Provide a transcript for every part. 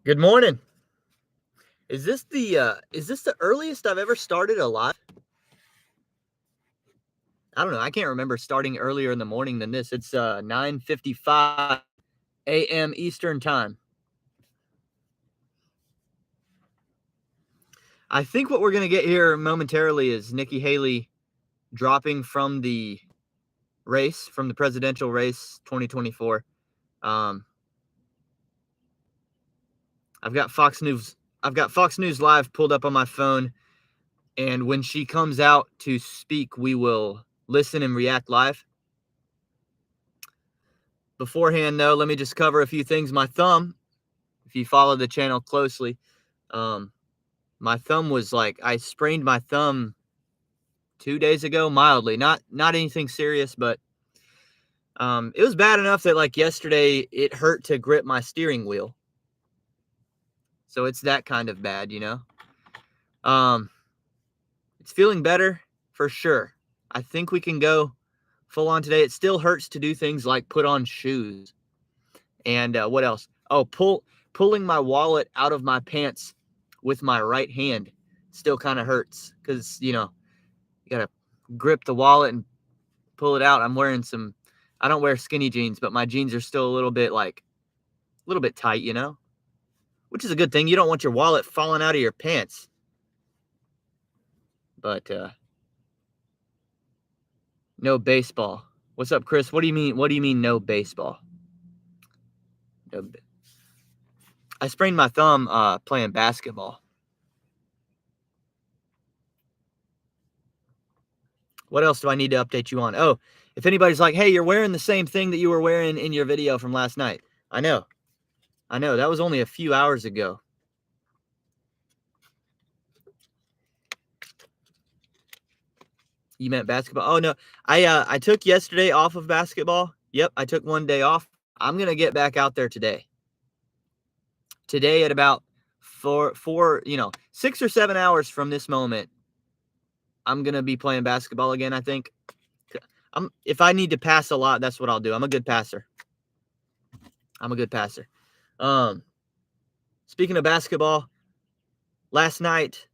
Good morning. Is this the earliest I've ever started a live? I don't know. I can't remember starting earlier in the morning than this. It's 9:55 a.m. Eastern time. I think what we're going to get here momentarily is Nikki Haley dropping from the race, from the presidential race 2024. I've got Fox News Live pulled up on my phone, and when she comes out to speak, we will listen and react live. Beforehand, though, let me just cover a few things. My thumb, if you follow the channel closely, my thumb was I sprained my thumb 2 days ago, mildly, not anything serious, but it was bad enough that yesterday it hurt to grip my steering wheel. So it's that kind of bad, It's feeling better for sure. I think we can go full on today. It still hurts to do things like put on shoes. And what else? Oh, pulling my wallet out of my pants with my right hand still kind of hurts because, you got to grip the wallet and pull it out. I don't wear skinny jeans, but my jeans are still a little bit tight, which is a good thing. You don't want your wallet falling out of your pants. But no baseball. What's up, Chris? What do you mean? What do you mean no baseball? I sprained my thumb playing basketball. What else do I need to update you on? Oh, if anybody's like, hey, you're wearing the same thing that you were wearing in your video from last night. I know. That was only a few hours ago. You meant basketball? Oh, no. I took yesterday off of basketball. Yep, I took one day off. I'm going to get back out there today. Today at about 6 or 7 hours from this moment, I'm going to be playing basketball again, I think. If I need to pass a lot, that's what I'll do. I'm a good passer. Speaking of basketball, last night,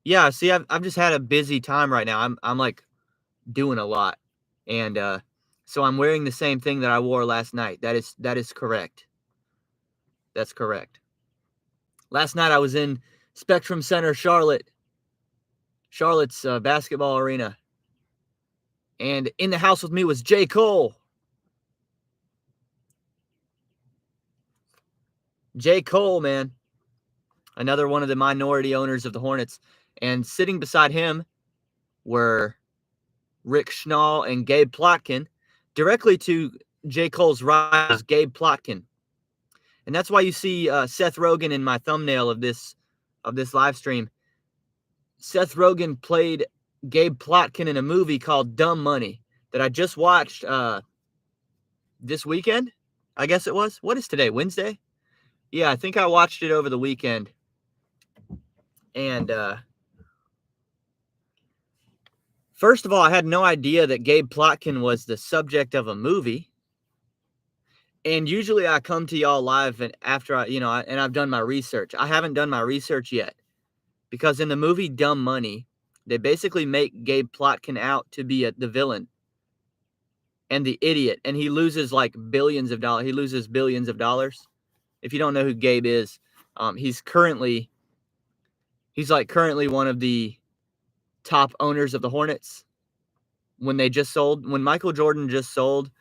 yeah, see, I've just had a busy time right now. I'm doing a lot. And so I'm wearing the same thing that I wore last night. That is correct. That's correct. Last night I was in Spectrum Center, Charlotte's basketball arena. And in the house with me was J. Cole. J. Cole, man. Another one of the minority owners of the Hornets. And sitting beside him were Rick Schnall and Gabe Plotkin. Directly to J. Cole's right was Gabe Plotkin. And that's why you see Seth Rogen in my thumbnail of this live stream. Seth Rogen played Gabe Plotkin in a movie called Dumb Money that I just watched this weekend. I guess it was. What is today? Wednesday? Yeah, I think I watched it over the weekend. And first of all, I had no idea that Gabe Plotkin was the subject of a movie. And usually I come to y'all live and after I've done my research. I haven't done my research yet because in the movie Dumb Money, they basically make Gabe Plotkin out to be the villain and the idiot, and he loses billions of dollars. He loses billions of dollars. If you don't know who Gabe is, he's currently one of the top owners of the Hornets. When Michael Jordan just sold,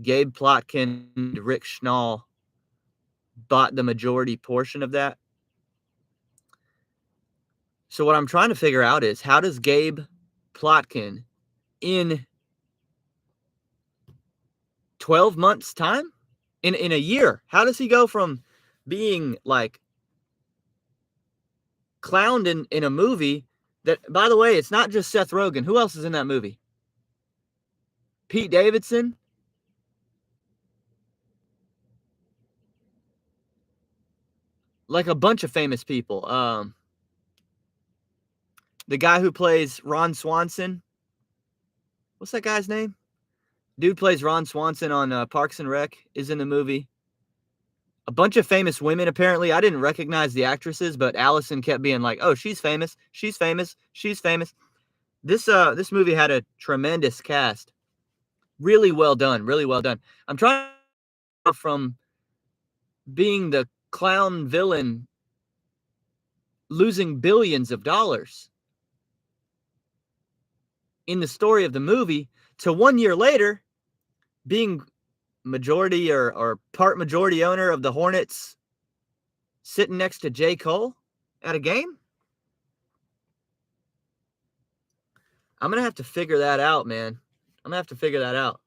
Gabe Plotkin and Rick Schnall bought the majority portion of that. So what I'm trying to figure out is, how does Gabe Plotkin in 12 months time, in a year, how does he go from being clowned in a movie that, by the way, it's not just Seth Rogen. Who else is in that movie? Pete Davidson. A bunch of famous people. The guy who plays Ron Swanson. What's that guy's name? Dude plays Ron Swanson on Parks and Rec, is in the movie. a bunch of famous women, apparently. I didn't recognize the actresses, but Allison kept being like, oh, she's famous, she's famous, she's famous. This movie had a tremendous cast. Really well done, really well done. I'm trying from being the clown villain losing billions of dollars in the story of the movie to 1 year later being majority or part majority owner of the Hornets, sitting next to J. Cole at a game. I'm going to have to figure that out, man. I'm going to have to figure that out.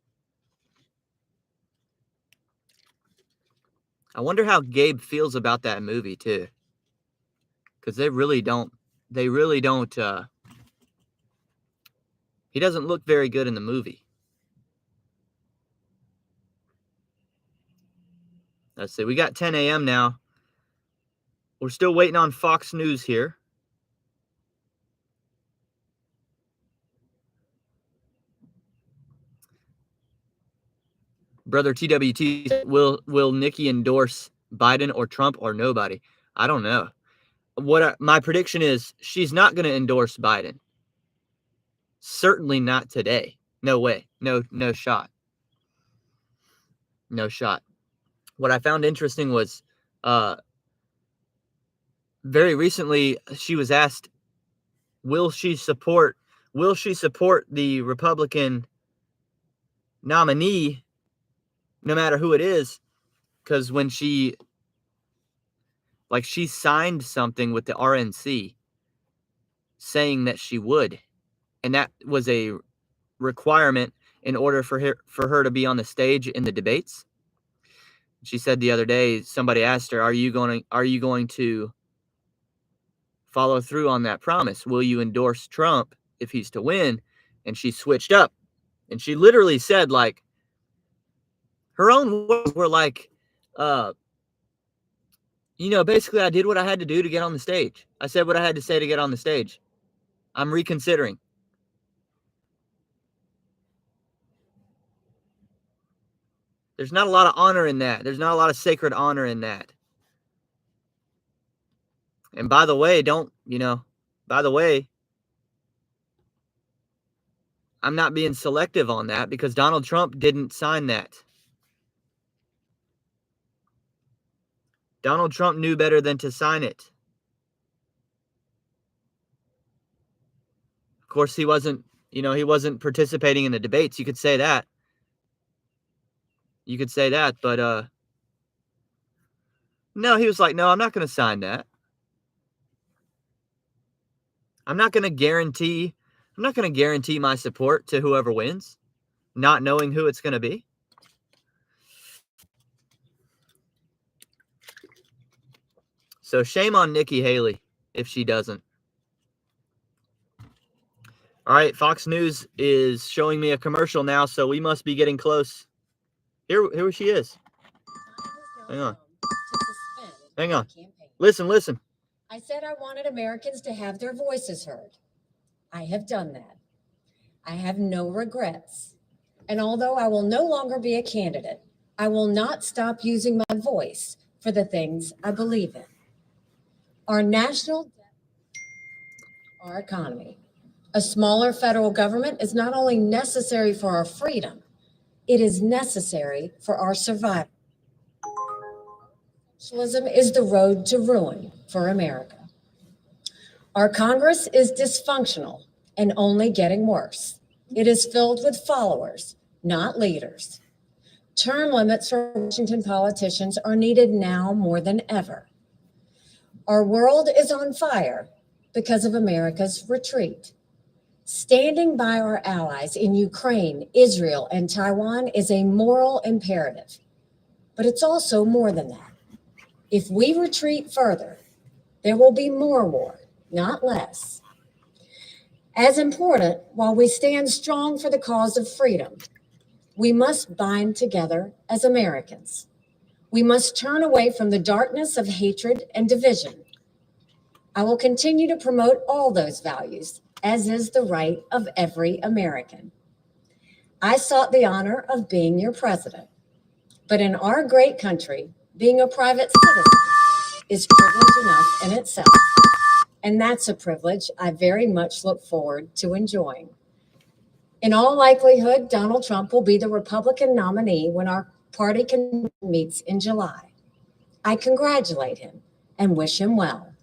I wonder how Gabe feels about that movie too. Because they really don't, he doesn't look very good in the movie. Let's see, we got 10 a.m. now. We're still waiting on Fox News here. Brother TWT, will Nikki endorse Biden or Trump or nobody? I don't know. My prediction is she's not going to endorse Biden. Certainly not today. No way. No shot. No shot. What I found interesting was very recently she was asked, will she support the Republican nominee no matter who it is? Because when she signed something with the RNC saying that she would, and that was a requirement in order for her to be on the stage in the debates. She said the other day, somebody asked her, are you going to follow through on that promise? Will you endorse Trump if he's to win? And she switched up, and she literally said, like, her own words were like, basically, I did what I had to do to get on the stage. I said what I had to say to get on the stage. I'm reconsidering. There's not a lot of honor in that. There's not a lot of sacred honor in that. And by the way, I'm not being selective on that because Donald Trump didn't sign that. Donald Trump knew better than to sign it. Of course, he wasn't participating in the debates. You could say that. But no, he was like, no, I'm not going to sign that. I'm not going to guarantee my support to whoever wins, not knowing who it's going to be. So shame on Nikki Haley if she doesn't. All right, Fox News is showing me a commercial now, so we must be getting close. Here she is. Hang on. Listen. I said I wanted Americans to have their voices heard. I have done that. I have no regrets. And although I will no longer be a candidate, I will not stop using my voice for the things I believe in. Our national debt, our economy. A smaller federal government is not only necessary for our freedom, it is necessary for our survival. Socialism is the road to ruin for America. Our Congress is dysfunctional and only getting worse. It is filled with followers, not leaders. Term limits for Washington politicians are needed now more than ever. Our world is on fire because of America's retreat. Standing by our allies in Ukraine, Israel, and Taiwan is a moral imperative, but it's also more than that. If we retreat further, there will be more war, not less. As important, while we stand strong for the cause of freedom, we must bind together as Americans. We must turn away from the darkness of hatred and division. I will continue to promote all those values, as is the right of every American. I sought the honor of being your president, but in our great country, Being a private citizen is privilege enough in itself, and that's a privilege I very much look forward to enjoying. In all likelihood, Donald Trump will be the Republican nominee when our party meets in July. I congratulate him and wish him well.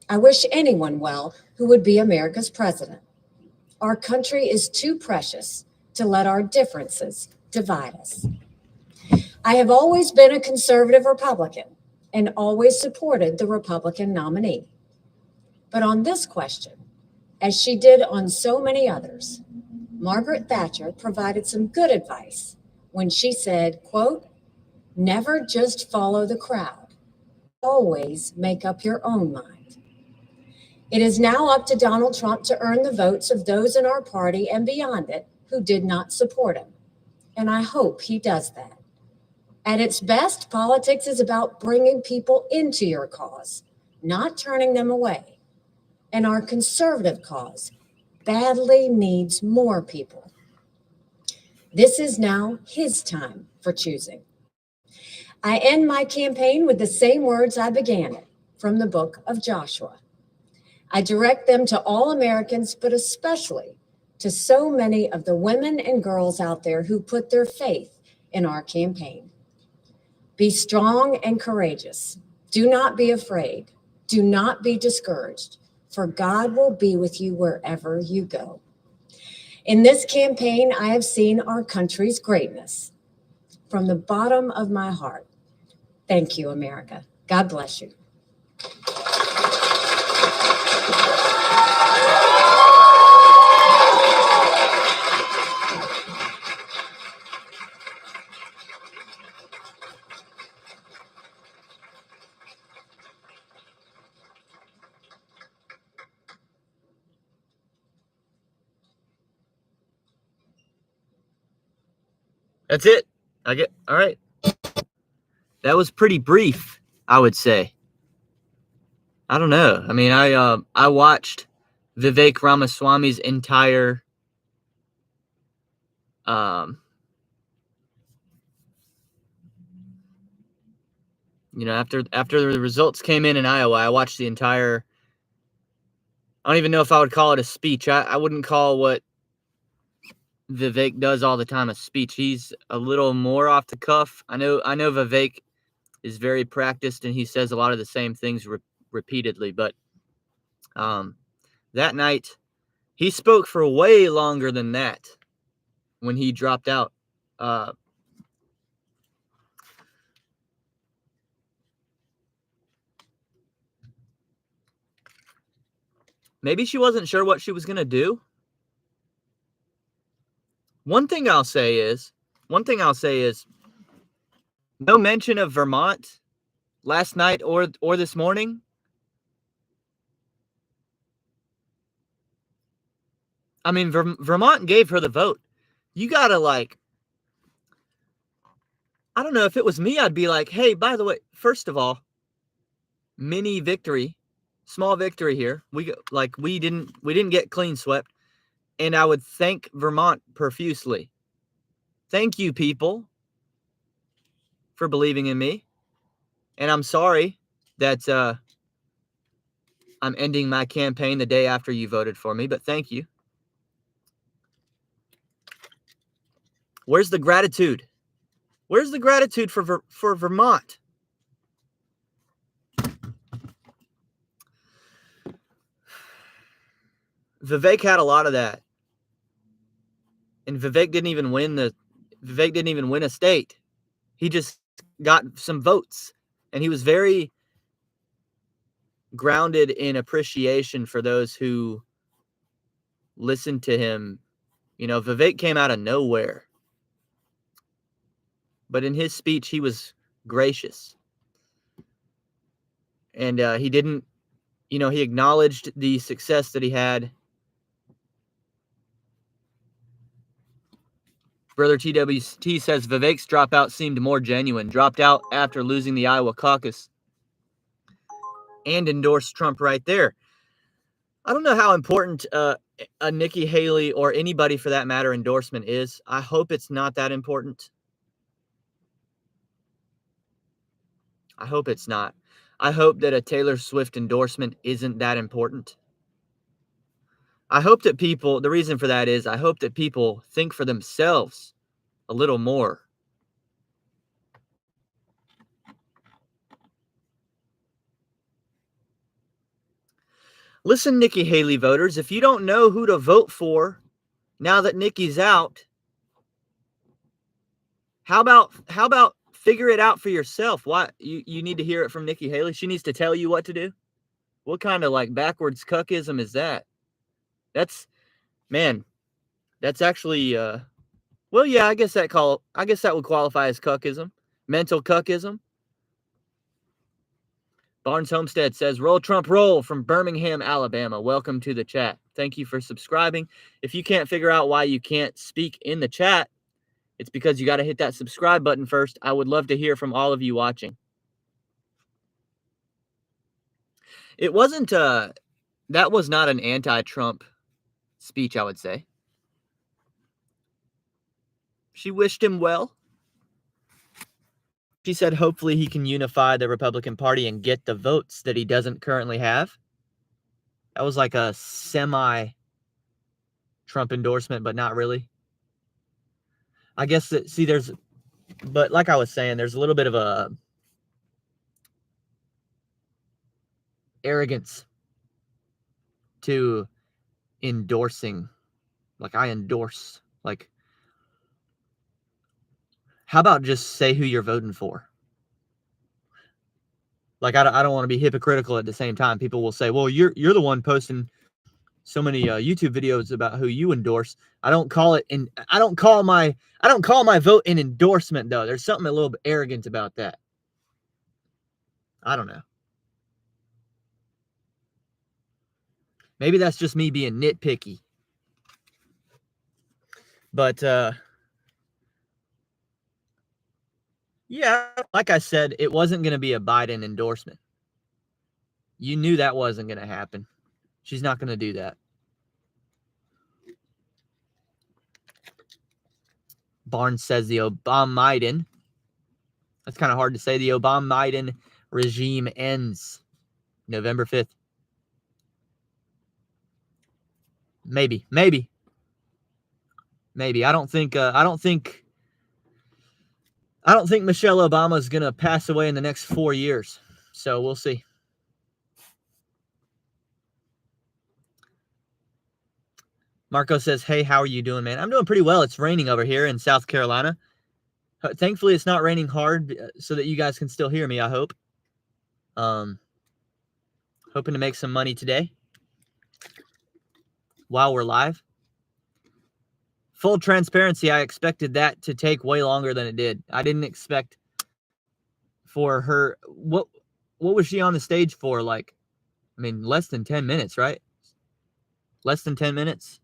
I wish anyone well who would be America's president. Our country is too precious to let our differences divide us. I have always been a conservative Republican and always supported the Republican nominee. But on this question, as she did on so many others, Margaret Thatcher provided some good advice when she said, quote, "Never just follow the crowd. Always make up your own mind." It is now up to Donald Trump to earn the votes of those in our party and beyond it who did not support him. And I hope he does that. At its best, politics is about bringing people into your cause, not turning them away. And our conservative cause badly needs more people. This is now his time for choosing. I end my campaign with the same words I began it, from the book of Joshua. I direct them to all Americans, but especially to so many of the women and girls out there who put their faith in our campaign. Be strong and courageous. Do not be afraid. Do not be discouraged, for God will be with you wherever you go. In this campaign, I have seen our country's greatness. From the bottom of my heart, thank you, America. God bless you. That's it. All right. That was pretty brief, I would say. I don't know. I mean, I watched Vivek Ramaswamy's entire after the results came in Iowa, I watched the entire, I don't even know if I would call it a speech. I wouldn't call what Vivek does all the time a speech. He's a little more off the cuff. I know Vivek is very practiced and he says a lot of the same things repeatedly, but that night he spoke for way longer than that when he dropped out. Maybe she wasn't sure what she was going to do. One thing I'll say is no mention of Vermont last night or this morning. I mean, Vermont gave her the vote. You got to I don't know, if it was me, I'd be like, hey, by the way, first of all, mini victory, small victory here. We didn't get clean swept. And I would thank Vermont profusely. Thank you, people, for believing in me. And I'm sorry that I'm ending my campaign the day after you voted for me, but thank you. Where's the gratitude? Where's the gratitude for Vermont? Vivek had a lot of that. And Vivek didn't even win a state. He just got some votes. And he was very grounded in appreciation for those who listened to him. Vivek came out of nowhere. But in his speech, he was gracious. And he didn't, he acknowledged the success that he had. Brother TWT says Vivek's dropout seemed more genuine. Dropped out after losing the Iowa caucus and endorsed Trump right there. I don't know how important a Nikki Haley or anybody for that matter endorsement is. I hope it's not that important. I hope it's not. I hope that a Taylor Swift endorsement isn't that important. I hope that people, the reason for that is I hope that people think for themselves a little more. Listen, Nikki Haley voters, if you don't know who to vote for now that Nikki's out, how about figure it out for yourself? Why you need to hear it from Nikki Haley? She needs to tell you what to do? What kind of like backwards cuckism is that? That's that's actually well, yeah, I guess that would qualify as cuckism. Mental cuckism. Barnes Homestead says, "Roll Trump roll" from Birmingham, Alabama. Welcome to the chat. Thank you for subscribing. If you can't figure out why you can't speak in the chat, it's because you got to hit that subscribe button first. I would love to hear from all of you watching. It wasn't that was not an anti-Trump speech, I would say. She wished him well. She said hopefully he can unify the Republican Party and get the votes that he doesn't currently have. That was like a semi-Trump endorsement, but not really. I guess that, see, but like I was saying, there's a little bit of a arrogance to endorsing. Like, I endorse. Like, how about just say who you're voting for? Like, I don't want to be hypocritical at the same time. People will say, well, you're the one posting so many YouTube videos about who you endorse. I don't call my vote an endorsement, though. There's something a little bit arrogant about that. I don't know. Maybe that's just me being nitpicky. But yeah, like I said, it wasn't going to be a Biden endorsement. You knew that wasn't going to happen. She's not going to do that. Barnes says the Obama-Biden. That's kind of hard to say. The Obama-Biden regime ends November 5th. Maybe. I don't think Michelle Obama is going to pass away in the next 4 years. So we'll see. Marco says, "Hey, how are you doing, man?" I'm doing pretty well. It's raining over here in South Carolina. Thankfully, it's not raining hard so that you guys can still hear me, I hope. Hoping to make some money today while we're live. Full transparency, I expected that to take way longer than it did. I didn't expect for her. What was she on the stage for? Like, I mean, less than 10 minutes, right? Less than 10 minutes.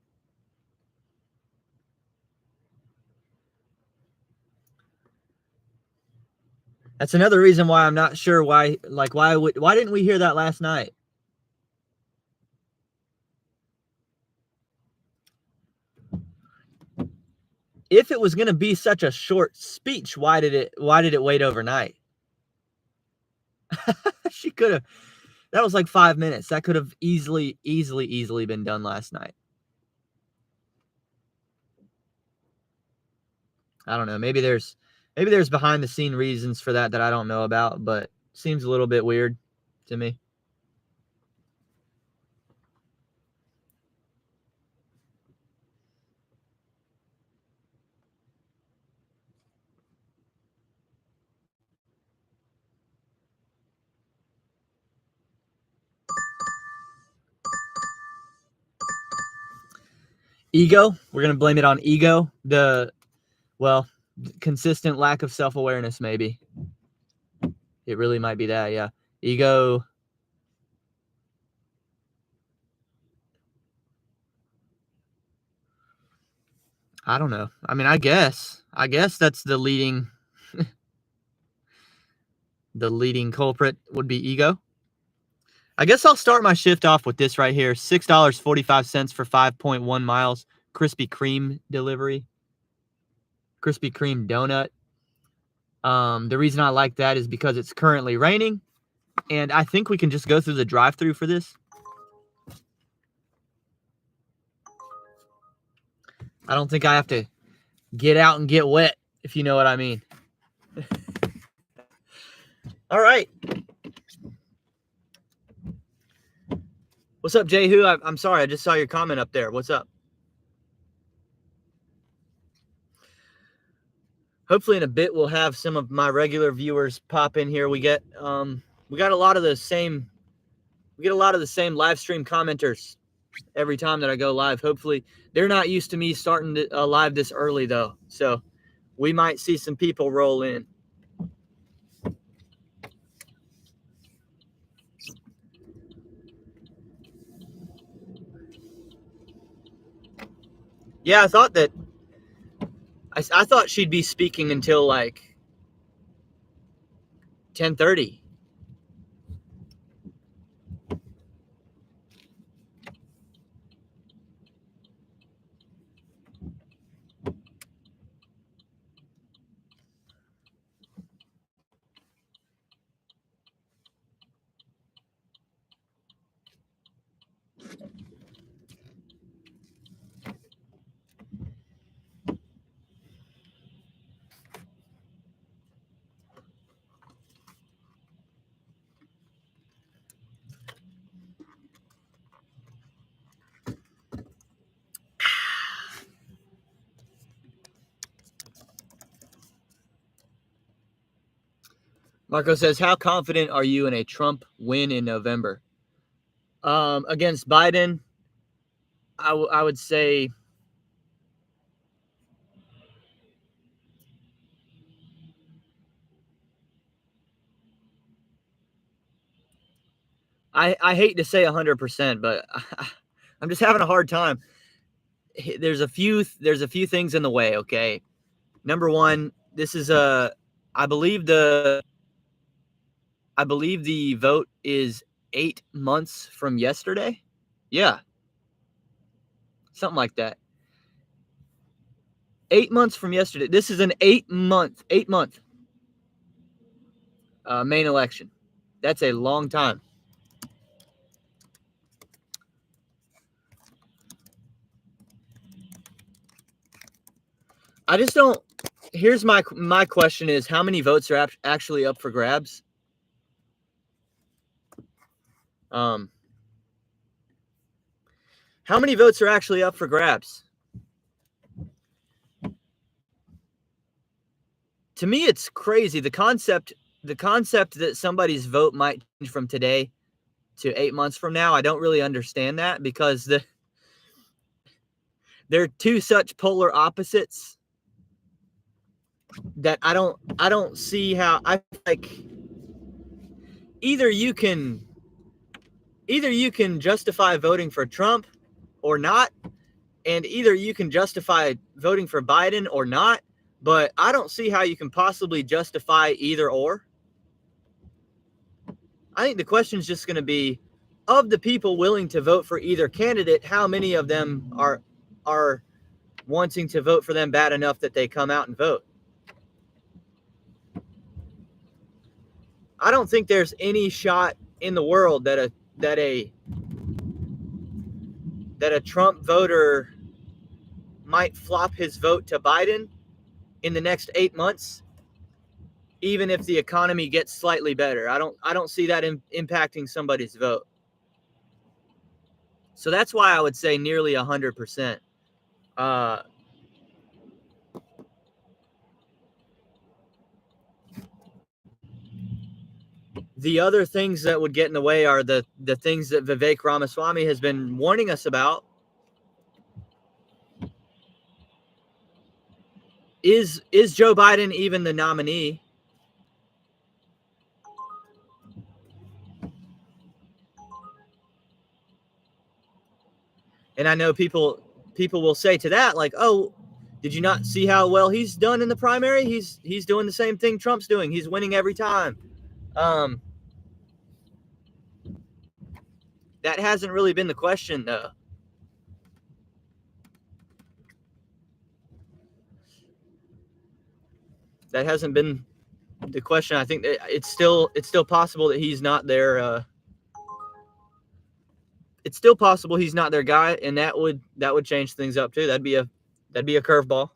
That's another reason why I'm not sure why didn't we hear that last night? If it was going to be such a short speech, why did it wait overnight? She could have. That was like 5 minutes. That could have easily been done last night. I don't know. Maybe there's behind the scene reasons for that I don't know about, but seems a little bit weird to me. Ego. We're going to blame it on ego. Consistent lack of self-awareness, maybe. It really might be that, yeah. Ego. I don't know. I mean, I guess that's the leading culprit would be ego. I guess I'll start my shift off with this right here. $6.45 for 5.1 miles. Krispy Kreme delivery. Krispy Kreme donut. The reason I like that is because it's currently raining, and I think we can just go through the drive-thru for this. I don't think I have to get out and get wet, if you know what I mean. All right. What's up, Jehu? I'm sorry, I just saw your comment up there. What's up? Hopefully in a bit we'll have some of my regular viewers pop in here. We got a lot of the same live stream commenters every time that I go live. Hopefully they're not used to me starting live this early though, so we might see some people roll in. Yeah, I thought she'd be speaking until like 10:30. Marco says, how confident are you in a Trump win in November? Against Biden, I would say I hate to say 100%, but I'm just having a hard time. There's a few things in the way, okay? Number one, this is I believe the vote is 8 months from yesterday. Yeah. Something like that. 8 months from yesterday. This is an 8 month main election. That's a long time. I just don't. Here's my question is, how many votes are actually up for grabs? How many votes are actually up for grabs? To me, it's crazy. The concept that somebody's vote might change from today to 8 months from now, I don't really understand that, because they're two such polar opposites that I don't see how. I like either you can justify voting for Trump or not, and either you can justify voting for Biden or not, but I don't see how you can possibly justify either or. I think the question is just going to be, of the people willing to vote for either candidate, how many of them are wanting to vote for them bad enough that they come out and vote? I don't think there's any shot in the world that a Trump voter might flop his vote to Biden in the next 8 months, even if the economy gets slightly better. I don't see that impacting somebody's vote. So that's why I would say nearly 100%. The other things that would get in the way are the things that Vivek Ramaswamy has been warning us about. Is Joe Biden even the nominee? And I know people will say to that, like, oh, did you not see how well he's done in the primary? He's doing the same thing Trump's doing. He's winning every time. That hasn't really been the question, though. That hasn't been the question, I think that it's still possible that he's not their it's still possible he's not their guy, and that would change things up too. That'd be a curveball.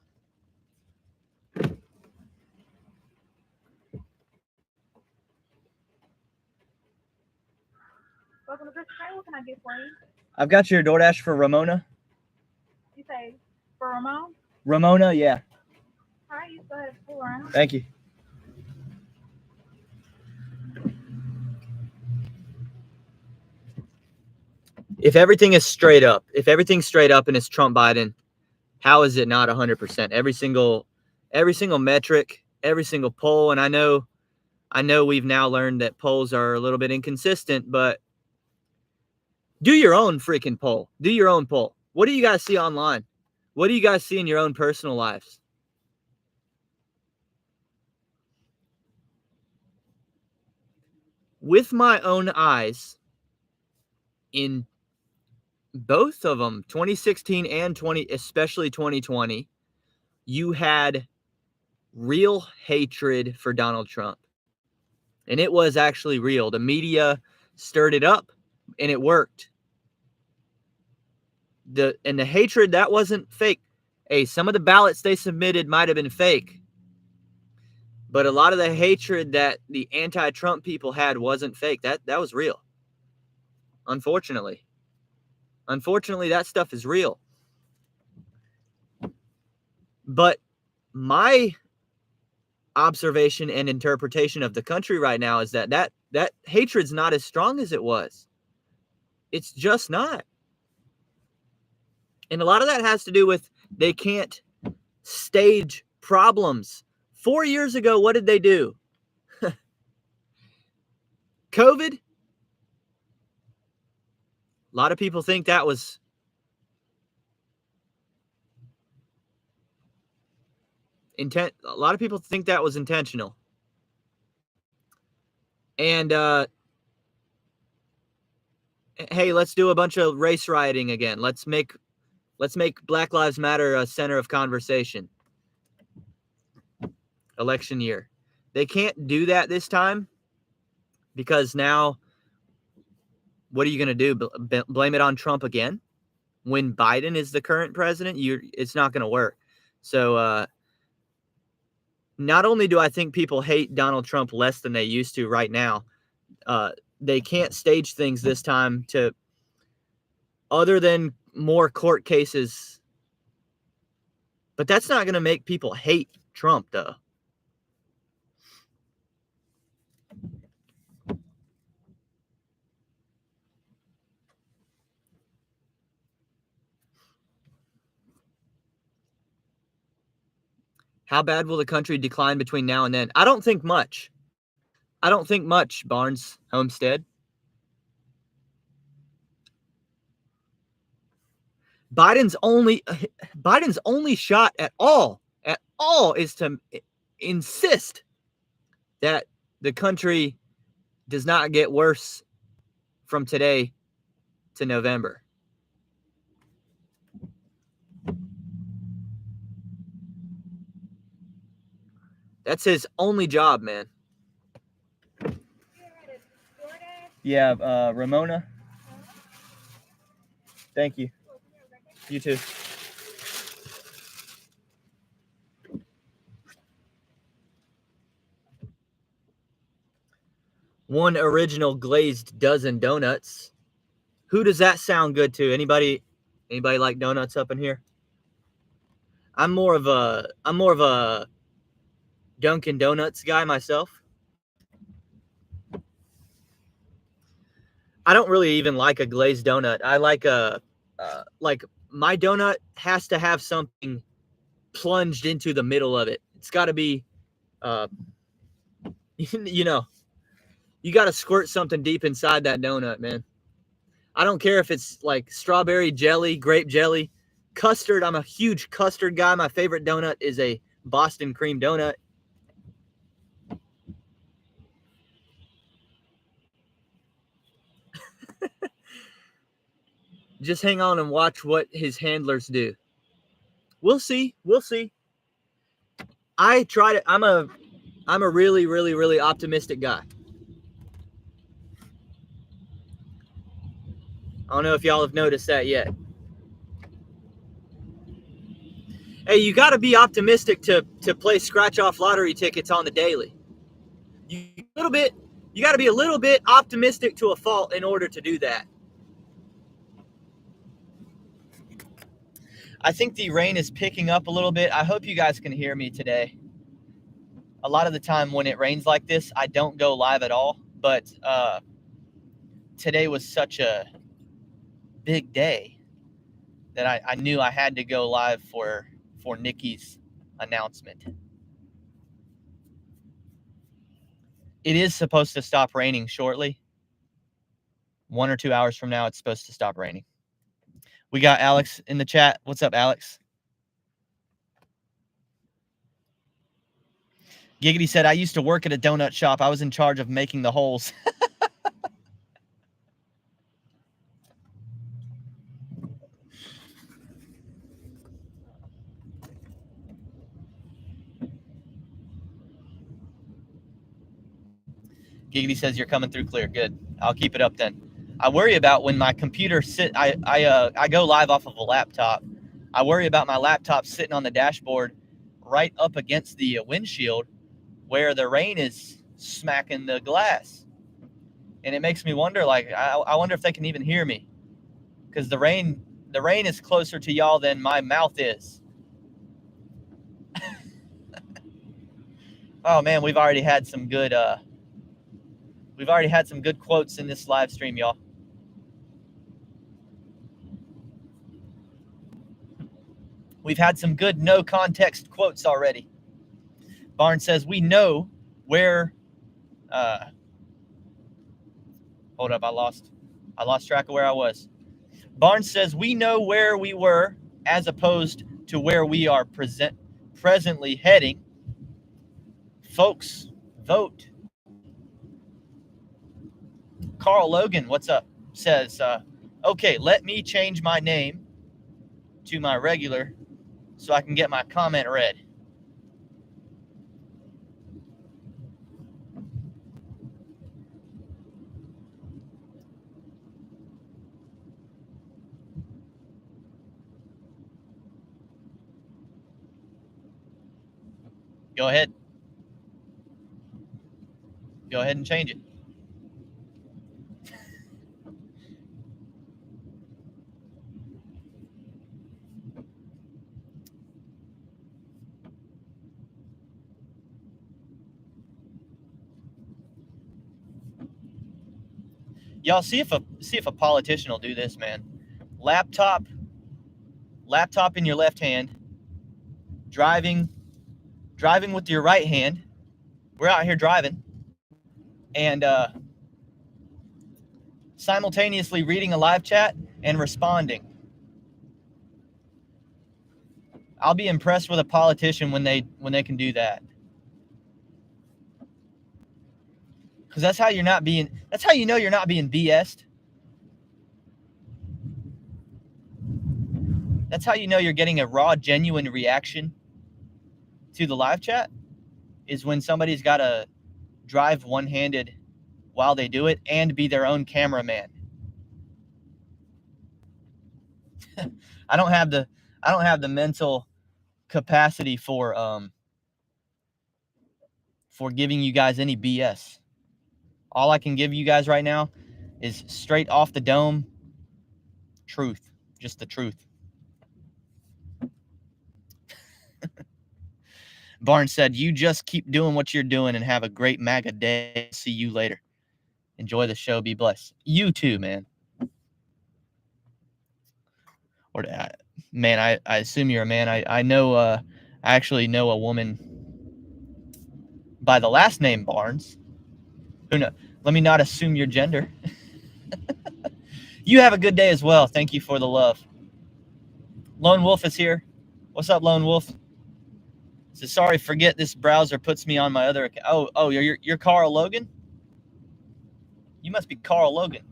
Welcome to Chris. What can I get for you? I've got your DoorDash for Ramona. You say for Ramon? Ramona, yeah. All right, you go ahead and pull around. Thank you. If everything's straight up and it's Trump Biden, how is it not 100%? Every single metric, every single poll, and I know we've now learned that polls are a little bit inconsistent, but do your own freaking poll. Do your own poll. What do you guys see online? What do you guys see in your own personal lives? With my own eyes, in both of them, 2016 and especially 2020, you had real hatred for Donald Trump. And it was actually real. The media stirred it up, and it worked. The hatred, that wasn't fake. Hey, some of the ballots they submitted might have been fake, but a lot of the hatred that the anti-Trump people had wasn't fake. That was real. Unfortunately, that stuff is real. But my observation and interpretation of the country right now is that hatred's not as strong as it was. It's just not. And a lot of that has to do with they can't stage problems. 4 years ago, what did they do? COVID? A lot of people think that was a lot of people think that was intentional. And hey, let's do a bunch of race rioting again. Let's make Black Lives Matter a center of conversation. Election year. They can't do that this time because now what are you going to do? Blame it on Trump again? When Biden is the current president, it's not going to work. So not only do I think people hate Donald Trump less than they used to right now, they can't stage things this time to other than more court cases. But that's not going to make people hate Trump, though. How bad will the country decline between now and then? I don't think much. Barnes Homestead. Biden's only shot at all is to insist that the country does not get worse from today to November. That's his only job, man. Yeah, Ramona. Thank you. You too. One original glazed dozen donuts. Who does that sound good to? Anybody like donuts up in here? I'm more of a Dunkin' Donuts guy myself. I don't really even like a glazed donut. I like my donut has to have something plunged into the middle of it. It's got to be, you got to squirt something deep inside that donut, man. I don't care if it's like strawberry jelly, grape jelly, custard. I'm a huge custard guy. My favorite donut is a Boston cream donut. Just hang on and watch what his handlers do. We'll see. I try to. I'm a really, really, really optimistic guy. I don't know if y'all have noticed that yet. Hey, you got to be optimistic to play scratch-off lottery tickets on the daily. You got to be a little bit optimistic to a fault in order to do that. I think the rain is picking up a little bit. I hope you guys can hear me today. A lot of the time when it rains like this, I don't go live at all. But today was such a big day that I knew I had to go live for Nikki's announcement. It is supposed to stop raining shortly. 1 or 2 hours from now, it's supposed to stop raining. We got Alex in the chat. What's up, Alex? Giggity said, I used to work at a donut shop. I was in charge of making the holes. Giggity says, you're coming through clear. Good. I'll keep it up then. I worry about when my computer I go live off of a laptop. I worry about my laptop sitting on the dashboard right up against the windshield where the rain is smacking the glass. And it makes me wonder, like, I wonder if they can even hear me. Because the rain is closer to y'all than my mouth is. Oh man, we've already had some good quotes in this live stream, y'all. We've had some good no context quotes already. Barnes says, we know where hold up, I lost track of where I was. Barnes says, we know where we were as opposed to where we are presently heading. Folks, vote. Carl Logan, what's up? Says, okay, let me change my name to my regular so I can get my comment read. Go ahead. Go ahead and change it. Y'all see if a politician will do this, man. Laptop in your left hand, driving with your right hand. We're out here driving, and simultaneously reading a live chat and responding. I'll be impressed with a politician when they can do that. Because that's how you know you're not being BS'd. That's how you know you're getting a raw, genuine reaction to the live chat, is when somebody's got to drive one-handed while they do it and be their own cameraman. I don't have the mental capacity for giving you guys any BS. All I can give you guys right now is straight off the dome truth, just the truth. Barnes said, you just keep doing what you're doing and have a great MAGA day. See you later. Enjoy the show. Be blessed. You too, man. Or man, I assume you're a man. I know, I actually know a woman by the last name Barnes. Who knows? Let me not assume your gender. You have a good day as well. Thank you for the love. Lone Wolf is here. What's up, Lone Wolf? So sorry, forget this browser puts me on my other account. Oh, you're Carl Logan? You must be Carl Logan.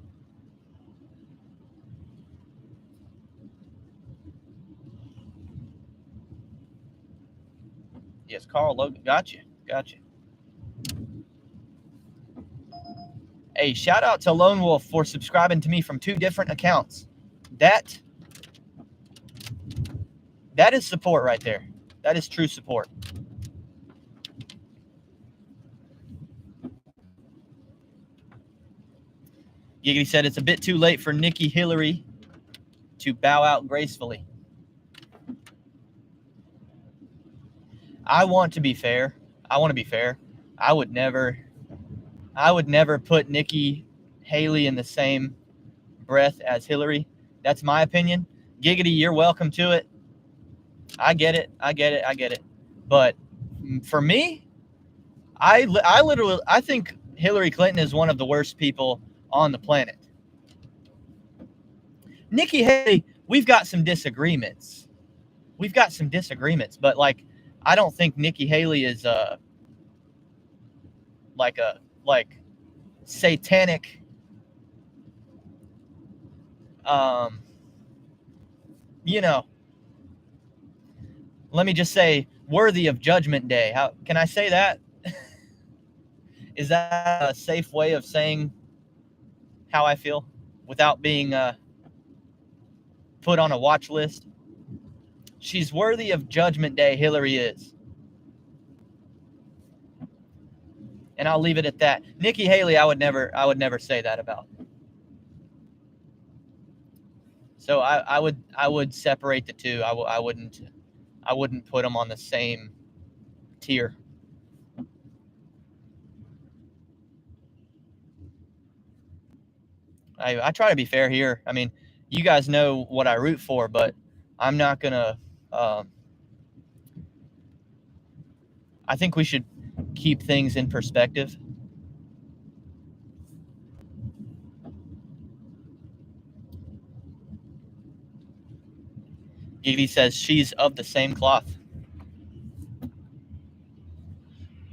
Yes, Carl Logan. Gotcha. Hey, shout out to Lone Wolf for subscribing to me from 2 different accounts. That is support right there. That is true support. Giggity said it's a bit too late for Nikki Haley to bow out gracefully. I want to be fair. I want to be fair. I would never put Nikki Haley in the same breath as Hillary. That's my opinion. Giggity, you're welcome to it. I get it. But for me, I think Hillary Clinton is one of the worst people on the planet. Nikki Haley, we've got some disagreements. But like, I don't think Nikki Haley is like satanic you know, let me just say, worthy of Judgment Day. How can I say that? Is that a safe way of saying how I feel without being put on a watch list? She's worthy of Judgment Day, Hillary is. And I'll leave it at that. Nikki Haley, I would never say that about. So I would separate the two. I wouldn't put them on the same tier. I try to be fair here. I mean, you guys know what I root for, but I'm not gonna. I think we should keep things in perspective. Giggity says she's of the same cloth.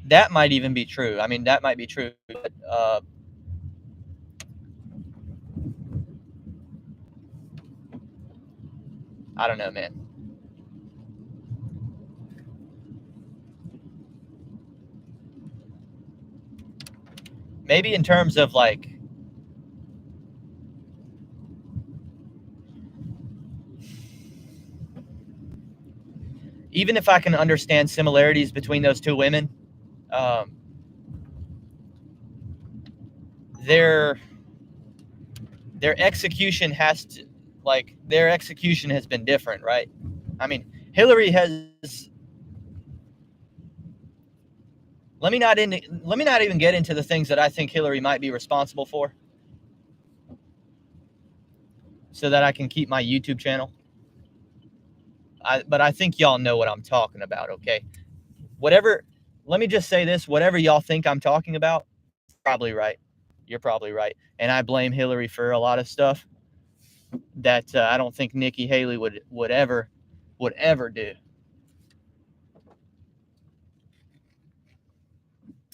That might even be true. I mean, that might be true. But, I don't know, man. Maybe in terms of like, even if I can understand similarities between those two women, their execution has to, like, their execution has been different, right? I mean, Hillary has. Let me not even get into the things that I think Hillary might be responsible for, so that I can keep my YouTube channel. But I think y'all know what I'm talking about, okay? Let me just say this, whatever y'all think I'm talking about, probably right. You're probably right. And I blame Hillary for a lot of stuff that I don't think Nikki Haley would ever do.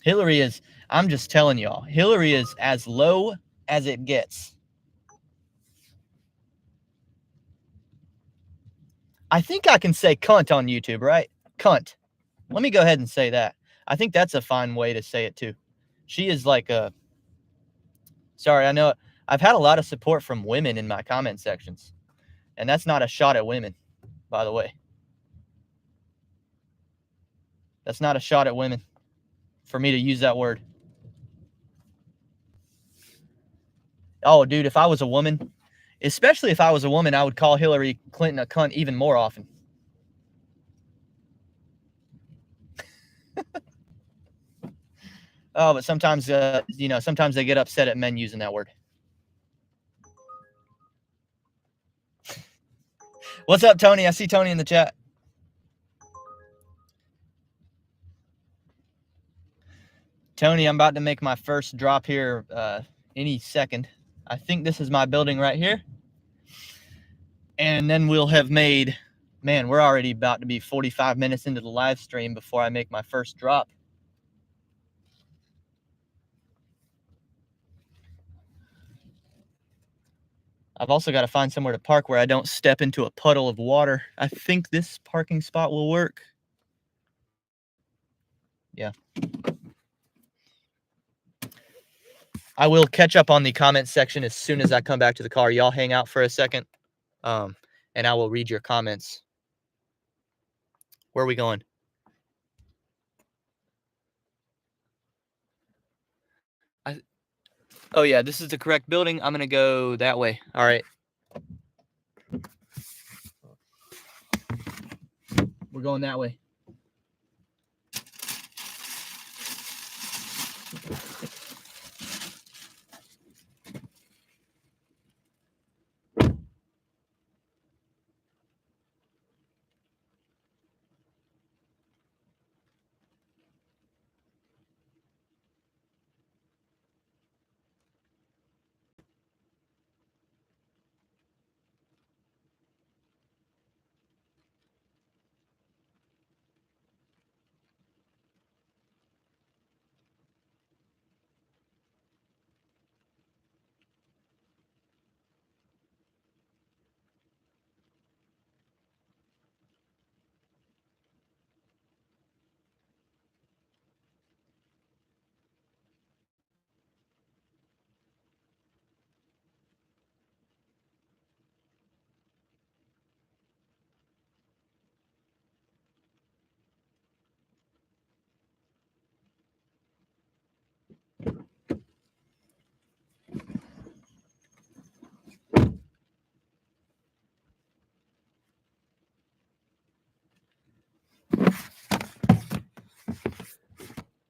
Hillary is, I'm just telling y'all, Hillary is as low as it gets. I think I can say cunt on YouTube, right? Cunt. Let me go ahead and say that. I think that's a fine way to say it too. She is like a, sorry, I know I've had a lot of support from women in my comment sections. And that's not a shot at women, by the way. That's not a shot at women for me to use that word. Oh, dude, if I was a woman, especially if I was a woman, I would call Hillary Clinton a cunt even more often. Oh, but sometimes, sometimes they get upset at men using that word. What's up, Tony? I see Tony in the chat. Tony, I'm about to make my first drop here any second. I think this is my building right here. And then we'll have made, man, we're already about to be 45 minutes into the live stream before I make my first drop. I've also got to find somewhere to park where I don't step into a puddle of water. I think this parking spot will work. Yeah. I will catch up on the comment section as soon as I come back to the car. Y'all hang out for a second, and I will read your comments. Where are we going? Oh, yeah, this is the correct building. I'm going to go that way. All right. We're going that way.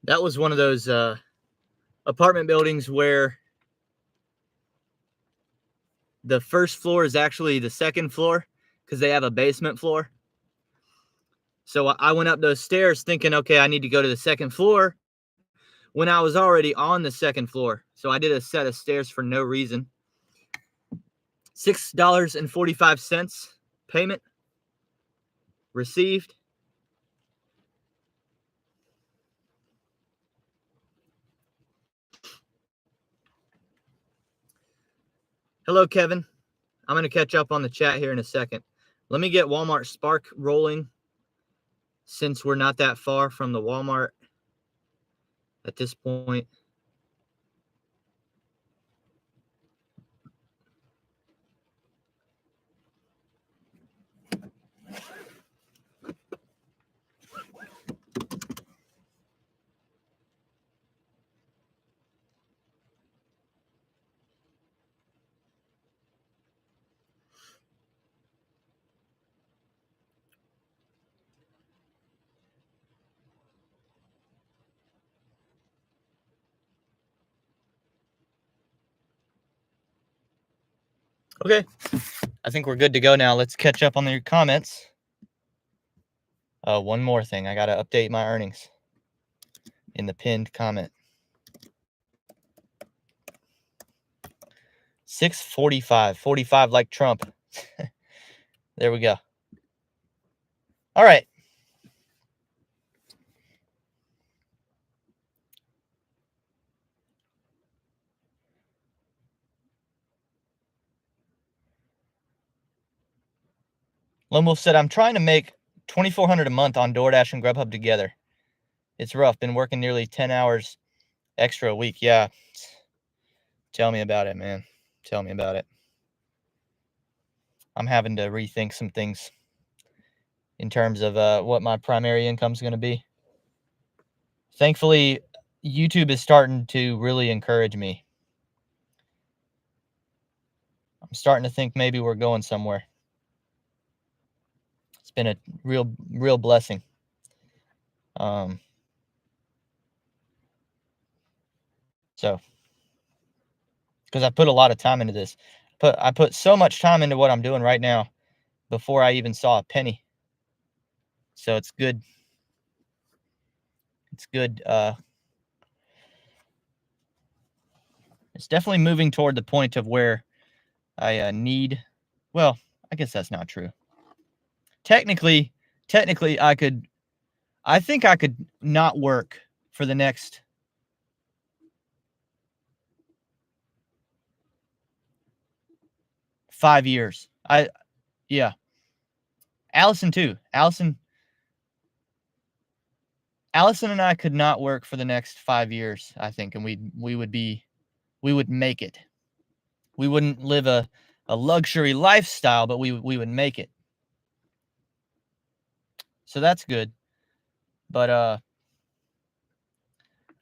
That was one of those apartment buildings where the first floor is actually the second floor because they have a basement floor. So I went up those stairs thinking, okay, I need to go to the second floor when I was already on the second floor. So I did a set of stairs for no reason. $6.45 payment received. Hello, Kevin. I'm going to catch up on the chat here in a second. Let me get Walmart Spark rolling since we're not that far from the Walmart at this point. Okay, I think we're good to go now. Let's catch up on your comments. One more thing. I got to update my earnings in the pinned comment. 645, 45 like Trump. There we go. All right. Lone Wolf said, I'm trying to make $2,400 a month on DoorDash and Grubhub together. It's rough. Been working nearly 10 hours extra a week. Yeah. Tell me about it, man. Tell me about it. I'm having to rethink some things in terms of what my primary income is going to be. Thankfully, YouTube is starting to really encourage me. I'm starting to think maybe we're going somewhere. It's been a real blessing. So, because I put a lot of time into this. I put so much time into what I'm doing right now before I even saw a penny. So it's good. It's good. It's definitely moving toward the point of where I need. Well, I guess that's not true. Technically, I think I could not work for the next 5 years. Yeah. Allison too. Allison and I could not work for the next 5 years, I think, and we would be we would make it. We wouldn't live a luxury lifestyle, but we would make it. So that's good. But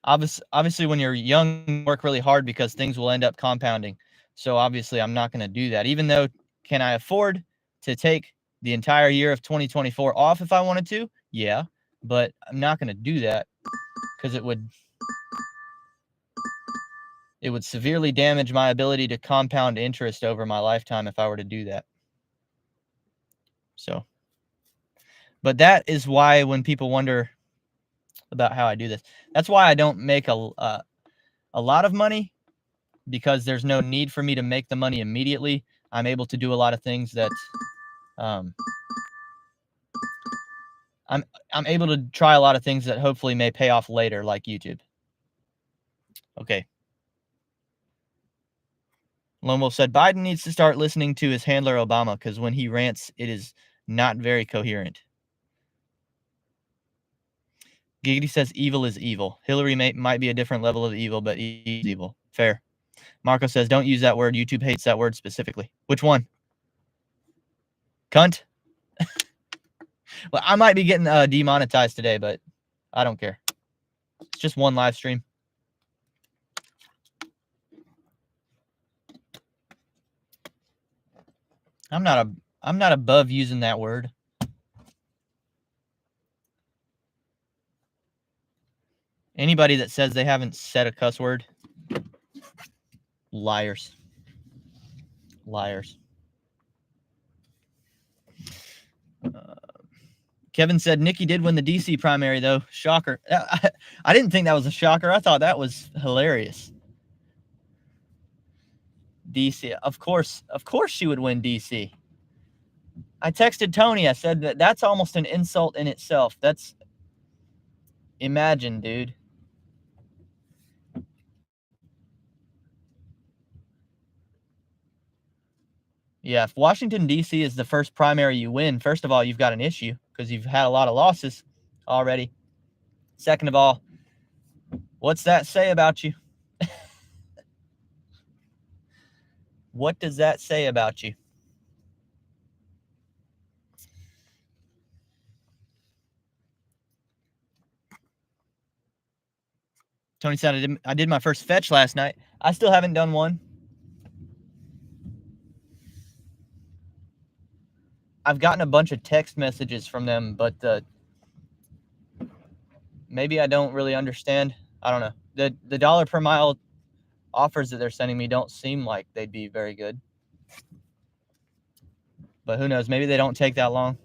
obviously when you're young, you work really hard because things will end up compounding. So obviously I'm not going to do that. Even though, can I afford to take the entire year of 2024 off if I wanted to? Yeah, but I'm not going to do that because it would severely damage my ability to compound interest over my lifetime if I were to do that. So, but that is why when people wonder about how I do this, that's why I don't make a lot of money, because there's no need for me to make the money immediately. I'm able to do a lot of things that I'm able to try a lot of things that hopefully may pay off later, like YouTube. Okay. Lone Wolf said Biden needs to start listening to his handler Obama, because when he rants, it is not very coherent. Giggity says evil is evil. Hillary might be a different level of evil, but he's evil. Fair. Marco says don't use that word. YouTube hates that word specifically. Which one? Cunt? Well, I might be getting demonetized today, but I don't care. It's just one live stream. I'm not above using that word. Anybody that says they haven't said a cuss word, liars. Liars. Kevin said Nikki did win the DC primary, though. Shocker. I didn't think that was a shocker. I thought that was hilarious. DC. Of course she would win DC. I texted Tony. I said that's almost an insult in itself. That's, imagine, dude. Yeah, if Washington, D.C. is the first primary you win, first of all, you've got an issue because you've had a lot of losses already. Second of all, what's that say about you? What does that say about you? Tony said I did my first fetch last night. I still haven't done one. I've gotten a bunch of text messages from them, but maybe I don't really understand. I don't know. The dollar per mile offers that they're sending me don't seem like they'd be very good. But who knows? Maybe they don't take that long.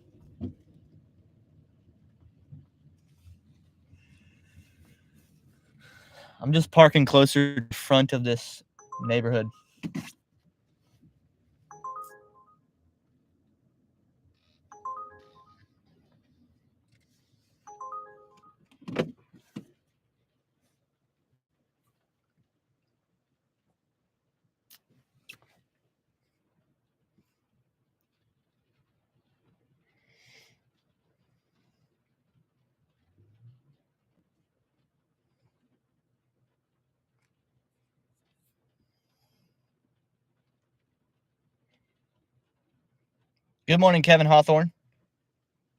I'm just parking closer to the front of this neighborhood. Good morning, Kevin Hawthorne.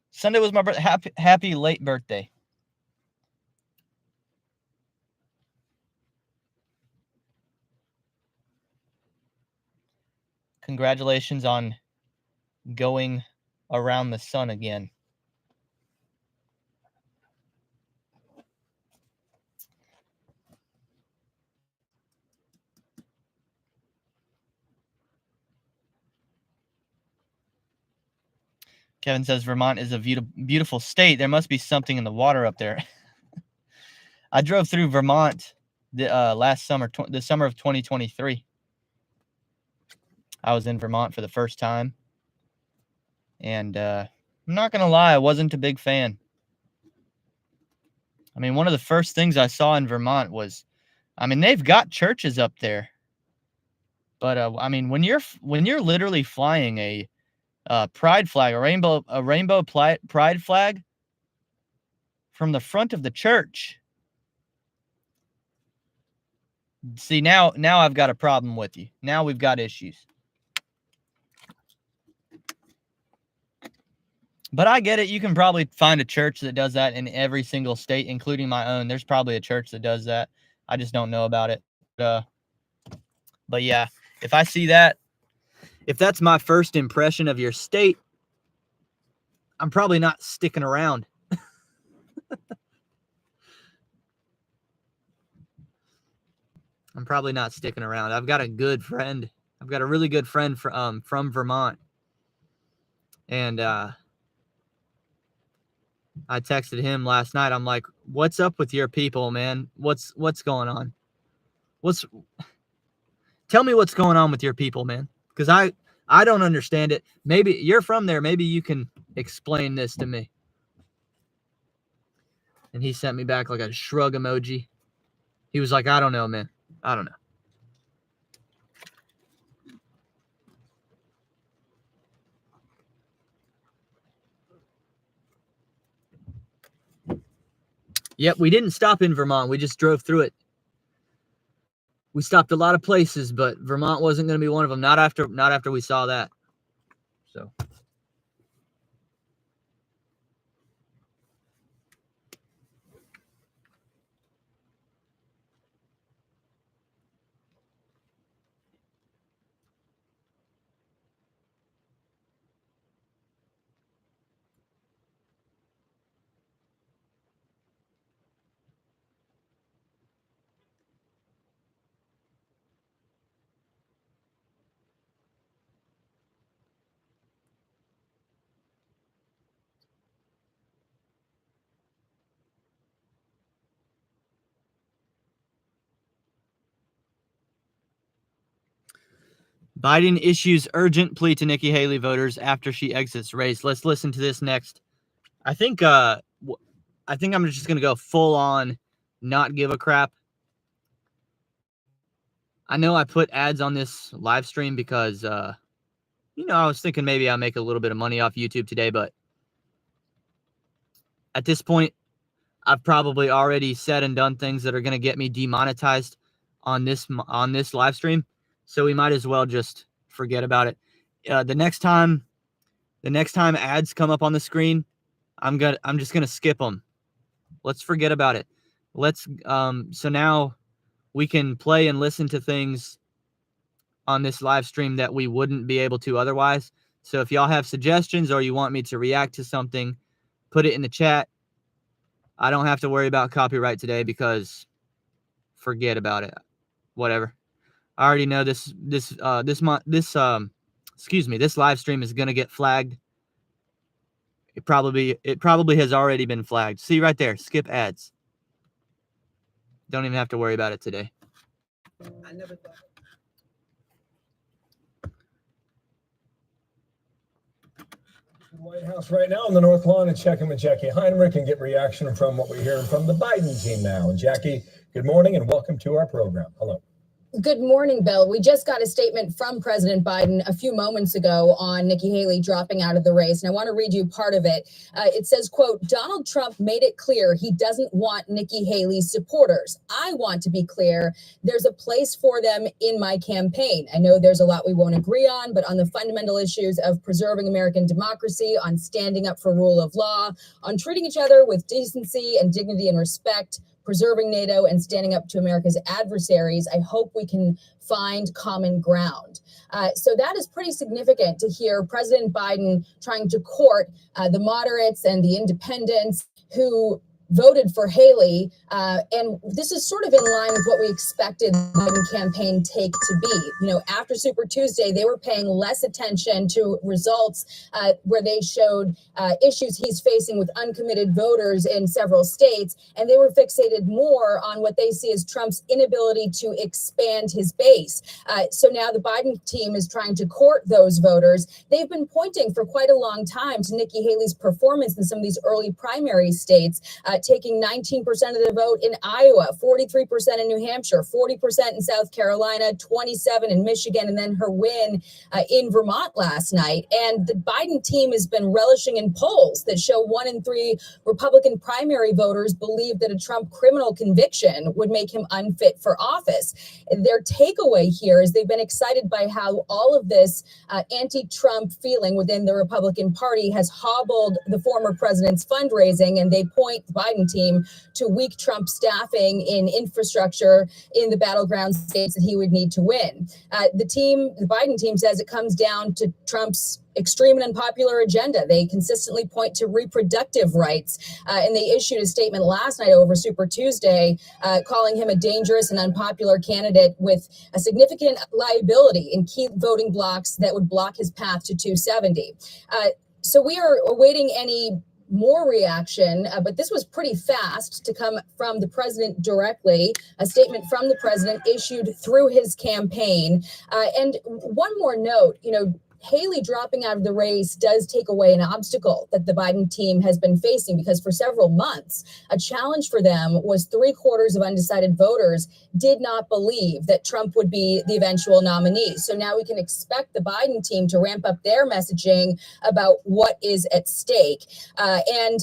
Sunday was my birthday. Happy late birthday. Congratulations on going around the sun again. Kevin says Vermont is a beautiful state. There must be something in the water up there. I drove through Vermont last summer, the summer of 2023. I was in Vermont for the first time. And I'm not going to lie, I wasn't a big fan. I mean, one of the first things I saw in Vermont was, I mean, they've got churches up there. But I mean, when you're literally flying a pride flag, a rainbow pride flag from the front of the church, See, now I've got a problem with you. Now we've got issues. But I get it. You can probably find a church that does that in every single state, including my own. There's probably a church that does that. I just don't know about it. But yeah, if I see that, if that's my first impression of your state, I'm probably not sticking around. I'm probably not sticking around. I've got a good friend. I've got a really good friend from Vermont. And I texted him last night. I'm like, "What's up with your people, man? What's going on? Tell me what's going on with your people, man, because I don't understand it. Maybe you're from there. Maybe you can explain this to me." And he sent me back like a shrug emoji. He was like, "I don't know, man. I don't know." Yep, we didn't stop in Vermont. We just drove through it. We stopped a lot of places, but Vermont wasn't going to be one of them. Not after we saw that. So. Biden issues urgent plea to Nikki Haley voters after she exits race. Let's listen to this next. I think I'm just going to go full on not give a crap. I know I put ads on this live stream because, I was thinking maybe I'll make a little bit of money off YouTube today, but at this point, I've probably already said and done things that are going to get me demonetized on this live stream. So we might as well just forget about it. The next time ads come up on the screen, I'm just gonna skip them. Let's forget about it. So now we can play and listen to things on this live stream that we wouldn't be able to otherwise. So if y'all have suggestions or you want me to react to something, put it in the chat. I don't have to worry about copyright today because forget about it. Whatever. I already know this live stream is gonna get flagged. It probably has already been flagged. See right there, skip ads. Don't even have to worry about it today. I never thought. White House right now on the North Lawn and checking with Jackie Heinrich and get reaction from what we're hearing from the Biden team now. And Jackie, good morning and welcome to our program. Hello. Good morning, Bill. We just got a statement from President Biden a few moments ago on Nikki Haley dropping out of the race. And I want to read you part of it. It says, quote, "Donald Trump made it clear he doesn't want Nikki Haley's supporters. I want to be clear. There's a place for them in my campaign. I know there's a lot we won't agree on, but on the fundamental issues of preserving American democracy, on standing up for rule of law, on treating each other with decency and dignity and respect, preserving NATO and standing up to America's adversaries, I hope we can find common ground." So that is pretty significant to hear President Biden trying to court the moderates and the independents who voted for Haley. And this is sort of in line with what we expected the Biden campaign take to be. After Super Tuesday, they were paying less attention to results where they showed issues he's facing with uncommitted voters in several states. And they were fixated more on what they see as Trump's inability to expand his base. So now the Biden team is trying to court those voters. They've been pointing for quite a long time to Nikki Haley's performance in some of these early primary states. taking 19% of the vote in Iowa, 43% in New Hampshire, 40% in South Carolina, 27% in Michigan, and then her win in Vermont last night. And the Biden team has been relishing in polls that show 1 in 3 Republican primary voters believe that a Trump criminal conviction would make him unfit for office. Their takeaway here is they've been excited by how all of this anti-Trump feeling within the Republican Party has hobbled the former president's fundraising, and they point the Biden team to weak Trump staffing in infrastructure in the battleground states that he would need to win. The Biden team says it comes down to Trump's extreme and unpopular agenda. They consistently point to reproductive rights, and they issued a statement last night over Super Tuesday calling him a dangerous and unpopular candidate with a significant liability in key voting blocks that would block his path to 270. So we are awaiting any more reaction, but this was pretty fast to come from the president directly, a statement from the president issued through his campaign. And one more note, Haley dropping out of the race does take away an obstacle that the Biden team has been facing, because for several months, a challenge for them was 3/4 of undecided voters did not believe that Trump would be the eventual nominee. So now we can expect the Biden team to ramp up their messaging about what is at stake. And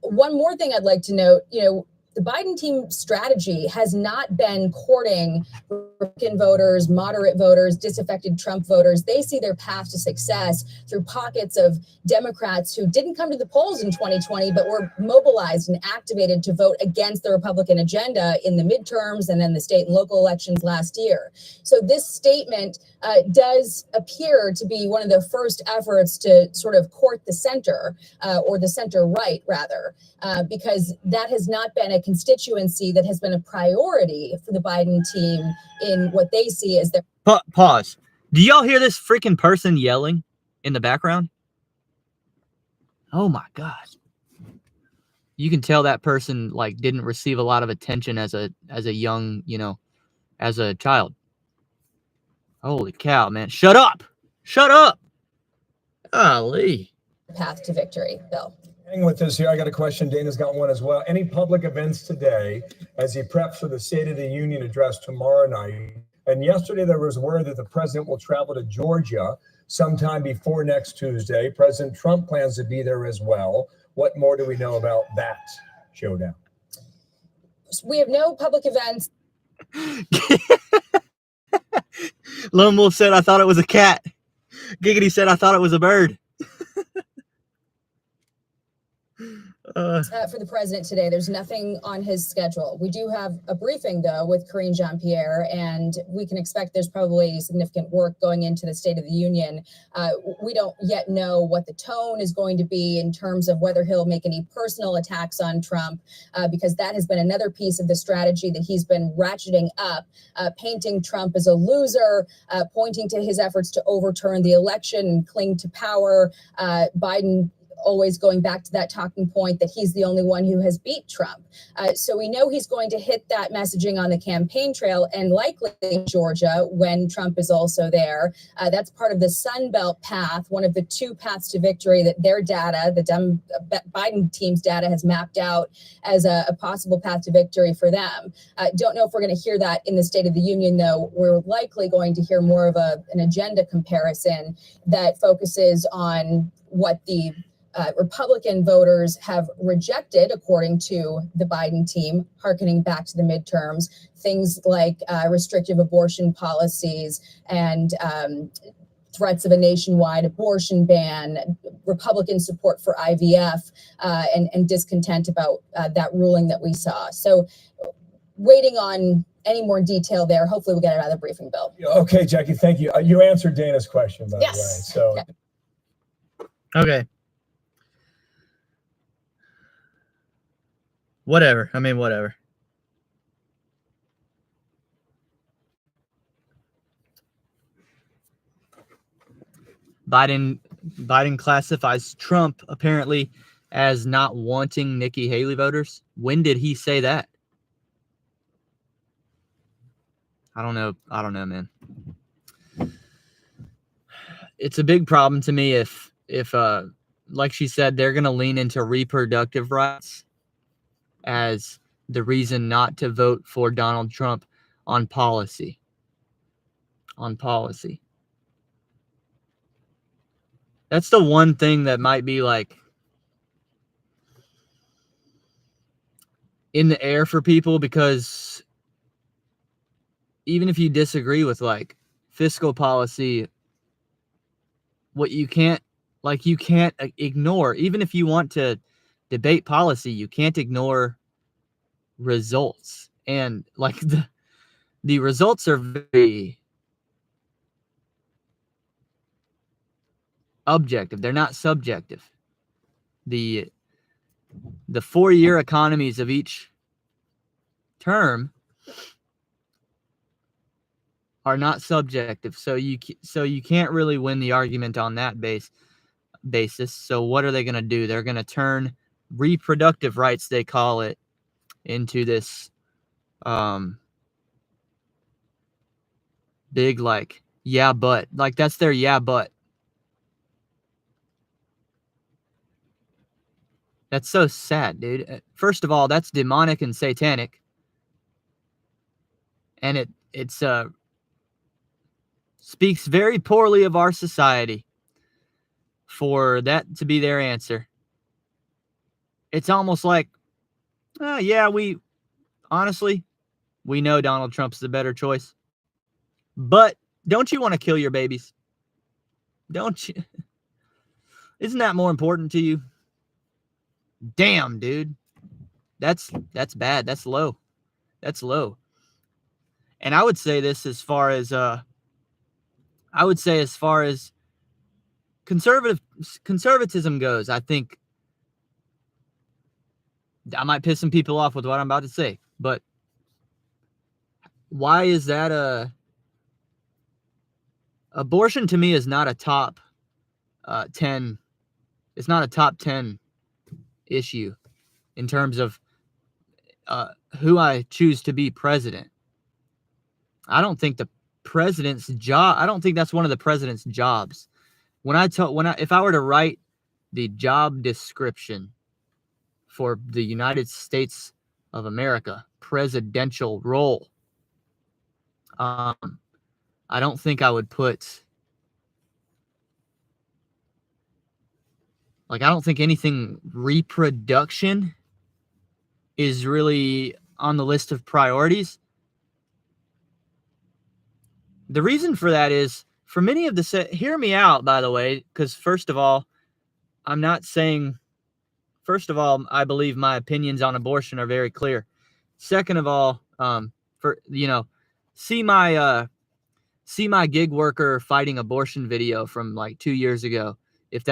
one more thing I'd like to note, the Biden team strategy has not been courting Republican voters, moderate voters, disaffected Trump voters. They see their path to success through pockets of Democrats who didn't come to the polls in 2020, but were mobilized and activated to vote against the Republican agenda in the midterms and then the state and local elections last year. So this statement does appear to be one of the first efforts to sort of court the center, or the center right, rather, because that has not been a constituency that has been a priority for the Biden team in what they see as their... Pause. Do y'all hear this freaking person yelling in the background? Oh my God. You can tell that person didn't receive a lot of attention as a young, as a child. Holy cow, man. Shut up. Shut up. Golly. Path to victory, Bill. Hang with us here. I got a question. Dana's got one as well. Any public events today as he preps for the State of the Union address tomorrow night? And yesterday there was word that the president will travel to Georgia sometime before next Tuesday. President Trump plans to be there as well. What more do we know about that showdown? We have no public events. Lone Wolf said, I thought it was a cat. Giggity said, I thought it was a bird. For the president today, there's nothing on his schedule. We do have a briefing, though, with Karine Jean-Pierre, and we can expect there's probably significant work going into the State of the Union. We don't yet know what the tone is going to be in terms of whether he'll make any personal attacks on Trump, because that has been another piece of the strategy that he's been ratcheting up, painting Trump as a loser, pointing to his efforts to overturn the election and cling to power. Biden always going back to that talking point that he's the only one who has beat Trump. So we know he's going to hit that messaging on the campaign trail, and likely in Georgia when Trump is also there. That's part of the Sun Belt path, one of the 2 paths to victory that their data, the Biden team's data, has mapped out as a possible path to victory for them. Don't know if we're going to hear that in the State of the Union, though. We're likely going to hear more of an agenda comparison that focuses on what the Republican voters have rejected, according to the Biden team, hearkening back to the midterms, things like restrictive abortion policies and threats of a nationwide abortion ban, Republican support for IVF, and discontent about that ruling that we saw. So waiting on any more detail there. Hopefully we'll get another briefing, Bill. Okay, Jackie, thank you. You answered Dana's question, by the way. So. Yeah. Okay. Whatever. Whatever. Biden classifies Trump apparently as not wanting Nikki Haley voters. When did he say that? I don't know, man. It's a big problem to me if like she said, they're going to lean into reproductive rights. as the reason not to vote for Donald Trump on policy. That's the one thing that might be like in the air for people, because even if you disagree with like fiscal policy, what you can't ignore, even if you want to debate policy, you can't ignore results. And like the results are very objective. They're not subjective. The 4-year economies of each term are not subjective. So you can't really win the argument on that basis. So what are they going to do? They're going to turn reproductive rights, they call it, into this big like yeah but, like that's their yeah but. That's so sad, dude. First of all, that's demonic and satanic, and it's speaks very poorly of our society for that to be their answer. It's almost like, yeah, we know Donald Trump's the better choice, but don't you want to kill your babies? Don't you? Isn't that more important to you? Damn, dude. That's bad. That's low. And I would say this as far as conservatism goes. I think I might piss some people off with what I'm about to say, but why is that abortion to me is not a top 10. It's not a top 10 issue in terms of who I choose to be president. I don't think the president's job, I don't think that's one of the president's jobs. If I were to write the job description for the United States of America presidential role, I don't think I would put, like, I don't think anything reproduction is really on the list of priorities. The reason for that is, for many of the hear me out, by the way, because first of all, I believe my opinions on abortion are very clear. Second of all, see my gig worker fighting abortion video from like 2 years ago. If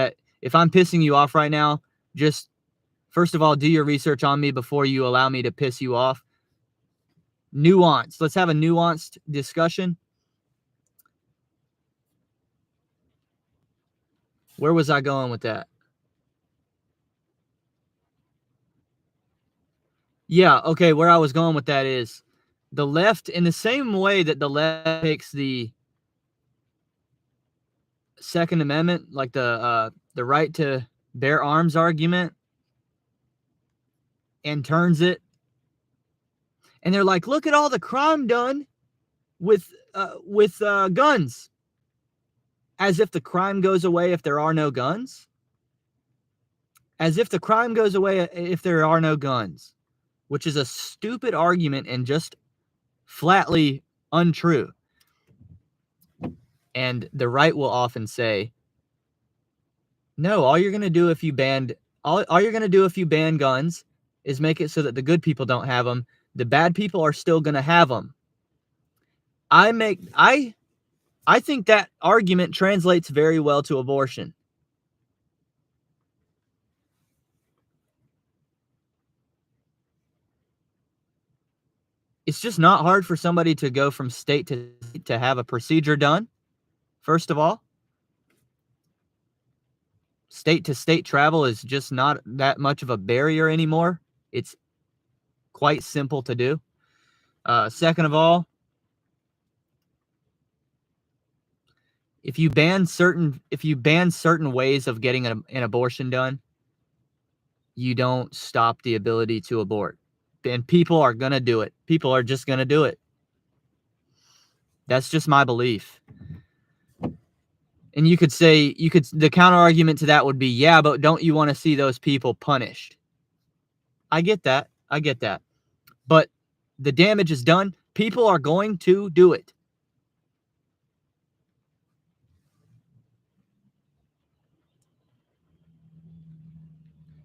I'm pissing you off right now, just first of all, do your research on me before you allow me to piss you off. Nuance. Let's have a nuanced discussion. Where was I going with that? Yeah, okay, where I was going with that is the left, in the same way that the left takes the Second Amendment, like the right to bear arms argument, and turns it, and they're like, look at all the crime done with guns, as if the crime goes away if there are no guns. As if the crime goes away if there are no guns, which is a stupid argument and just flatly untrue. And the right will often say, no, all you're going to do if you ban guns is make it so that the good people don't have them. The bad people are still going to have them. I think that argument translates very well to abortion. It's just not hard for somebody to go from state to have a procedure done. First of all, state to state travel is just not that much of a barrier anymore. It's quite simple to do. Second of all, if you ban certain ways of getting an abortion done, you don't stop the ability to abort. and people are going to do it. People are just going to do it. That's just my belief. And you could say, the counter argument to that would be, yeah, but don't you want to see those people punished? I get that. But the damage is done. People are going to do it.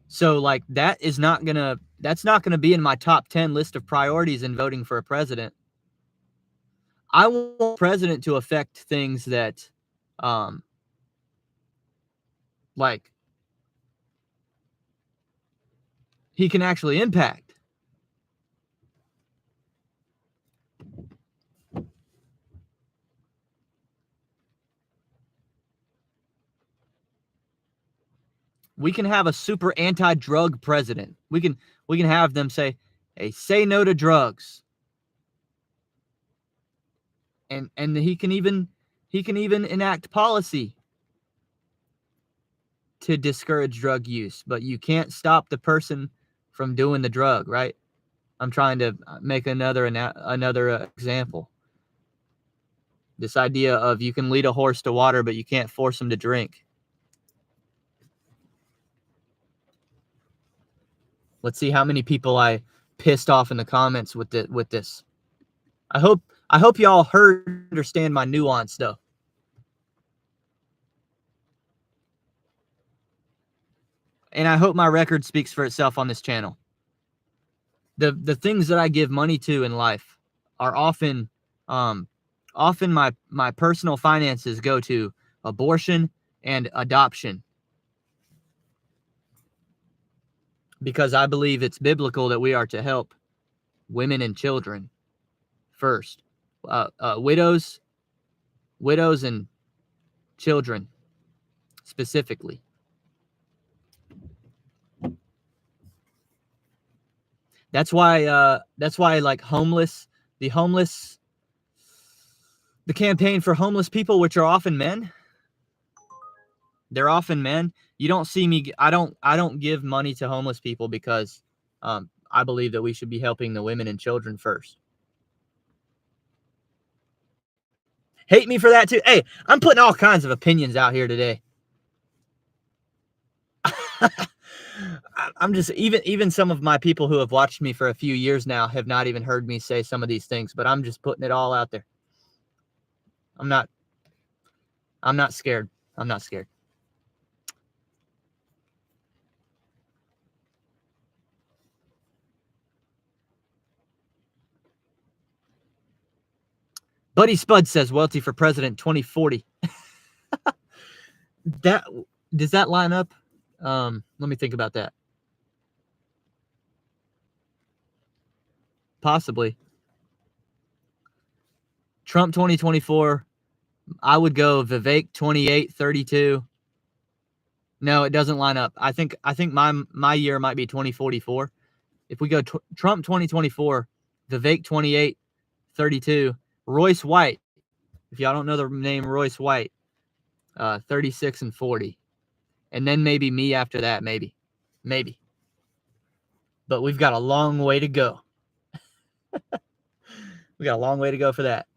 So like that's not going to be in my top 10 list of priorities in voting for a president. I want a president to affect things that like he can actually impact. We can have a super anti-drug president. We can have them say, "Hey, say no to drugs." And he can even enact policy to discourage drug use, but you can't stop the person from doing the drug, right? I'm trying to make another example. This idea of you can lead a horse to water, but you can't force him to drink. Let's see how many people I pissed off in the comments with this. I hope y'all understand my nuance though. And I hope my record speaks for itself on this channel. The things that I give money to in life are often my personal finances go to abortion and adoption. Because I believe it's biblical that we are to help women and children first. Widows and children specifically. That's why like the campaign for homeless people, which are often men. They're often men. You don't see me. I don't give money to homeless people because I believe that we should be helping the women and children first. Hate me for that too. Hey, I'm putting all kinds of opinions out here today. I'm just even some of my people who have watched me for a few years now have not even heard me say some of these things, but I'm just putting it all out there. I'm not scared. I'm not scared. Buddy Spud says Welty for president 2040. Does that line up? Let me think about that. Possibly. Trump 2024. I would go Vivek 2832. No, it doesn't line up. I think my year might be 2044. If we go Trump 2024, Vivek 2832, Royce White. If y'all don't know the name Royce White, 36 and 40. And then maybe me after that, maybe. But we've got a long way to go. We got a long way to go for that.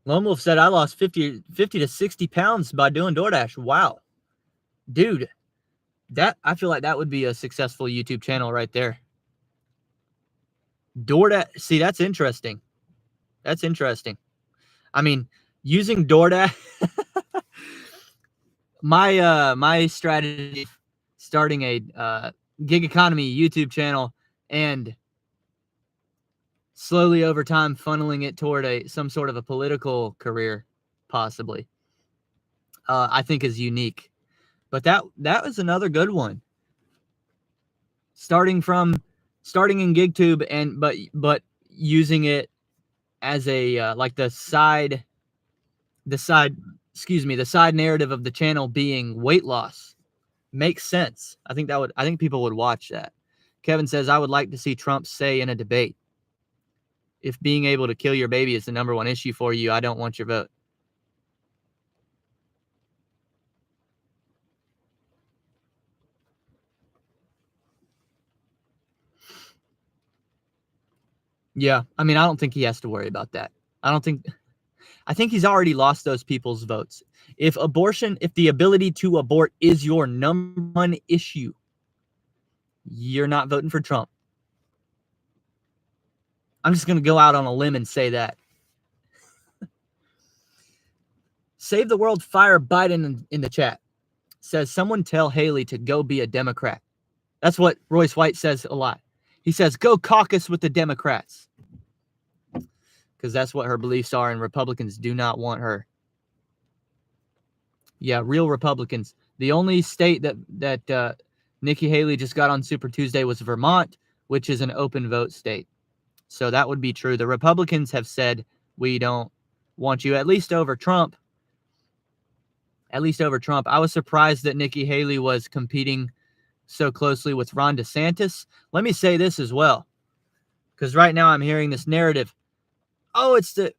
Lone Wolf said, I lost 50 to 60 pounds by doing DoorDash. Wow. Dude, I feel like that would be a successful YouTube channel right there. DoorDash. See, that's interesting. That's interesting. I mean, using DoorDash, my strategy, starting a gig economy YouTube channel and slowly over time funneling it toward some sort of a political career, possibly, I think is unique. But that was another good one. Starting in GigTube but using it as a like the side the side narrative of the channel being weight loss makes sense. I think people would watch that. Kevin says, I would like to see Trump say in a debate, if being able to kill your baby is the number one issue for you, I don't want your vote. Yeah, I mean, I don't think he has to worry about that. I think he's already lost those people's votes. If the ability to abort is your number one issue, you're not voting for Trump. I'm just going to go out on a limb and say that. Save the World Fire Biden in the chat. Says, someone tell Haley to go be a Democrat. That's what Royce White says a lot. He says, go caucus with the Democrats. Because that's what her beliefs are, and Republicans do not want her. Yeah, real Republicans. The only state that Nikki Haley just got on Super Tuesday was Vermont, which is an open vote state. So that would be true. The Republicans have said, we don't want you, at least over Trump. I was surprised that Nikki Haley was competing so closely with Ron DeSantis. Let me say this as well, because right now I'm hearing this narrative. Oh, it's the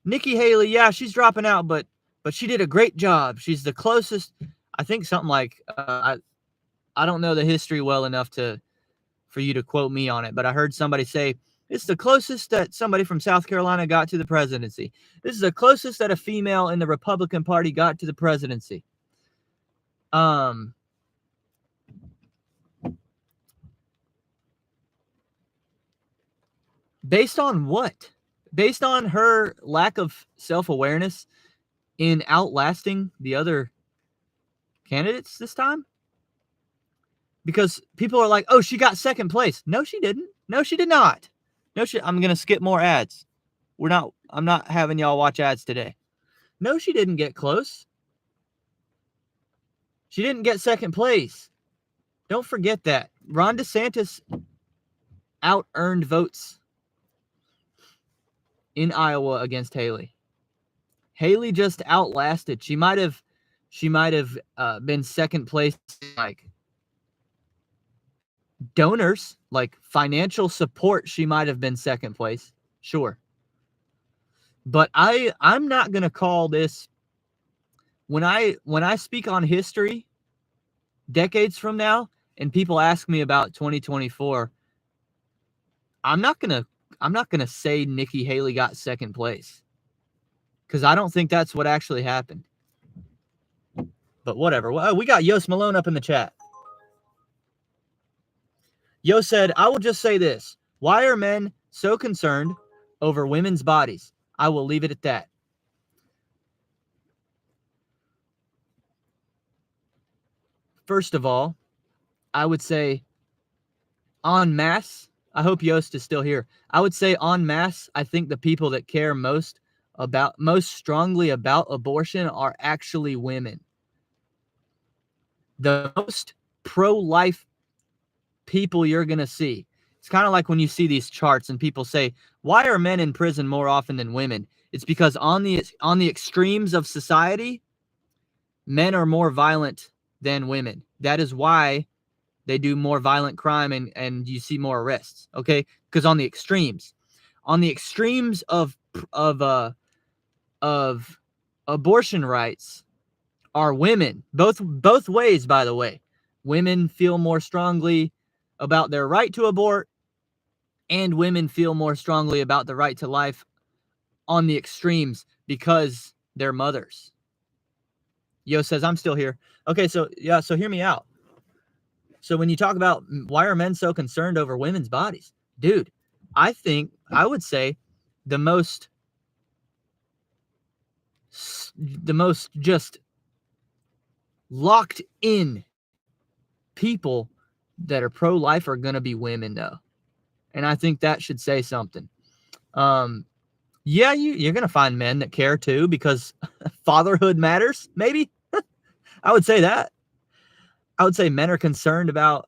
Nikki Haley. Yeah, she's dropping out, but she did a great job. She's the closest. I think something like I don't know the history well enough for you to quote me on it, but I heard somebody say it's the closest that somebody from South Carolina got to the presidency. This is the closest that a female in the Republican Party got to the presidency. Based on what? Based on her lack of self-awareness in outlasting the other candidates this time? Because people are like, oh, she got second place. No, she didn't. No, she did not. I'm going to skip more ads. I'm not having y'all watch ads today. No, she didn't get close. She didn't get second place. Don't forget that. Ron DeSantis out-earned votes in Iowa against Haley. Haley just outlasted. She might have been second place, like donors, like financial support. She might have been second place, sure. But I'm not gonna call this. When I speak on history, decades from now, and people ask me about 2024, I'm not gonna say Nikki Haley got second place, because I don't think that's what actually happened. But whatever. Well, we got Yost Malone up in the chat. Yo said, I will just say this. Why are men so concerned over women's bodies? I will leave it at that. First of all, I would say en masse, I hope Yost is still here. I would say en masse, I think the people that care most strongly about abortion are actually women. The most pro-life people you're going to see. It's kind of like when you see these charts and people say, why are men in prison more often than women? It's because on the extremes of society, men are more violent than women. That is why they do more violent crime and you see more arrests. Okay? Because on the extremes of abortion rights are women. Both ways, by the way. Women feel more strongly about their right to abort, and women feel more strongly about the right to life on the extremes because they're mothers. Yo says, I'm still here. Okay, so hear me out. So when you talk about why are men so concerned over women's bodies? Dude, I would say the most just locked in people that are pro-life are going to be women, though. And I think that should say something. Yeah, you're going to find men that care too, because fatherhood matters, maybe. I would say that. I would say men are concerned about,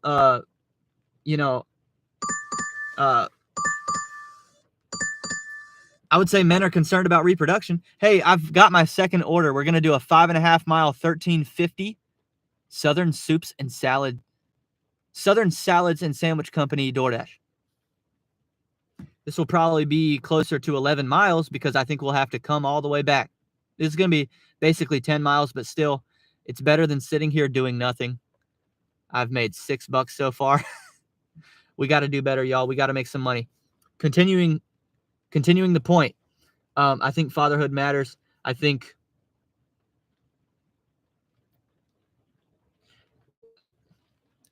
I would say men are concerned about reproduction. Hey, I've got my second order. We're going to do a 5.5 mile, 1350 Southern Soups and Salad, Southern Salads and Sandwich Company DoorDash. This will probably be closer to 11 miles because I think we'll have to come all the way back. This is going to be basically 10 miles, but still, it's better than sitting here doing nothing. I've made $6 so far. We got to do better, y'all. We got to make some money. Continuing the point. I think fatherhood matters. I think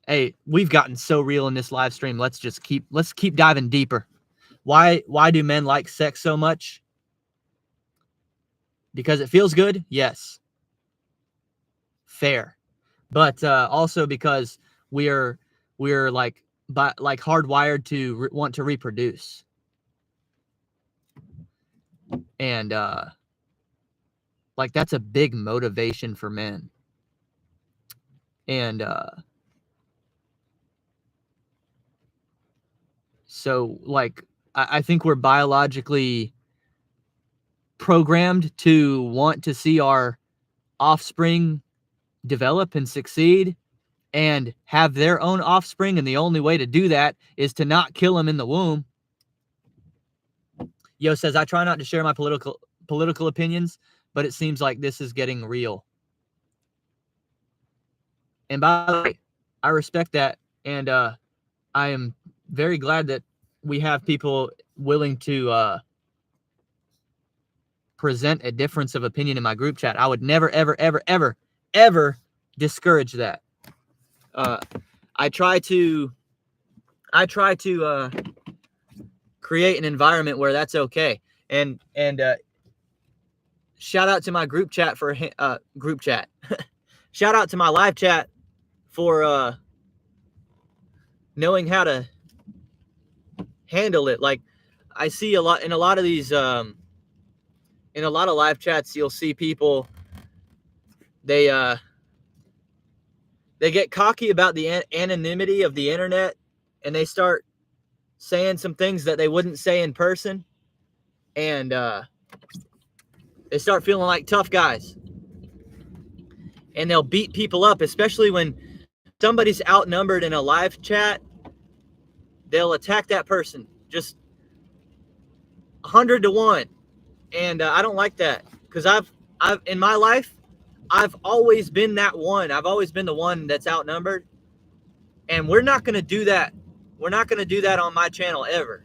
hey, we've gotten so real in this live stream. Let's keep diving deeper. Why do men like sex so much? Because it feels good? Yes. Fair. But also because we're like hardwired to want to reproduce. And like that's a big motivation for men. And so like I think we're biologically programmed to want to see our offspring develop and succeed and have their own offspring, and the only way to do that is to not kill them in the womb. Yo says, I try not to share my political opinions, but it seems like this is getting real. And by the way, I respect that, and I am very glad that we have people willing to present a difference of opinion in my group chat. I would never, ever, ever, ever, ever discourage that. I try to create an environment where that's okay. And shout out to my group chat for group chat. Shout out to my live chat for knowing how to handle it. Like I see a lot in a lot of these in a lot of live chats, you'll see people they get cocky about the anonymity of the internet, and they start saying some things that they wouldn't say in person, and they start feeling like tough guys, and they'll beat people up, especially when somebody's outnumbered in a live chat. They'll attack that person just 100 to 1, and I don't like that, because I've in my life I've always been that one. I've always been the one that's outnumbered, and we're not going to do that. We're not going to do that on my channel ever.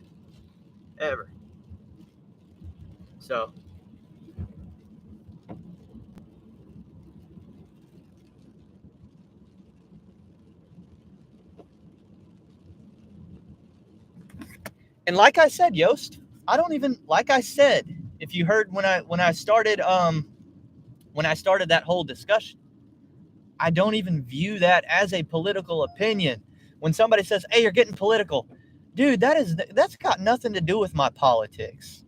So and like I said, Yost, I don't even, like I said, if you heard when I started that whole discussion, I don't even view that as a political opinion. When somebody says, "Hey, you're getting political," dude, that's got nothing to do with my politics.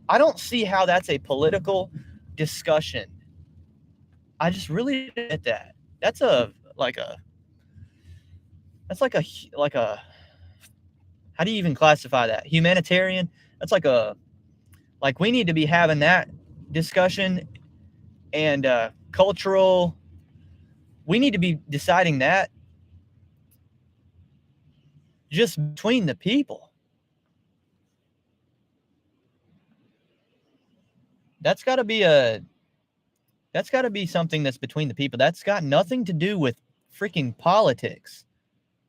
I don't see how that's a political discussion. I just really get that. That's like a how do you even classify that? Humanitarian? That's like we need to be having that discussion, and cultural, we need to be deciding that just between the people. That's got to be something that's between the people. That's got nothing to do with freaking politics.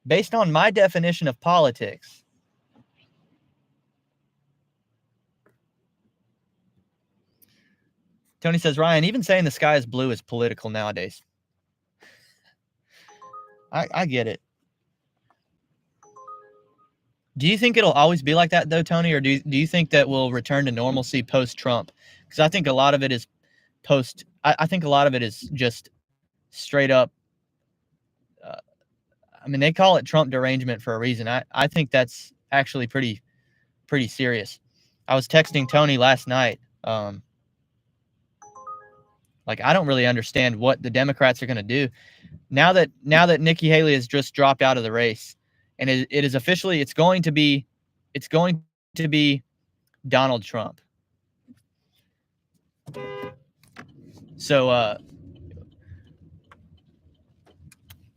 Based on my definition of politics. Tony says, Ryan, even saying the sky is blue is political nowadays. I get it. Do you think it'll always be like that, though, Tony? Or do you think that we'll return to normalcy post-Trump? Because I think a lot of it is I think a lot of it is just straight up. I mean, they call it Trump derangement for a reason. I think that's actually pretty serious. I was texting Tony last night. Like, I don't really understand what the Democrats are going to do now that Nikki Haley has just dropped out of the race, and it is officially it's going to to be Donald Trump. So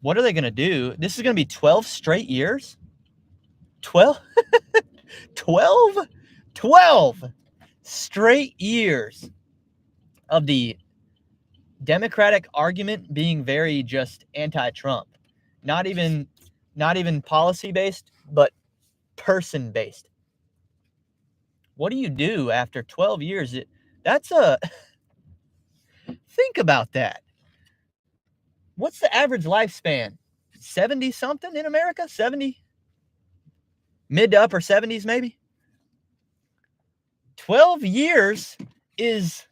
what are they going to do? This is going to be 12 straight years? 12 straight years of the Democratic argument being very just anti-Trump. Not even policy-based, but person-based. What do you do after 12 years? Think about that. What's the average lifespan? 70 something in America? 70? Mid to upper 70s maybe? 12 years is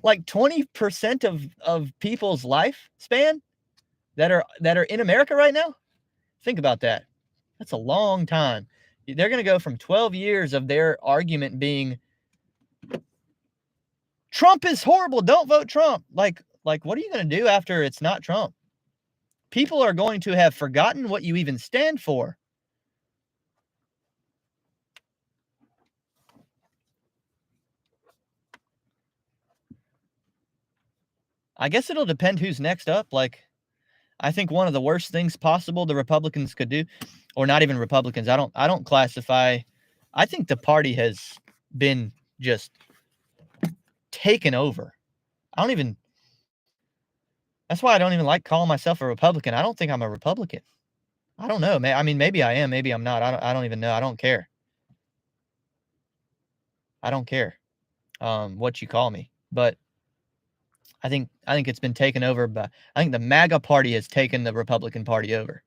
like 20% of people's lifespan that are in America right now. Think about that. That's a long time. They're going to go from 12 years of their argument being Trump is horrible, don't vote Trump. Like what are you going to do after it's not Trump? People are going to have forgotten what you even stand for. I guess it'll depend who's next up. Like, I think one of the worst things possible the Republicans could do, or not even Republicans, I don't classify. I think the party has been just taken over. That's why I don't even like calling myself a Republican. I don't think I'm a Republican. I don't know. I mean, maybe I am, maybe I'm not. I don't even know. I don't care. I don't care what you call me. But I think it's been taken over by, I think the MAGA party has taken the Republican Party over.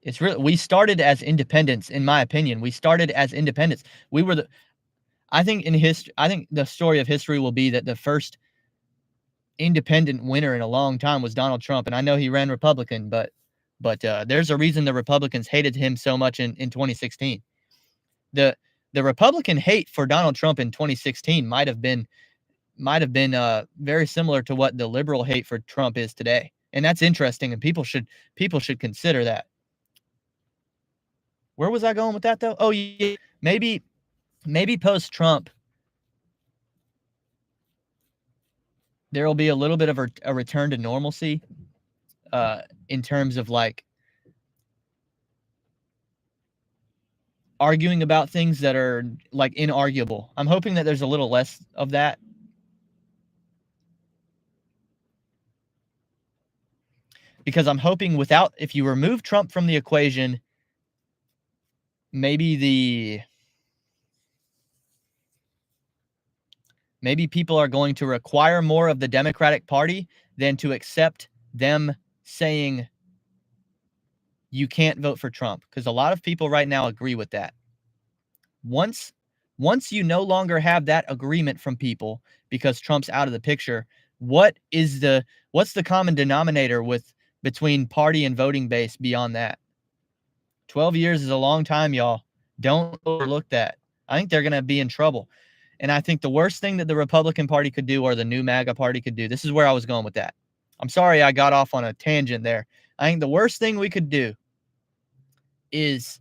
It's really, we started as independents, in my opinion. We started as independents. We were I think the story of history will be that the first independent winner in a long time was Donald Trump. And I know he ran Republican, but there's a reason the Republicans hated him so much in 2016. The Republican hate for Donald Trump in 2016 might have been very similar to what the liberal hate for Trump is today. And that's interesting, and people should consider that. Where was I going with that though? Oh yeah, maybe post Trump there will be a little bit of a return to normalcy in terms of like arguing about things that are like inarguable. I'm hoping that there's a little less of that. Because I'm hoping if you remove Trump from the equation, maybe people are going to require more of the Democratic Party than to accept them saying you can't vote for Trump. Because a lot of people right now agree with that. Once you no longer have that agreement from people because Trump's out of the picture, what's the common denominator between party and voting base beyond that? 12 years is a long time, y'all. Don't overlook that. I think they're going to be in trouble. And I think the worst thing that the Republican Party could do, or the new MAGA party could do, this is where I was going with that. I'm sorry I got off on a tangent there. I think the worst thing we could do is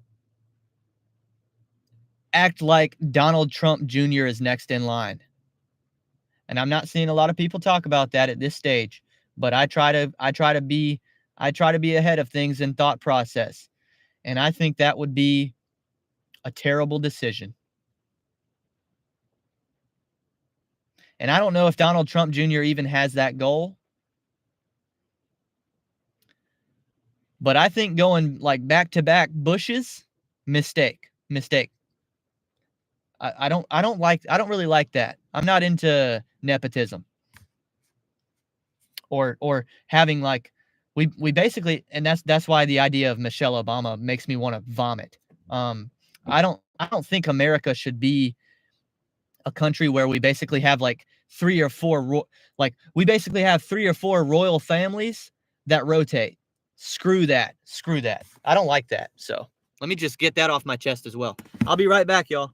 act like Donald Trump Jr. is next in line. And I'm not seeing a lot of people talk about that at this stage, but I try to be ahead of things in thought process. And I think that would be a terrible decision. And I don't know if Donald Trump Jr. even has that goal. But I think going like back-to-back Bushes, mistake. I don't really like that. I'm not into nepotism. Or having like we basically, and that's why the idea of Michelle Obama makes me want to vomit. I don't think America should be a country where we basically have like three or four royal families that rotate. Screw that. I don't like that. So let me just get that off my chest as well. I'll be right back, y'all.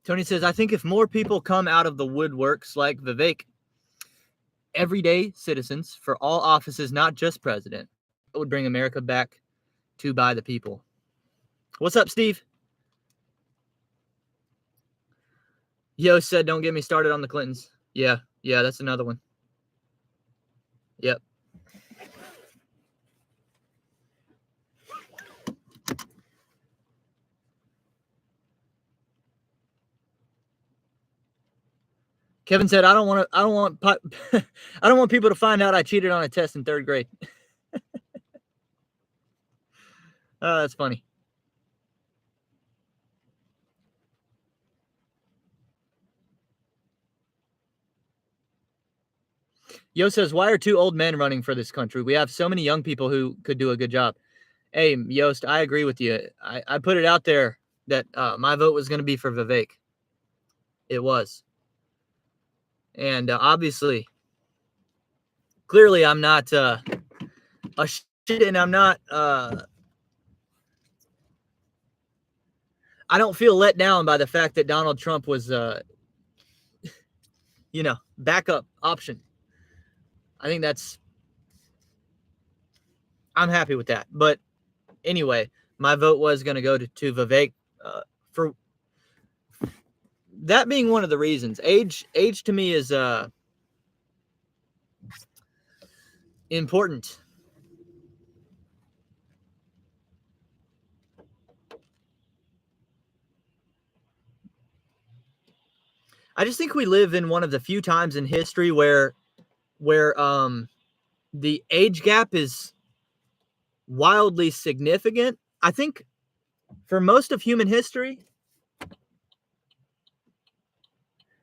Tony says, I think if more people come out of the woodworks like Vivek, everyday citizens for all offices, not just president, it would bring America back to by the people. What's up, Steve? Yo said, don't get me started on the Clintons. Yeah, that's another one. Yep. Kevin said, I don't want I don't want people to find out I cheated on a test in 3rd grade. Oh, that's funny. Yo says, why are 2 old men running for this country? We have so many young people who could do a good job. Hey, Yost, I agree with you. I put it out there that my vote was going to be for Vivek. It was. And obviously, clearly I'm not a shit, and I'm not, I don't feel let down by the fact that Donald Trump was, backup option. I think I'm happy with that. But anyway, my vote was going to go to Vivek for that being one of the reasons. Age to me is important. I just think we live in one of the few times in history where the age gap is wildly significant. I think for most of human history,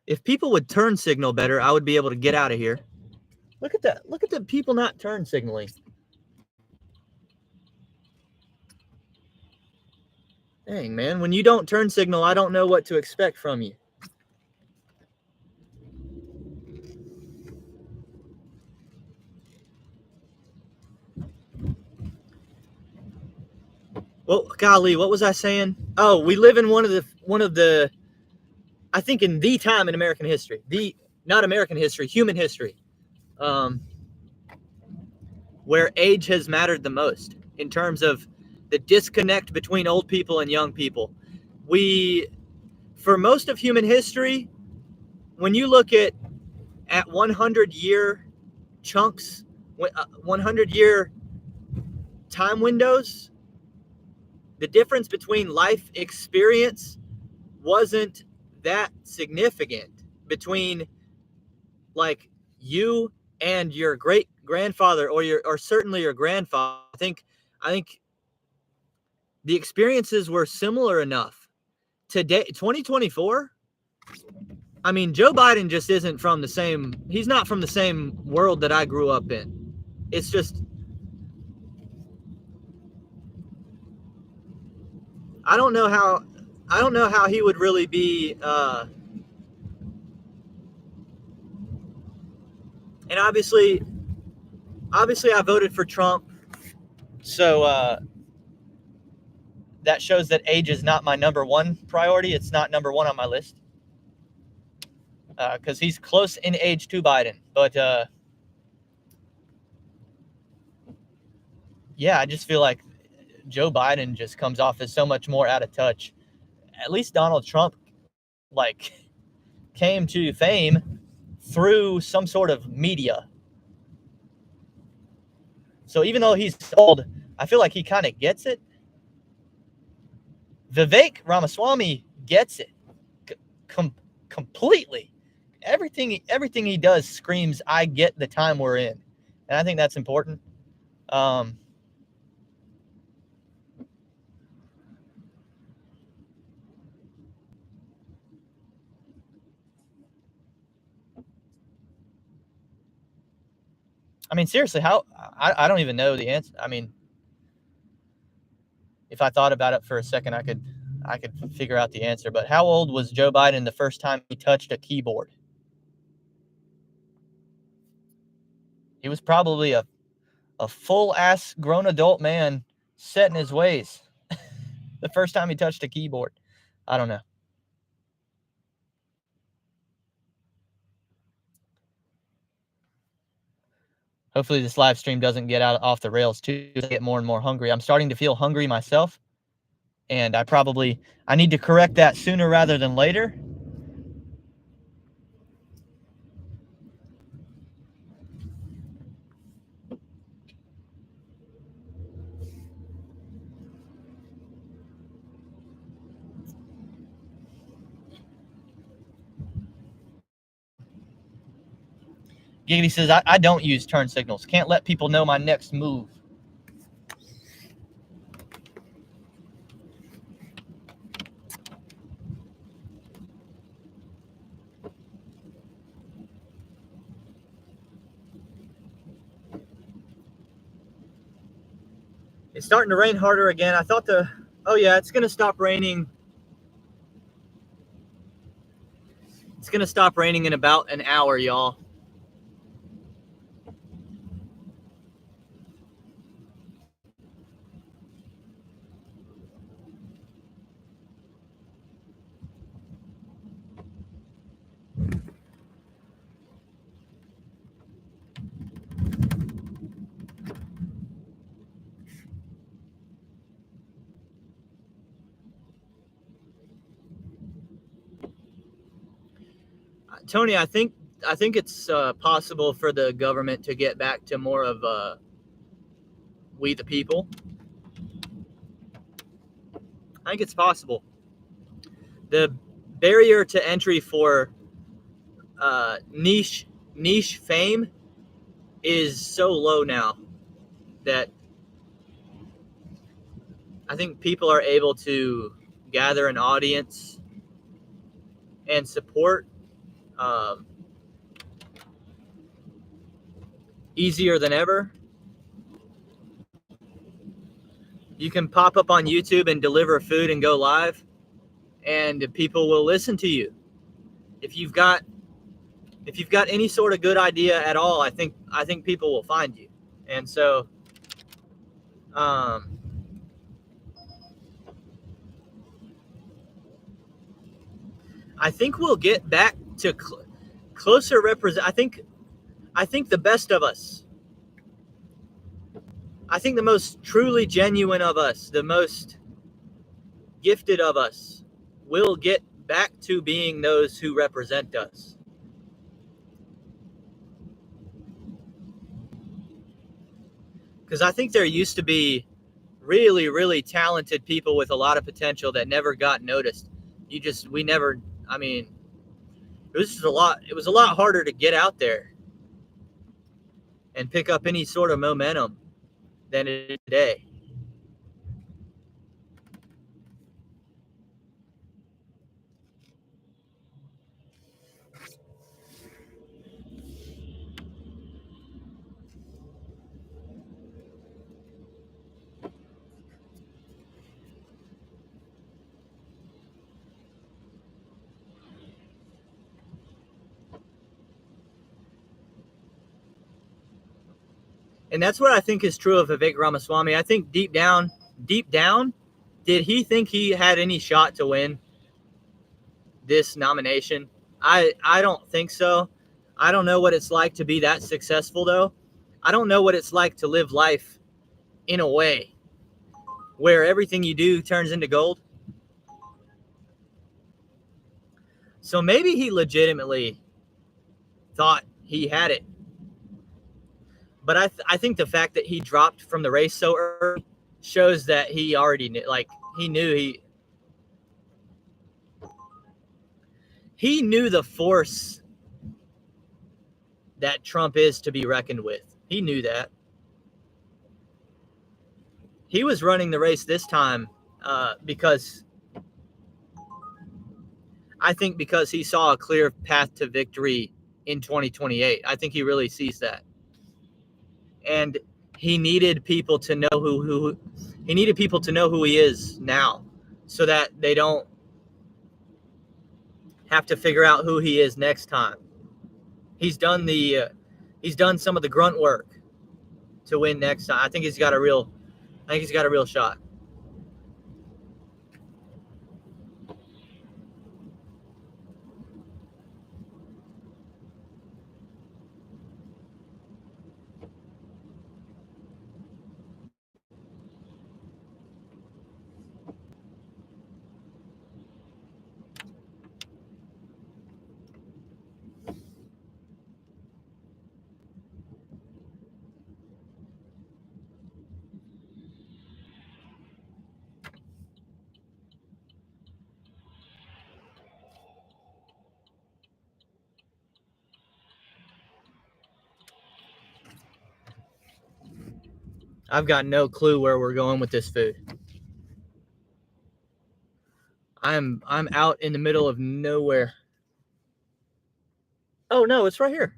if people would turn signal better, I would be able to get out of here. Look at that. Look at the people not turn signaling. Dang, man. When you don't turn signal, I don't know what to expect from you. Well, golly, what was I saying? Oh, we live in one of the I think in the time in American history, not American history, human history, where age has mattered the most in terms of the disconnect between old people and young people. For most of human history, when you look at 100-year chunks, 100-year time windows, the difference between life experience wasn't that significant between like you and your great grandfather or certainly your grandfather. I think the experiences were similar enough. Today, 2024, I mean, Joe Biden just isn't from the same, he's not from the same world that I grew up in. It's just, I don't know how he would really be, and obviously I voted for Trump. So, that shows that age is not my number one priority. It's not number one on my list. Because he's close in age to Biden. But, yeah, I just feel like Joe Biden just comes off as so much more out of touch. At least Donald Trump, came to fame through some sort of media. So even though he's old, I feel like he kind of gets it. Vivek Ramaswamy gets it completely. Everything he does screams, I get the time we're in. And I think that's important. I mean, seriously, I don't even know the answer. I mean, if I thought about it for a second, I could figure out the answer. But how old was Joe Biden the first time he touched a keyboard? He was probably a full-ass grown adult man set in his ways the first time he touched a keyboard. I don't know. Hopefully this live stream doesn't get off the rails too. I get more and more hungry. I'm starting to feel hungry myself, and I need to correct that sooner rather than later. Giggity says, I don't use turn signals. Can't let people know my next move. It's starting to rain harder again. I thought oh yeah, it's going to stop raining. It's going to stop raining in about an hour, y'all. Tony, I think it's possible for the government to get back to more of we the people. I think it's possible. The barrier to entry for niche fame is so low now that I think people are able to gather an audience and support easier than ever. You can pop up on YouTube and deliver food and go live, and people will listen to you. If you've got any sort of good idea at all, I think people will find you. And so I think we'll get back to closer represent. I think the best of us, I think the most truly genuine of us, the most gifted of us, will get back to being those who represent us. Because I think there used to be really, really talented people with a lot of potential that never got noticed. It was a lot harder to get out there and pick up any sort of momentum than it is today. And that's what I think is true of Vivek Ramaswamy. I think deep down, did he think he had any shot to win this nomination? I don't think so. I don't know what it's like to be that successful, though. I don't know what it's like to live life in a way where everything you do turns into gold. So maybe he legitimately thought he had it. But I think the fact that he dropped from the race so early shows that he already knew. Like, he knew he knew the force that Trump is to be reckoned with. He knew that. He was running the race this time because he saw a clear path to victory in 2028. I think he really sees that. And he needed people to know who he is now, so that they don't have to figure out who he is next time. He's done some of the grunt work to win next time. I think he's got a real shot. I've got no clue where we're going with this food. I'm out in the middle of nowhere. Oh no, it's right here.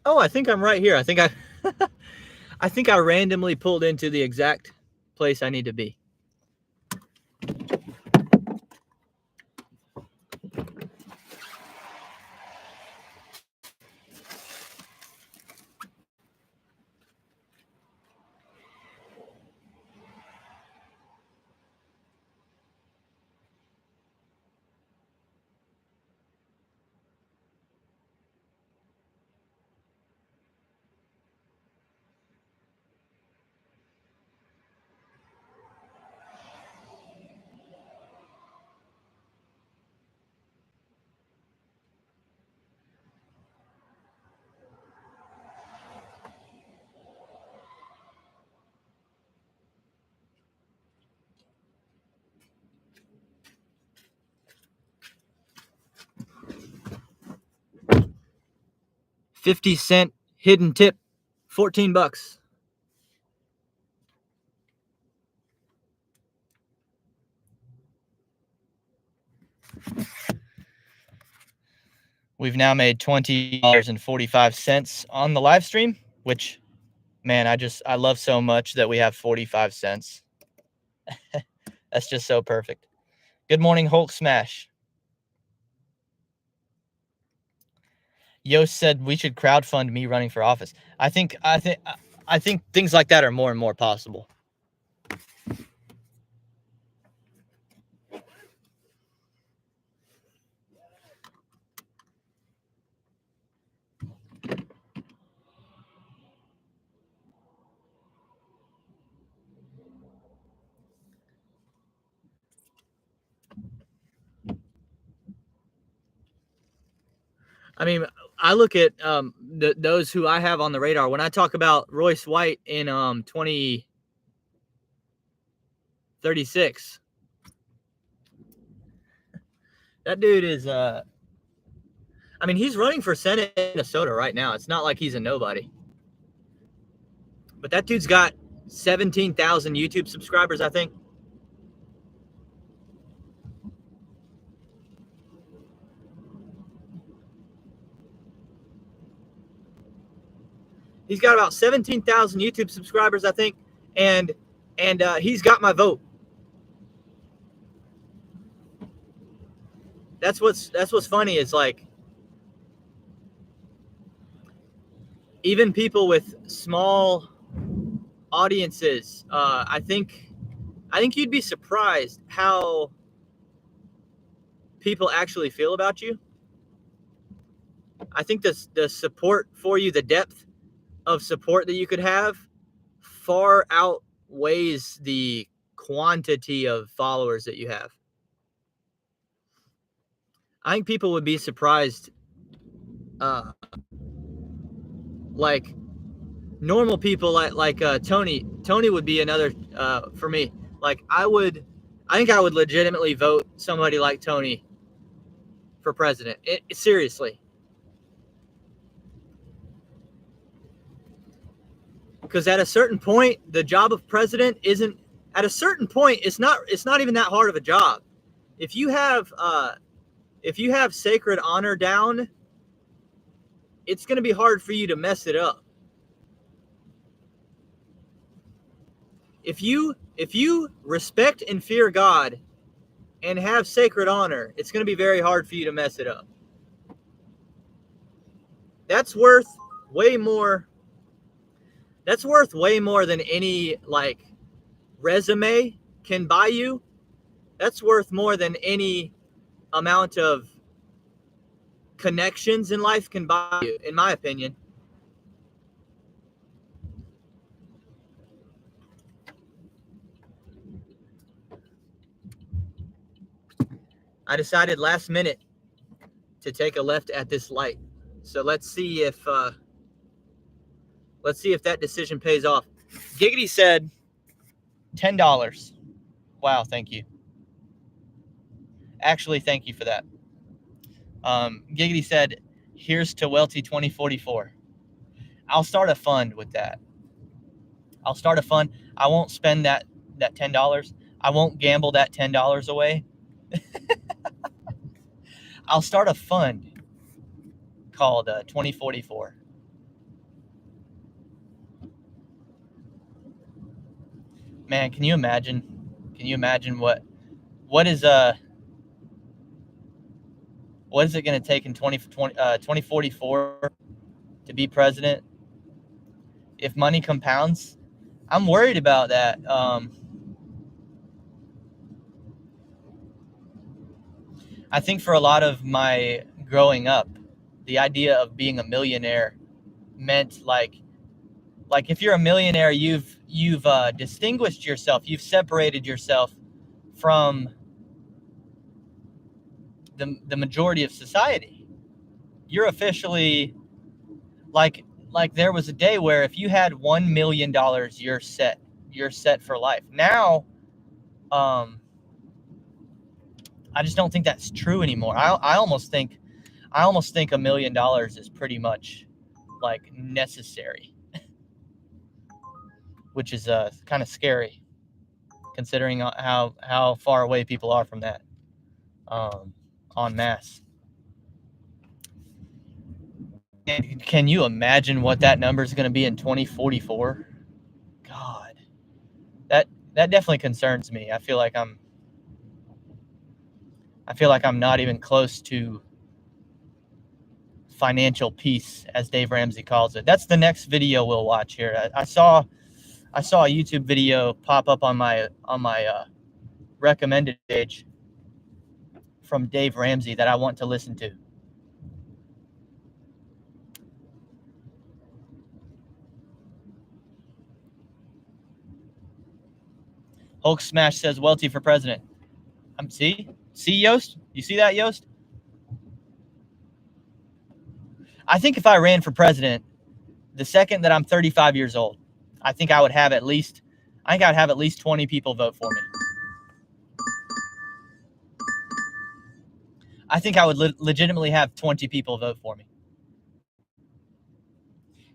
Oh, I think I'm right here. I think I randomly pulled into the exact place I need to be. $0.50 hidden tip, $14. We've now made $20.45 on the live stream, which, man, I love so much that we have 45 cents. That's just so perfect. Good morning, Hulk Smash. Yost said we should crowdfund me running for office. I think things like that are more and more possible. I mean, I look at those who I have on the radar. When I talk about Royce White in 2036, that dude is I mean, he's running for Senate in Minnesota right now. It's not like he's a nobody. But that dude's got 17,000 YouTube subscribers, I think. He's got about 17,000 YouTube subscribers, I think, and he's got my vote. That's what's funny is, like, even people with small audiences, I think you'd be surprised how people actually feel about you. I think the support for you, the depth of support that you could have, far outweighs the quantity of followers that you have. I think people would be surprised. Like normal people, like Tony would be another for me. Like I think I would legitimately vote somebody like Tony for president. Seriously. Because at a certain point, the job of president isn't. At a certain point, it's not even that hard of a job. If you have sacred honor down, it's going to be hard for you to mess it up. If you respect and fear God and have sacred honor, it's going to be very hard for you to mess it up. That's worth way more. That's worth way more than any like resume can buy you. That's worth more than any amount of connections in life can buy you, in my opinion. I decided last minute to take a left at this light. So let's see if that decision pays off. Giggity said $10. Wow, thank you. Actually, thank you for that. Giggity said Here's to Welty 2044. I'll start a fund with that. I'll start a fund. I won't spend that $10. I won't gamble that $10 away. I'll start a fund called 2044. Man, can you imagine? Can you imagine what is it going to take in 2044 to be president? If money compounds, I'm worried about that. I think for a lot of my growing up, the idea of being a millionaire meant like if you're a millionaire, you've distinguished yourself, you've separated yourself from the majority of society. You're officially like there was a day where if you had $1 million, you're set for life. Now, I just don't think that's true anymore. I almost think $1 million is pretty much like necessary, which is kind of scary considering how far away people are from that en masse. Can you imagine what that number is going to be in 2044? God, that definitely concerns me. I feel like I'm not even close to financial peace, as Dave Ramsey calls it. That's the next video we'll watch here. I saw a YouTube video pop up on my recommended page from Dave Ramsey that I want to listen to. Hulk Smash says Welty for president. See Yost? You see that, Yost? I think if I ran for president, the second that I'm 35 years old, I think I would have at least 20 people vote for me. I think I would legitimately have 20 people vote for me.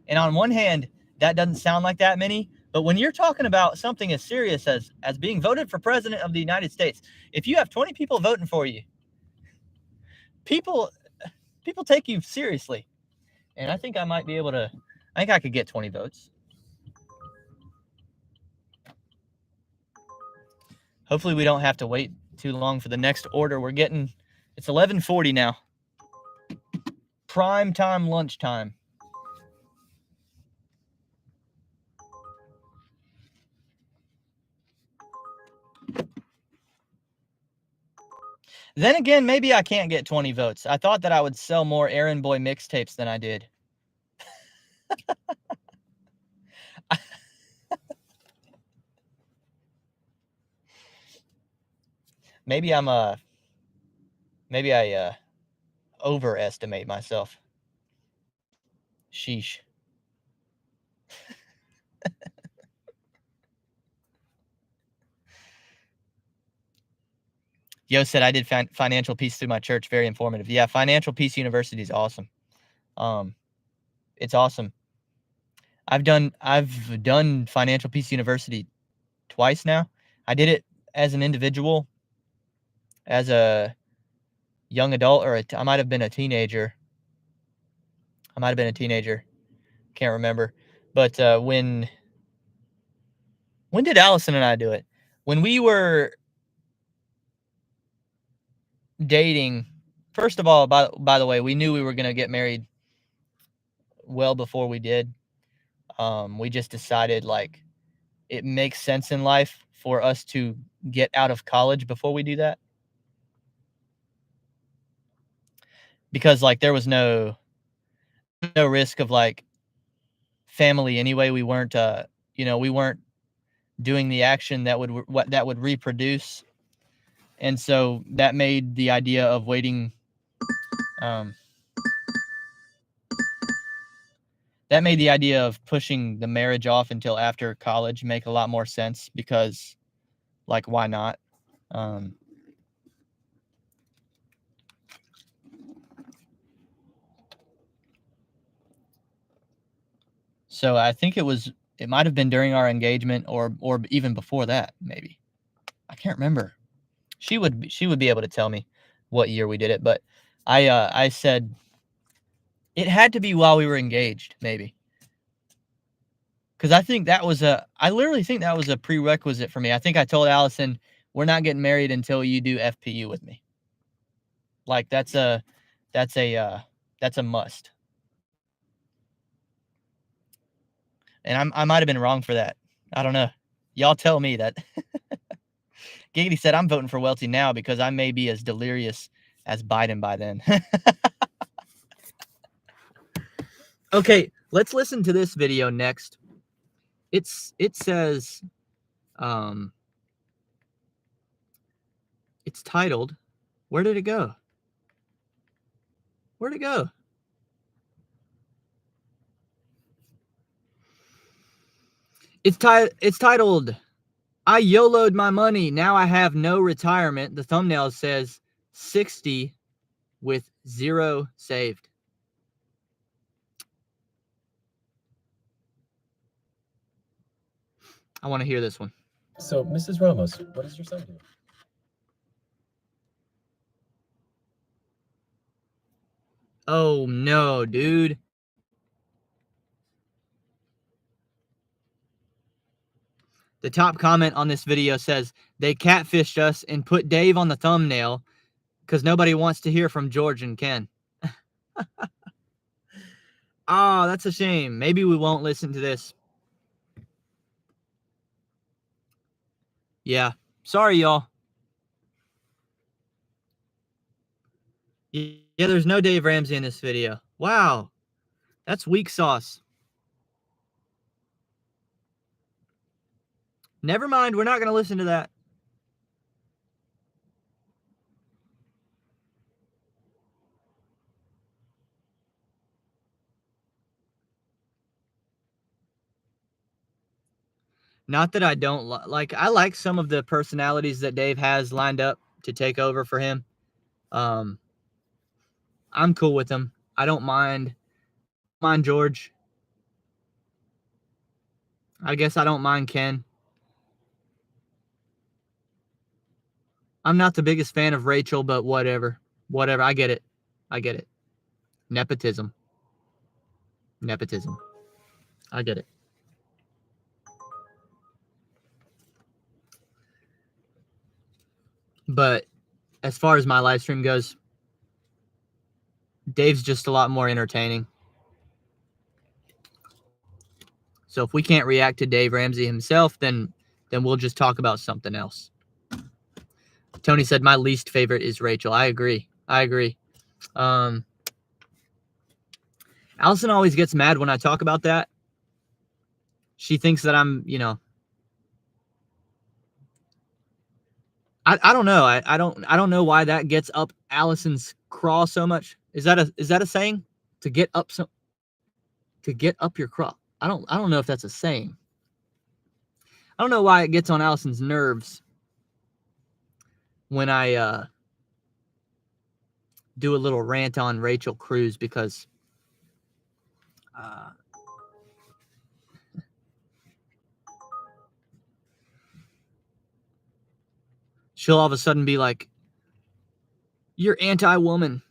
And on one hand, that doesn't sound like that many, but when you're talking about something as serious as being voted for president of the United States, if you have 20 people voting for you, people take you seriously. And I think I might be able to, I think I could get 20 votes. Hopefully we don't have to wait too long for the next order. It's 11:40 now. Prime time, lunchtime. Then again, maybe I can't get 20 votes. I thought that I would sell more Errand Boy mixtapes than I did. Maybe I overestimate myself. Sheesh. Yo said I did financial peace through my church. Very informative. Yeah, Financial Peace University is awesome. It's awesome. I've done Financial Peace University twice now. I did it as an individual, as a young adult, or I might have been a teenager. Can't remember. But when did Allison and I do it? When we were dating. First of all, by the way, we knew we were going to get married well before we did. We just decided like it makes sense in life for us to get out of college before we do that. Because like there was no risk of like family anyway. We weren't doing the action that would reproduce. And so that made the idea of waiting that made the idea of pushing the marriage off until after college make a lot more sense, because like why not? So I think it might have been during our engagement or even before that, maybe. I can't remember. She would be able to tell me what year we did it, but I said it had to be while we were engaged, maybe. Because I literally think that was a prerequisite for me. I think I told Allison, we're not getting married until you do FPU with me. Like that's a must. And I might have been wrong for that. I don't know. Y'all tell me that. Giggity said, I'm voting for Welty now because I may be as delirious as Biden by then. Okay, let's listen to this video next. It says, it's titled, where did it go? Where'd it go? It's titled, I YOLO'd my money. Now I have no retirement. The thumbnail says 60 with 0 saved. I want to hear this one. So, Mrs. Ramos, what is your son do? Oh no, dude. The top comment on this video says, they catfished us and put Dave on the thumbnail because nobody wants to hear from George and Ken. Oh, that's a shame. Maybe we won't listen to this. Yeah. Sorry, y'all. Yeah, there's no Dave Ramsey in this video. Wow. That's weak sauce. Never mind. We're not going to listen to that. Not that I don't like. I like some of the personalities that Dave has lined up to take over for him. I'm cool with them. I don't mind George. I guess I don't mind Ken. I'm not the biggest fan of Rachel, but whatever. Whatever. I get it. I get it. Nepotism. Nepotism. I get it. But as far as my live stream goes, Dave's just a lot more entertaining. So if we can't react to Dave Ramsey himself, then we'll just talk about something else. Tony said my least favorite is Rachel. I agree. I agree. Allison always gets mad when I talk about that. She thinks that I'm, I don't know. I don't know why that gets up Allison's craw so much. Is that a saying? To get up your craw. I don't know if that's a saying. I don't know why it gets on Allison's nerves when I do a little rant on Rachel Cruz because she'll all of a sudden be like, you're anti-woman.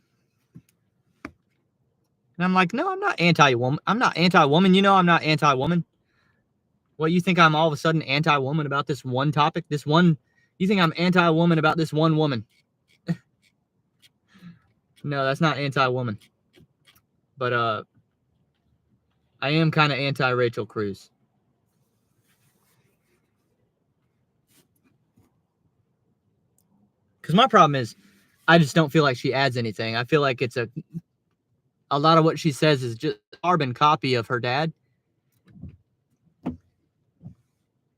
And I'm like, no, I'm not anti-woman. I'm not anti-woman. You know I'm not anti-woman. What, you think I'm all of a sudden anti-woman about this one topic? You think I'm anti-woman about this one woman? No, that's not anti-woman. But I am kind of anti-Rachel Cruz. Because my problem is, I just don't feel like she adds anything. I feel like it's a lot of what she says is just a carbon copy of her dad.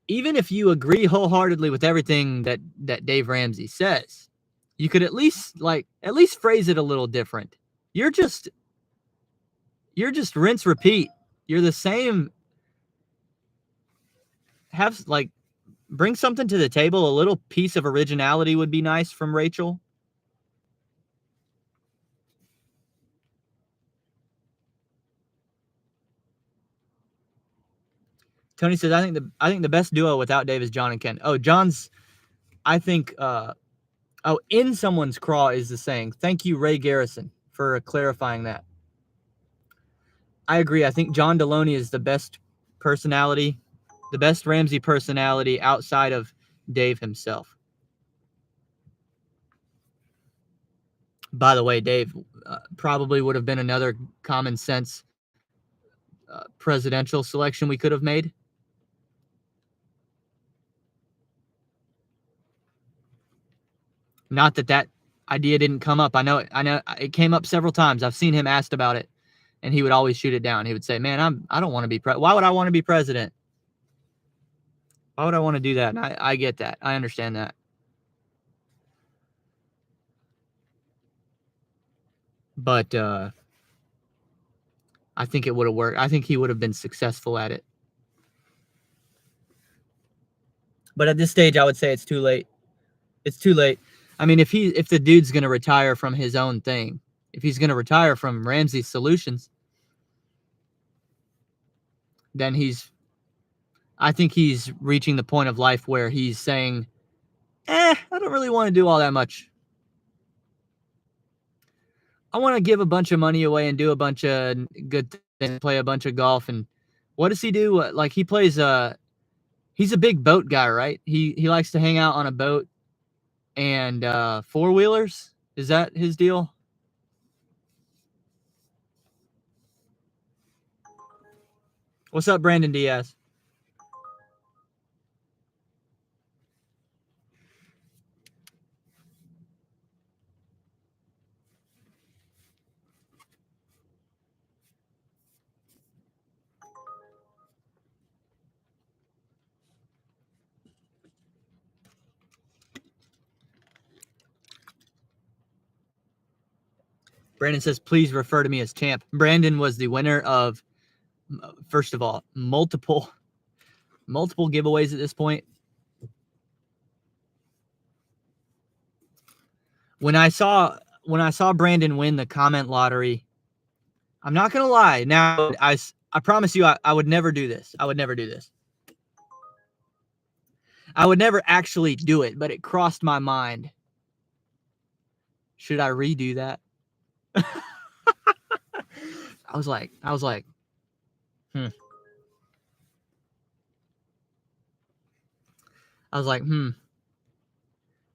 Even if you agree wholeheartedly with everything that Dave Ramsey says, you could at least phrase it a little different. You're just rinse repeat. You're the same. Bring something to the table. A little piece of originality would be nice from Rachel. Tony says, I think the best duo without Dave is John and Ken. Oh, John's, I think, in someone's craw is the saying. Thank you, Ray Garrison, for clarifying that. I agree. I think John Deloney is the best personality, the best Ramsey personality outside of Dave himself. By the way, Dave probably would have been another common sense presidential selection we could have made. Not that idea didn't come up. I know it came up several times. I've seen him asked about it, and he would always shoot it down. He would say, "Man, I don't want to be why would I want to be president? Why would I want to do that?" And I get that. I understand that. But I think it would have worked. I think he would have been successful at it. But at this stage, I would say it's too late. It's too late. I mean, if the dude's going to retire from his own thing, if he's going to retire from Ramsey Solutions, then I think he's reaching the point of life where he's saying, I don't really want to do all that much. I want to give a bunch of money away and do a bunch of good things, play a bunch of golf. And what does he do? Like he plays, he's a big boat guy, right? He likes to hang out on a boat and four-wheelers. Is that his deal? What's up, Brandon Diaz? Brandon says, please refer to me as champ. Brandon was the winner of, first of all, multiple giveaways at this point. When I saw Brandon win the comment lottery, I'm not going to lie. Now, I promise you, I would never do this. I would never do this. I would never actually do it, but it crossed my mind. Should I redo that? I was like, I was like,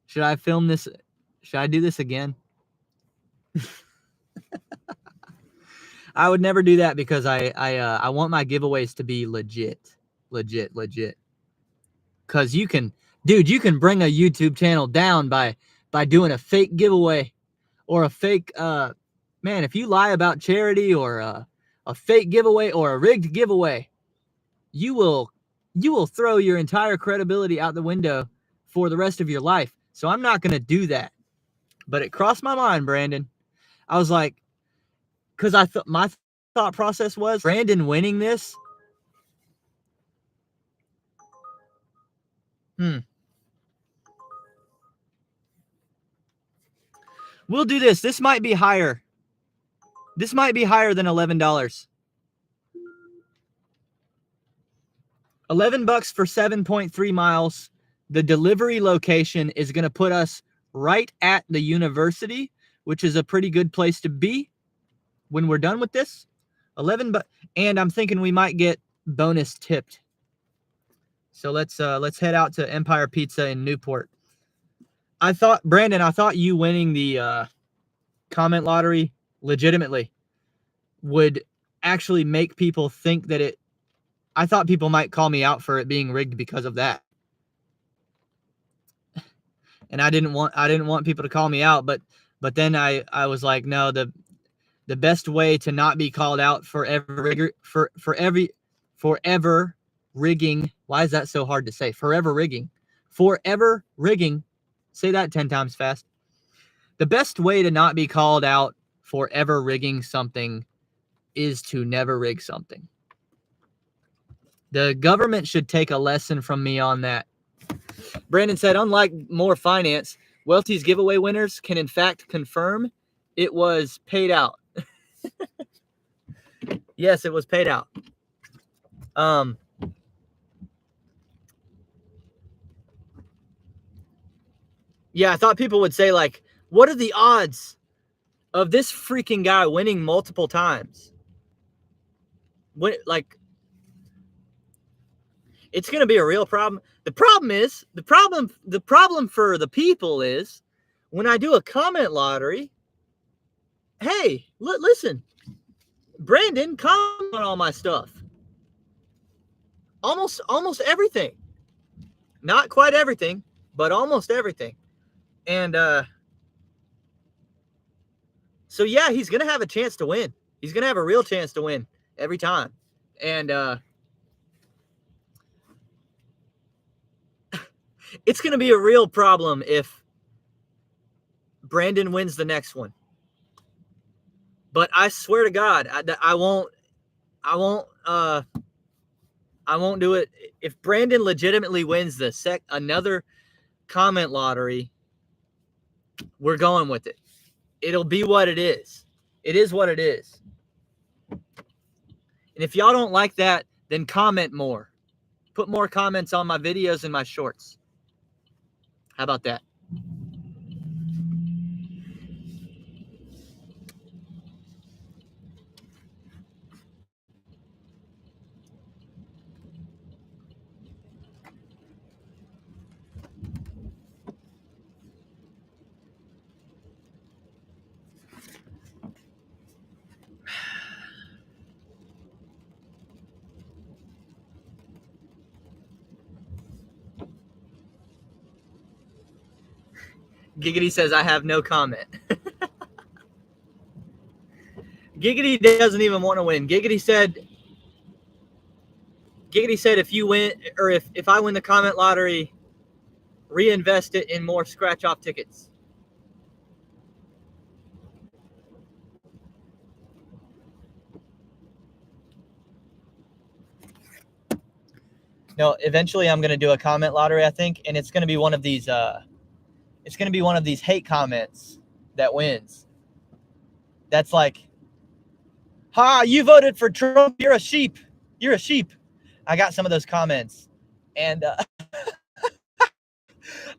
should I film this? Should I do this again? I would never do that because I want my giveaways to be legit. Because you can bring a YouTube channel down by doing a fake giveaway or a fake, man, if you lie about charity or a fake giveaway or a rigged giveaway, you will throw your entire credibility out the window for the rest of your life. So I'm not going to do that. But it crossed my mind, Brandon. I was like, because my thought process was Brandon winning this. We'll do this. This might be higher. This might be higher than $11. $11 for 7.3 miles. The delivery location is going to put us right at the university, which is a pretty good place to be when we're done with this. $11, and I'm thinking we might get bonus tipped. So let's head out to Empire Pizza in Newport. Brandon, I thought you winning the comment lottery legitimately would actually make people think that I thought people might call me out for it being rigged because of that. And I didn't want people to call me out, but then I was like, no, the best way to not be called out forever rigging. Why is that so hard to say? Forever rigging. Say that 10 times fast. The best way to not be called out for ever rigging something is to never rig something. The government should take a lesson from me on that. Brandon said, unlike More Finance, Welty's giveaway winners can in fact confirm it was paid out. Yes, it was paid out. Yeah, I thought people would say, like, what are the odds of this freaking guy winning multiple times? Like, it's going to be a real problem. The problem for the people is when I do a comment lottery, hey, listen, Brandon, comment on all my stuff. Almost everything. Not quite everything, but almost everything. And so yeah, he's going to have a chance to win. He's going to have a real chance to win every time. And it's going to be a real problem if Brandon wins the next one. But I swear to God, I won't do it. If Brandon legitimately wins another comment lottery, we're going with it. It'll be what it is. It is what it is. And if y'all don't like that, then comment more. Put more comments on my videos and my shorts. How about that? Giggity says, I have no comment. Giggity doesn't even want to win. Giggity said if you win, or if I win the comment lottery, reinvest it in more scratch-off tickets. No, eventually I'm going to do a comment lottery, I think, and it's going to be one of these hate comments that wins. That's like, "Ha, you voted for Trump, you're a sheep. You're a sheep." I got some of those comments, and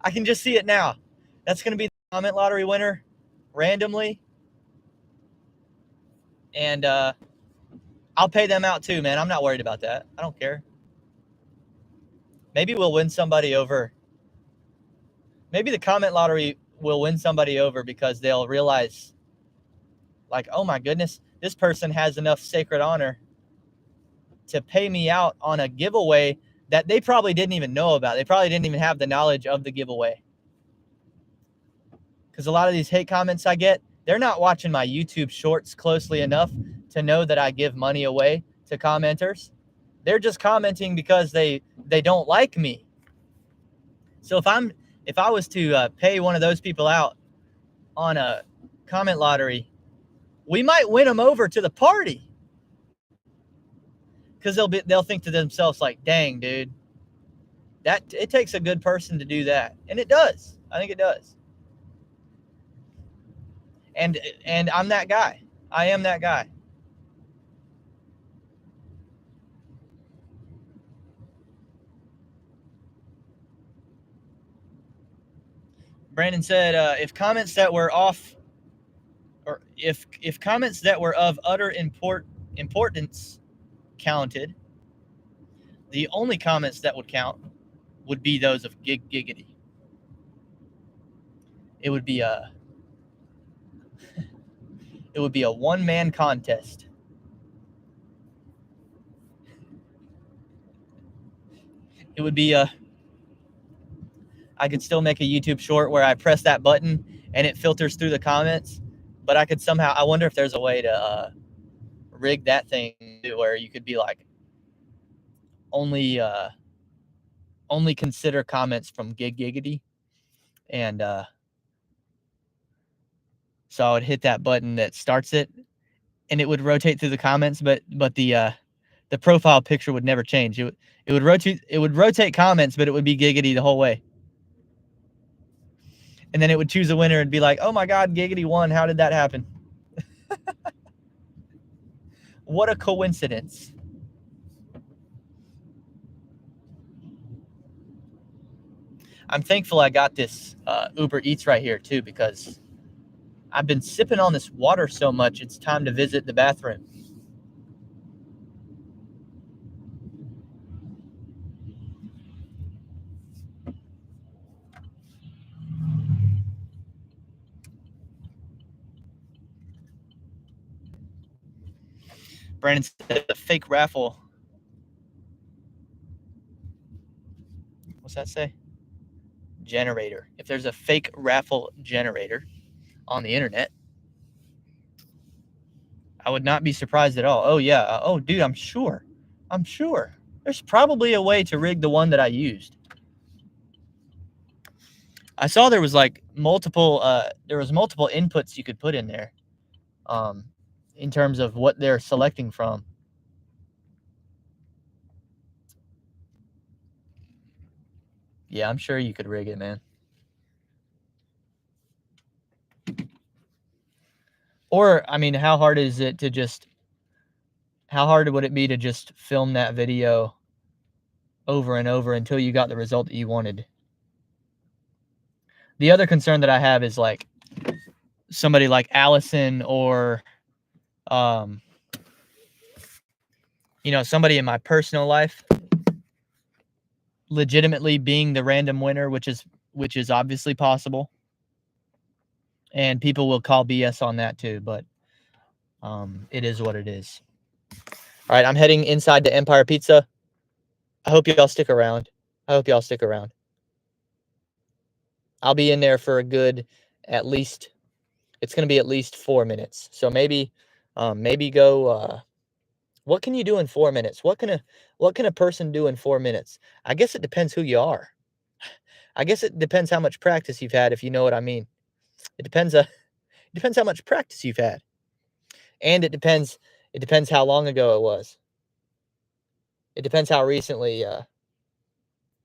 I can just see it now. That's going to be the comment lottery winner randomly, and I'll pay them out too, man. I'm not worried about that. I don't care. Maybe we'll win somebody over. Maybe the comment lottery will win somebody over because they'll realize, like, oh my goodness, this person has enough sacred honor to pay me out on a giveaway that they probably didn't even know about. They probably didn't even have the knowledge of the giveaway. Because a lot of these hate comments I get, they're not watching my YouTube shorts closely enough to know that I give money away to commenters. They're just commenting because they don't like me. So if I was to pay one of those people out on a comment lottery, we might win them over to the party. Because they'll think to themselves, like, dang, dude, that it takes a good person to do that. And it does. I think it does. And I'm that guy. I am that guy. Brandon said, if comments that were off, or if comments that were of utter importance counted, the only comments that would count would be those of giggity. It would be a one-man contest. It would be I could still make a YouTube short where I press that button and it filters through the comments, but I could somehow, I wonder if there's a way to rig that thing where you could be like, only consider comments from giggity. And so I would hit that button that starts it and it would rotate through the comments, but the profile picture would never change. It would rotate comments, but it would be giggity the whole way. And then it would choose a winner and be like, oh my God, giggity won. How did that happen? What a coincidence. I'm thankful I got this Uber Eats right here too, because I've been sipping on this water so much, it's time to visit the bathroom. Brandon said a fake raffle. What's that say? Generator. If there's a fake raffle generator on the internet, I would not be surprised at all. Oh, yeah. Oh, dude, I'm sure. There's probably a way to rig the one that I used. I saw there was like multiple inputs you could put in there in terms of what they're selecting from. Yeah, I'm sure you could rig it, man. Or, I mean, how hard would it be to just film that video over and over until you got the result that you wanted? The other concern that I have is like somebody like Allison or, somebody in my personal life legitimately being the random winner, which is obviously possible. And people will call BS on that too, but it is what it is. All right, I'm heading inside to Empire Pizza. I hope y'all stick around. I'll be in there for a good, it's going to be at least 4 minutes. So maybe go, what can you do in 4 minutes? What can a person do in 4 minutes? I guess it depends who you are. I guess it depends how much practice you've had, if you know what I mean. It depends how much practice you've had. And it depends how long ago it was. It depends how recently.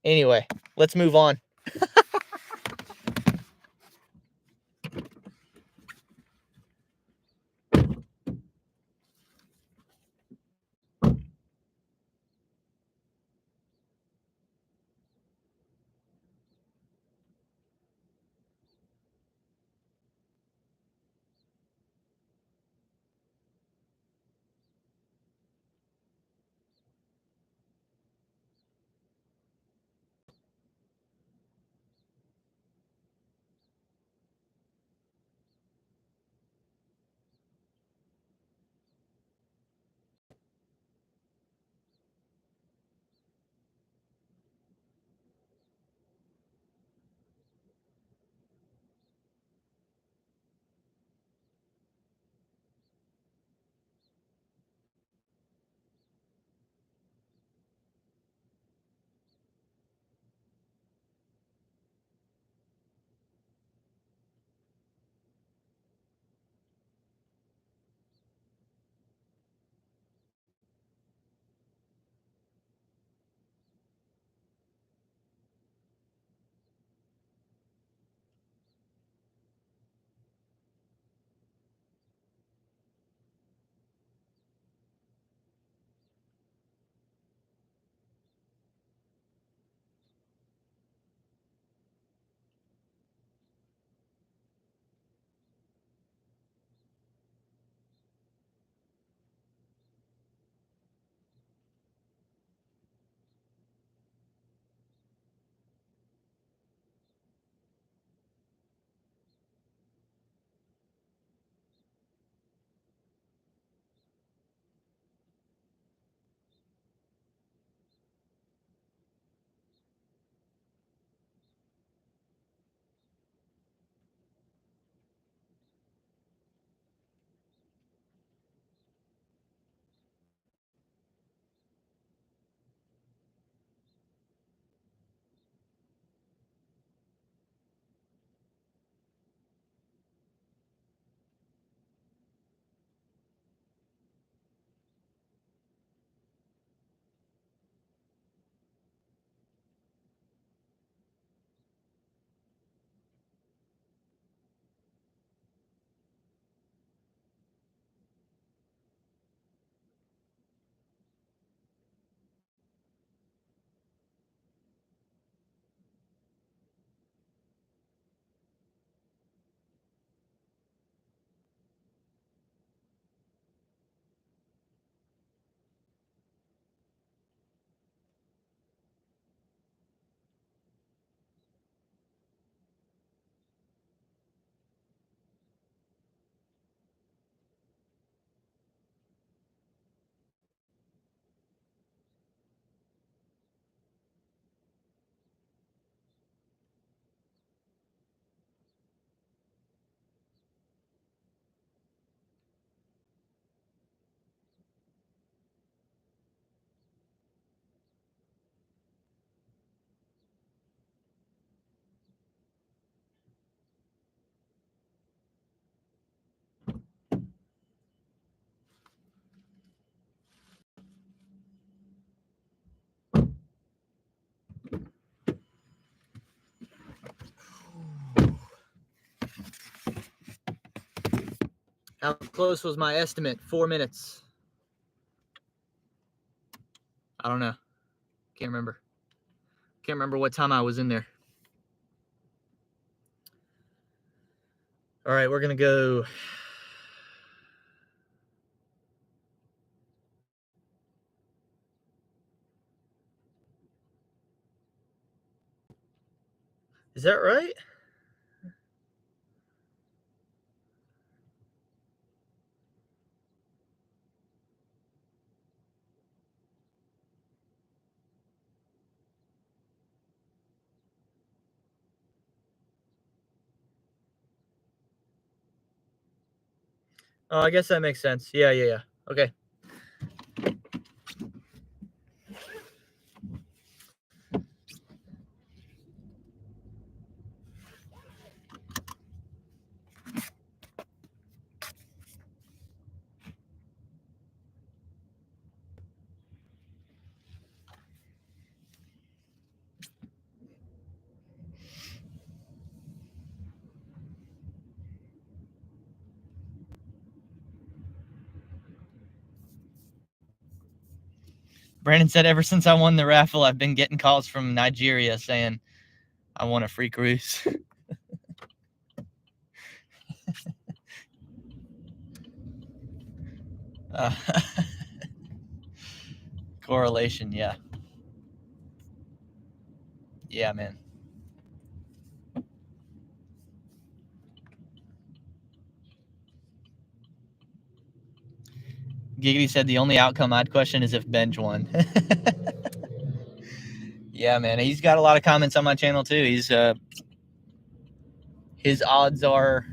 Anyway, let's move on. How close was my estimate? 4 minutes. I don't know. Can't remember. Can't remember what time I was in there. All right, we're going to go. Is that right? Oh, I guess that makes sense. Yeah. Okay. Brandon said, ever since I won the raffle, I've been getting calls from Nigeria saying I want a free cruise. Correlation, yeah. Yeah, man. Giggity said the only outcome I'd question is if Benj won. Yeah, man. He's got a lot of comments on my channel too. His odds are,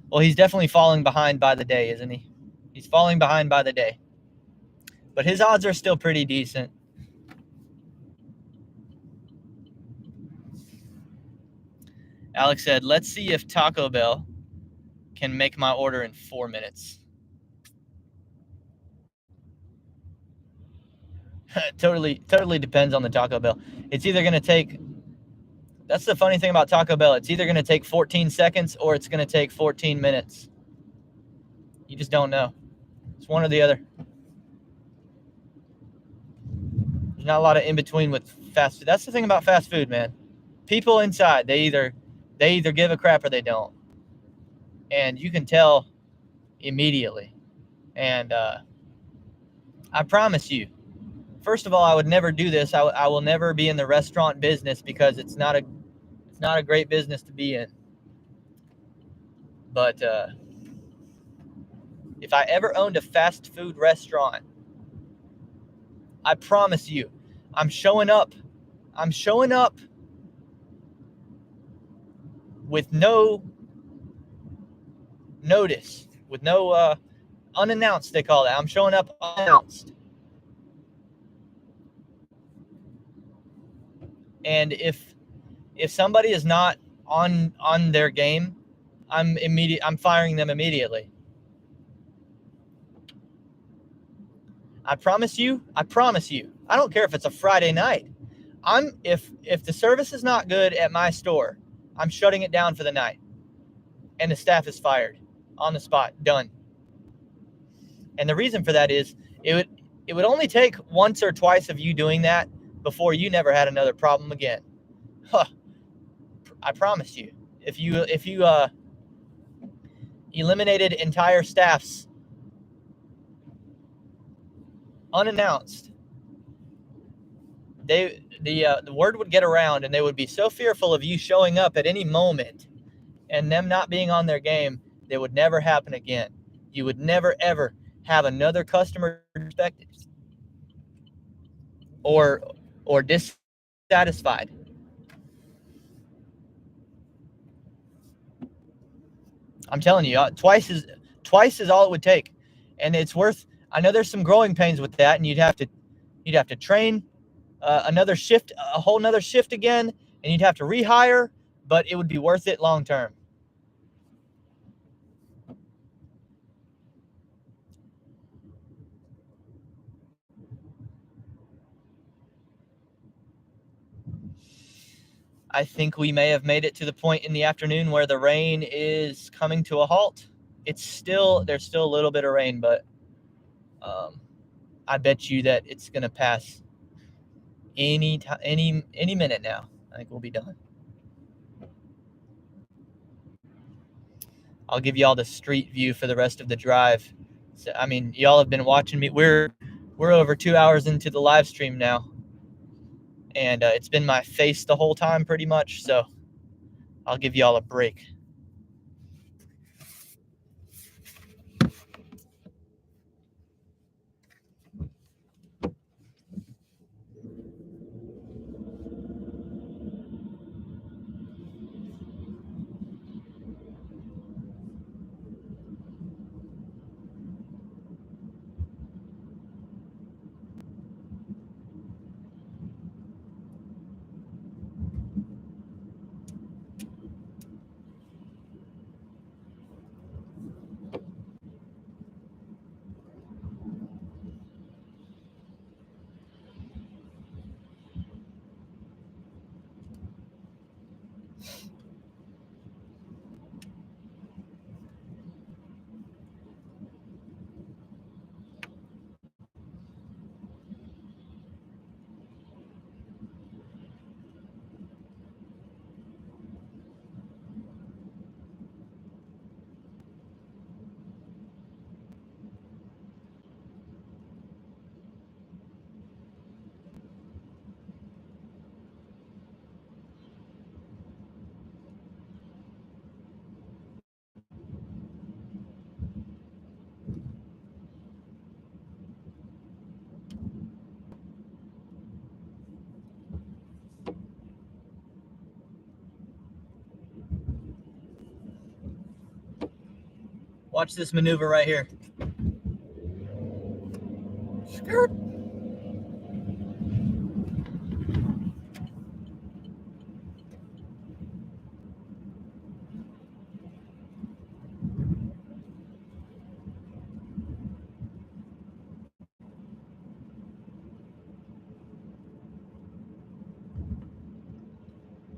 well, he's definitely falling behind by the day, isn't he? He's falling behind by the day. But his odds are still pretty decent. Alex said, let's see if Taco Bell can make my order in 4 minutes. Totally depends on the Taco Bell. It's either going to take, that's the funny thing about Taco Bell. It's either going to take 14 seconds or it's going to take 14 minutes. You just don't know. It's one or the other. There's not a lot of in between with fast food. That's the thing about fast food, man. People inside, they either give a crap or they don't. And you can tell immediately. And I promise you, first of all, I would never do this. I will never be in the restaurant business because it's not a great business to be in. But if I ever owned a fast food restaurant, I promise you, I'm showing up with no notice, with no unannounced, they call it. I'm showing up unannounced. And if somebody is not on their game, I'm firing them immediately. I promise you. I don't care if it's a Friday night. If the service is not good at my store, I'm shutting it down for the night. And the staff is fired on the spot, done. And the reason for that is it would only take once or twice of you doing that before you never had another problem again. Huh. I promise you. If you eliminated entire staffs unannounced, the word would get around and they would be so fearful of you showing up at any moment and them not being on their game, it would never happen again. You would never ever have another customer disrespected or dissatisfied. I'm telling you, twice is all it would take, and it's worth. I know there's some growing pains with that, and you'd have to train another shift, a whole nother shift again, and you'd have to rehire, but it would be worth it long term. I think we may have made it to the point in the afternoon where the rain is coming to a halt. there's still a little bit of rain, but I bet you that it's gonna pass any minute now. I think we'll be done. I'll give y'all the street view for the rest of the drive. So, I mean, y'all have been watching me. We're over 2 hours into the live stream now, and it's been my face the whole time pretty much. So I'll give y'all a break. Watch this maneuver right here. Skirt.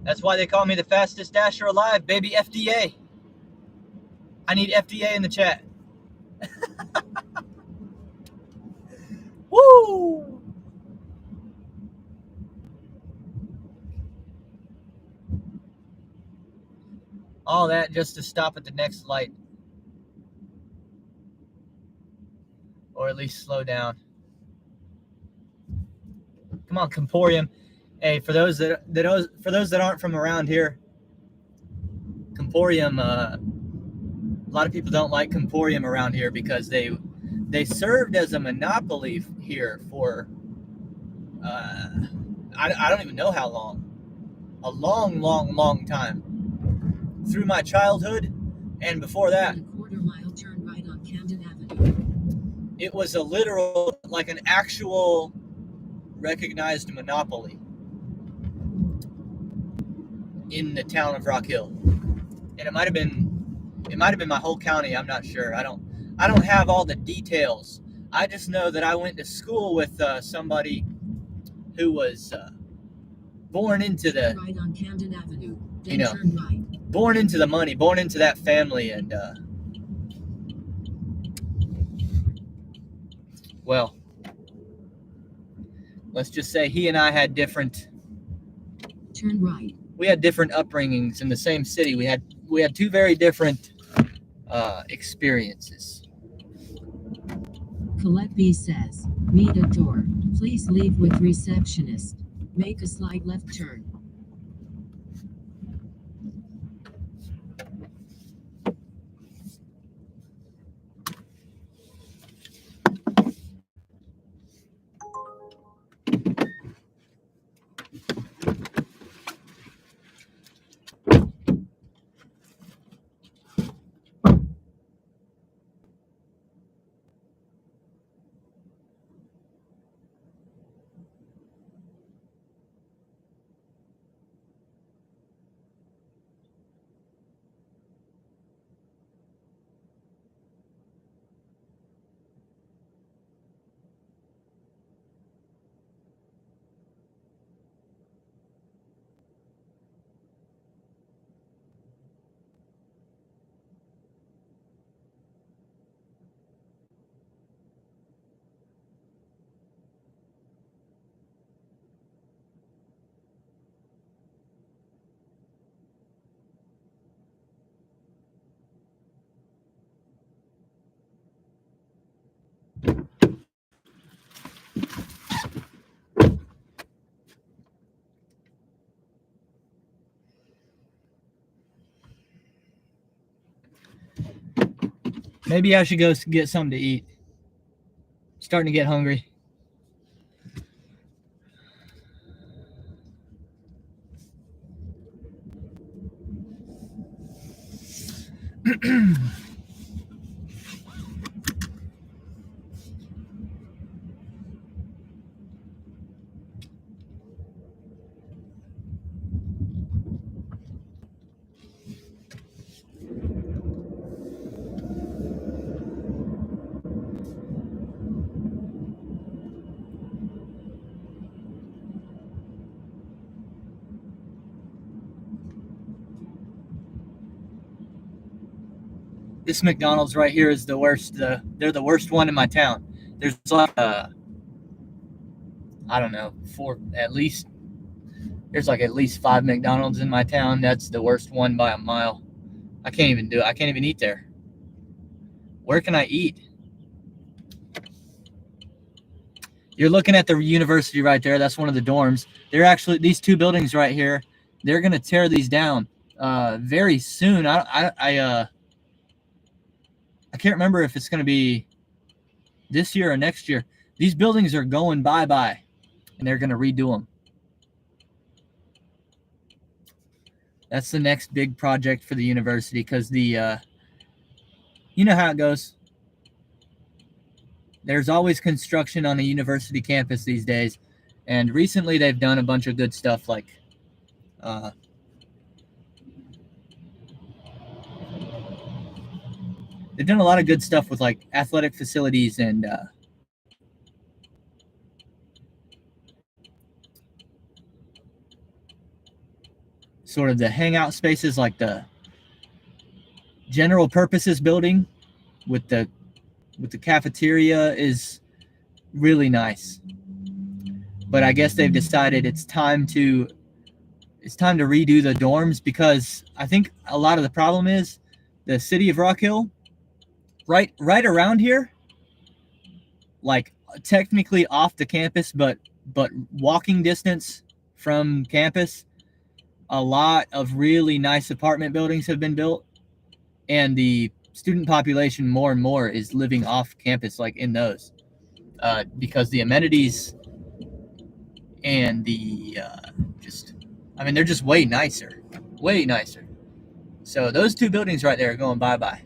That's why they call me the fastest dasher alive, baby. FDA. I need FDA in the chat. Woo! All that just to stop at the next light. Or at least slow down. Come on, Comporium. Hey, for those that aren't from around here, Comporium, a lot of people don't like Comporium around here because they served as a monopoly here for I don't even know how long. A long time. Through my childhood and before that. A quarter-mile turn right on Camden Avenue. It was a literal, like an actual recognized monopoly in the town of Rock Hill. And it might have been my whole county, I'm not sure. I don't have all the details. I just know that I went to school with somebody who was born into the right on Camden Avenue. Then you know, turn right. Born into the money, born into that family, and well, let's just say he and I had different. Turn right. We had different upbringings in the same city. We had two very different experiences. Colette B says, meet at door. Please leave with receptionist. Make a slight left turn. Maybe I should go get something to eat. Starting to get hungry. This McDonald's right here is the worst. They're the worst one in my town. There's like I don't know, there's like at least 5 McDonald's in my town. That's the worst one by a mile. I can't even do it. I can't even eat there. Where can I eat? You're looking at the university right there. That's one of the dorms. They're actually, these 2 buildings right here, they're going to tear these down very soon. I can't remember if it's going to be this year or next year. These buildings are going bye-bye, and they're going to redo them. That's the next big project for the university because you know how it goes. There's always construction on a university campus these days, and recently they've done a bunch of good stuff like they've done a lot of good stuff with like athletic facilities and sort of the hangout spaces, like the general purposes building with the cafeteria is really nice. But I guess they've decided it's time to redo the dorms because I think a lot of the problem is the city of Rock Hill, right around here, like technically off the campus, but walking distance from campus, a lot of really nice apartment buildings have been built, and the student population more and more is living off campus, like in those, because the amenities and the they're just way nicer. So those 2 buildings right there are going bye-bye.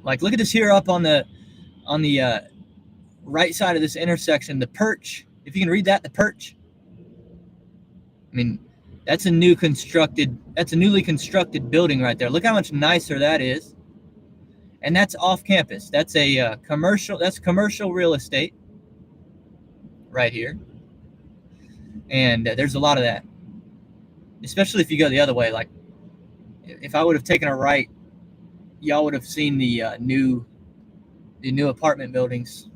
Like, look at this here up on the right side of this intersection, the Perch. If you can read that, the Perch. I mean, that's a newly constructed building right there. Look how much nicer that is. And that's off campus. That's a commercial real estate right here. And there's a lot of that, especially if you go the other way. Like, if I would have taken a right, y'all would have seen the new apartment buildings.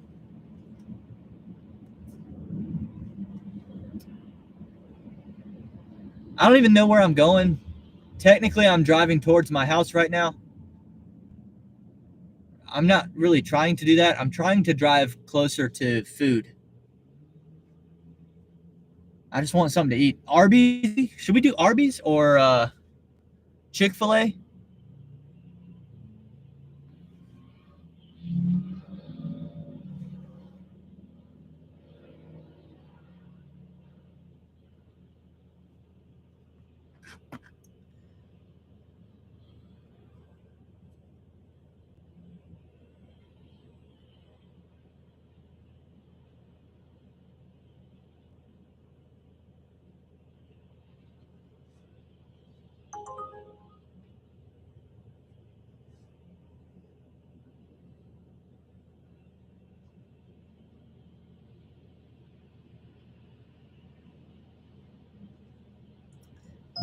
I don't even know where I'm going. Technically, I'm driving towards my house right now. I'm not really trying to do that. I'm trying to drive closer to food. I just want something to eat. Arby's? Should we do Arby's or Chick-fil-A?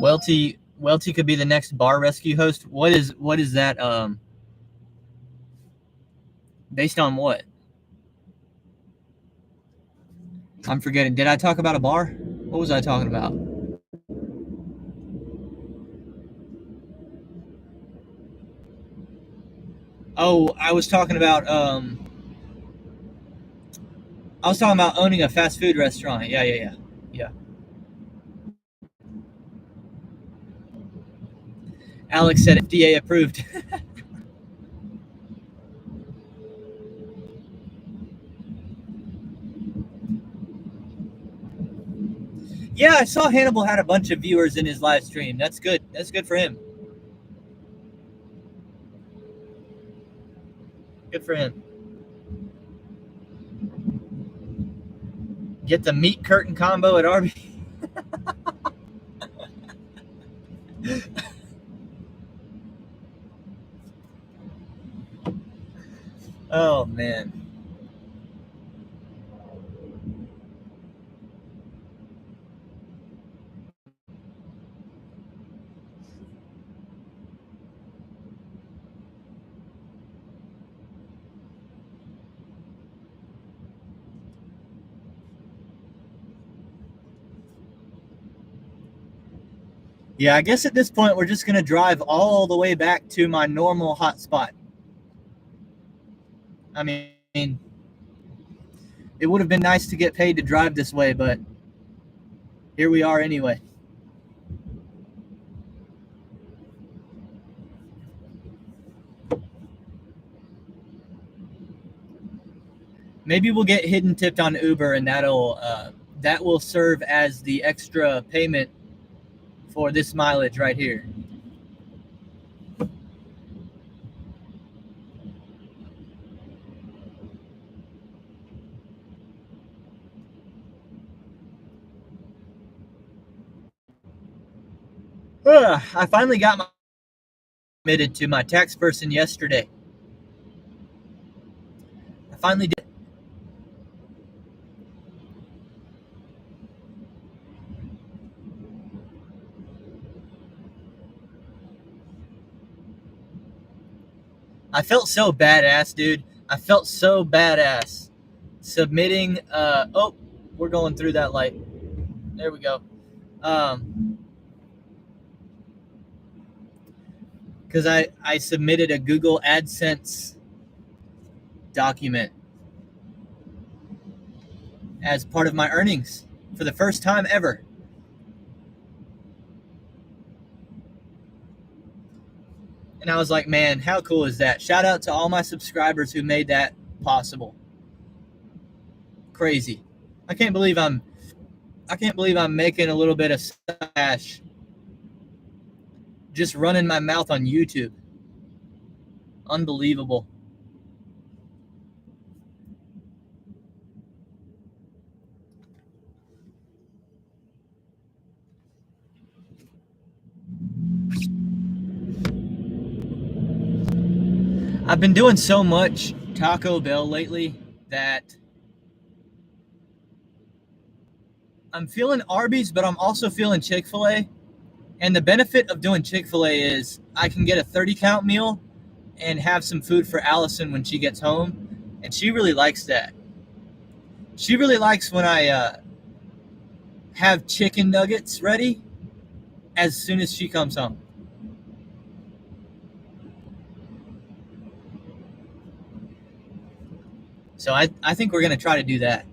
Welty could be the next bar rescue host. What is that based on what? I'm forgetting. Did I talk about a bar? What was I talking about? Oh, I was talking about I was talking about owning a fast food restaurant. Yeah. Alex said FDA approved. Yeah, I saw Hannibal had a bunch of viewers in his live stream. That's good. That's good for him. Good for him. Get the meat curtain combo at Arby's. Oh, man. Yeah, I guess at this point we're just going to drive all the way back to my normal hotspot. I mean, it would have been nice to get paid to drive this way, but here we are anyway. Maybe we'll get hidden tipped on Uber, and that will serve as the extra payment for this mileage right here. I finally got my admitted to my tax person yesterday. I finally did. I felt so badass, dude. I felt so badass submitting. Oh, we're going through that light. There we go. Because I submitted a Google AdSense document as part of my earnings for the first time ever. And I was like, man, how cool is that? Shout out to all my subscribers who made that possible. Crazy. I can't believe I'm making a little bit of cash just running my mouth on YouTube. Unbelievable. I've been doing so much Taco Bell lately that I'm feeling Arby's, but I'm also feeling Chick-fil-A. And the benefit of doing Chick-fil-A is I can get a 30 count meal and have some food for Allison when she gets home. And she really likes that. She really likes when I have chicken nuggets ready as soon as she comes home. So I think we're going to try to do that.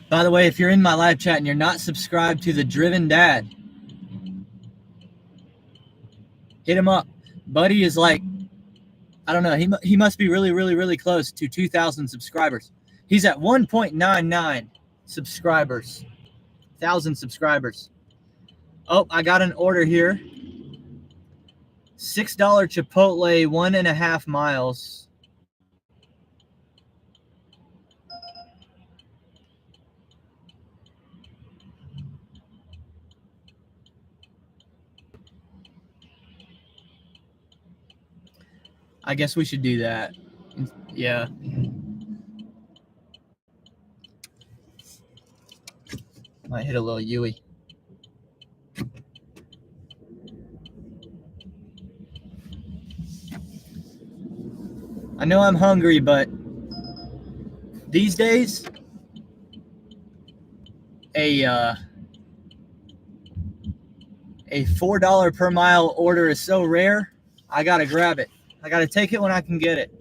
By the way, if you're in my live chat and you're not subscribed to The Driven Dad, hit him up. Buddy is like, I don't know, he must be really, really, really close to 2,000 subscribers. He's at 1.99 subscribers, 1,000 subscribers. Oh, I got an order here. $6 Chipotle, 1.5 miles. I guess we should do that. Yeah. Might hit a little Yui. I know I'm hungry, but these days, a $4 per mile order is so rare, I gotta grab it. I gotta take it when I can get it.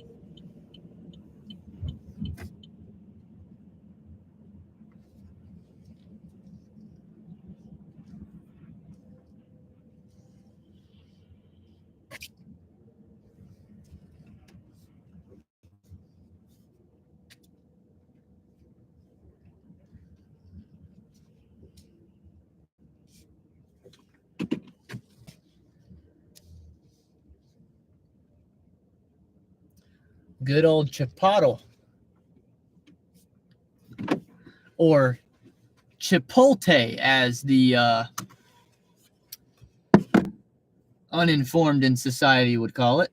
Good old Chipotle. Or Chipotle, as the uninformed in society would call it.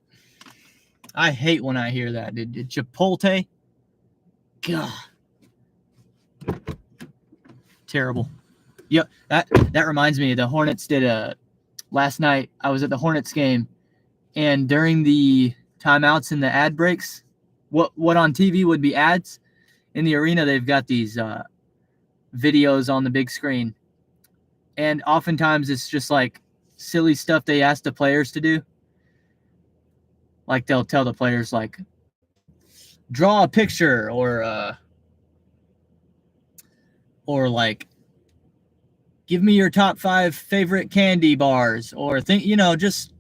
I hate when I hear that. Chipotle? God. Terrible. Yep, that reminds me. The Hornets did last night. I was at the Hornets game, and during the timeouts and the ad breaks, what on TV would be ads, in the arena they've got these videos on the big screen, and oftentimes it's just like silly stuff they ask the players to do. Like they'll tell the players like, draw a picture, or like, give me your top 5 favorite candy bars, or just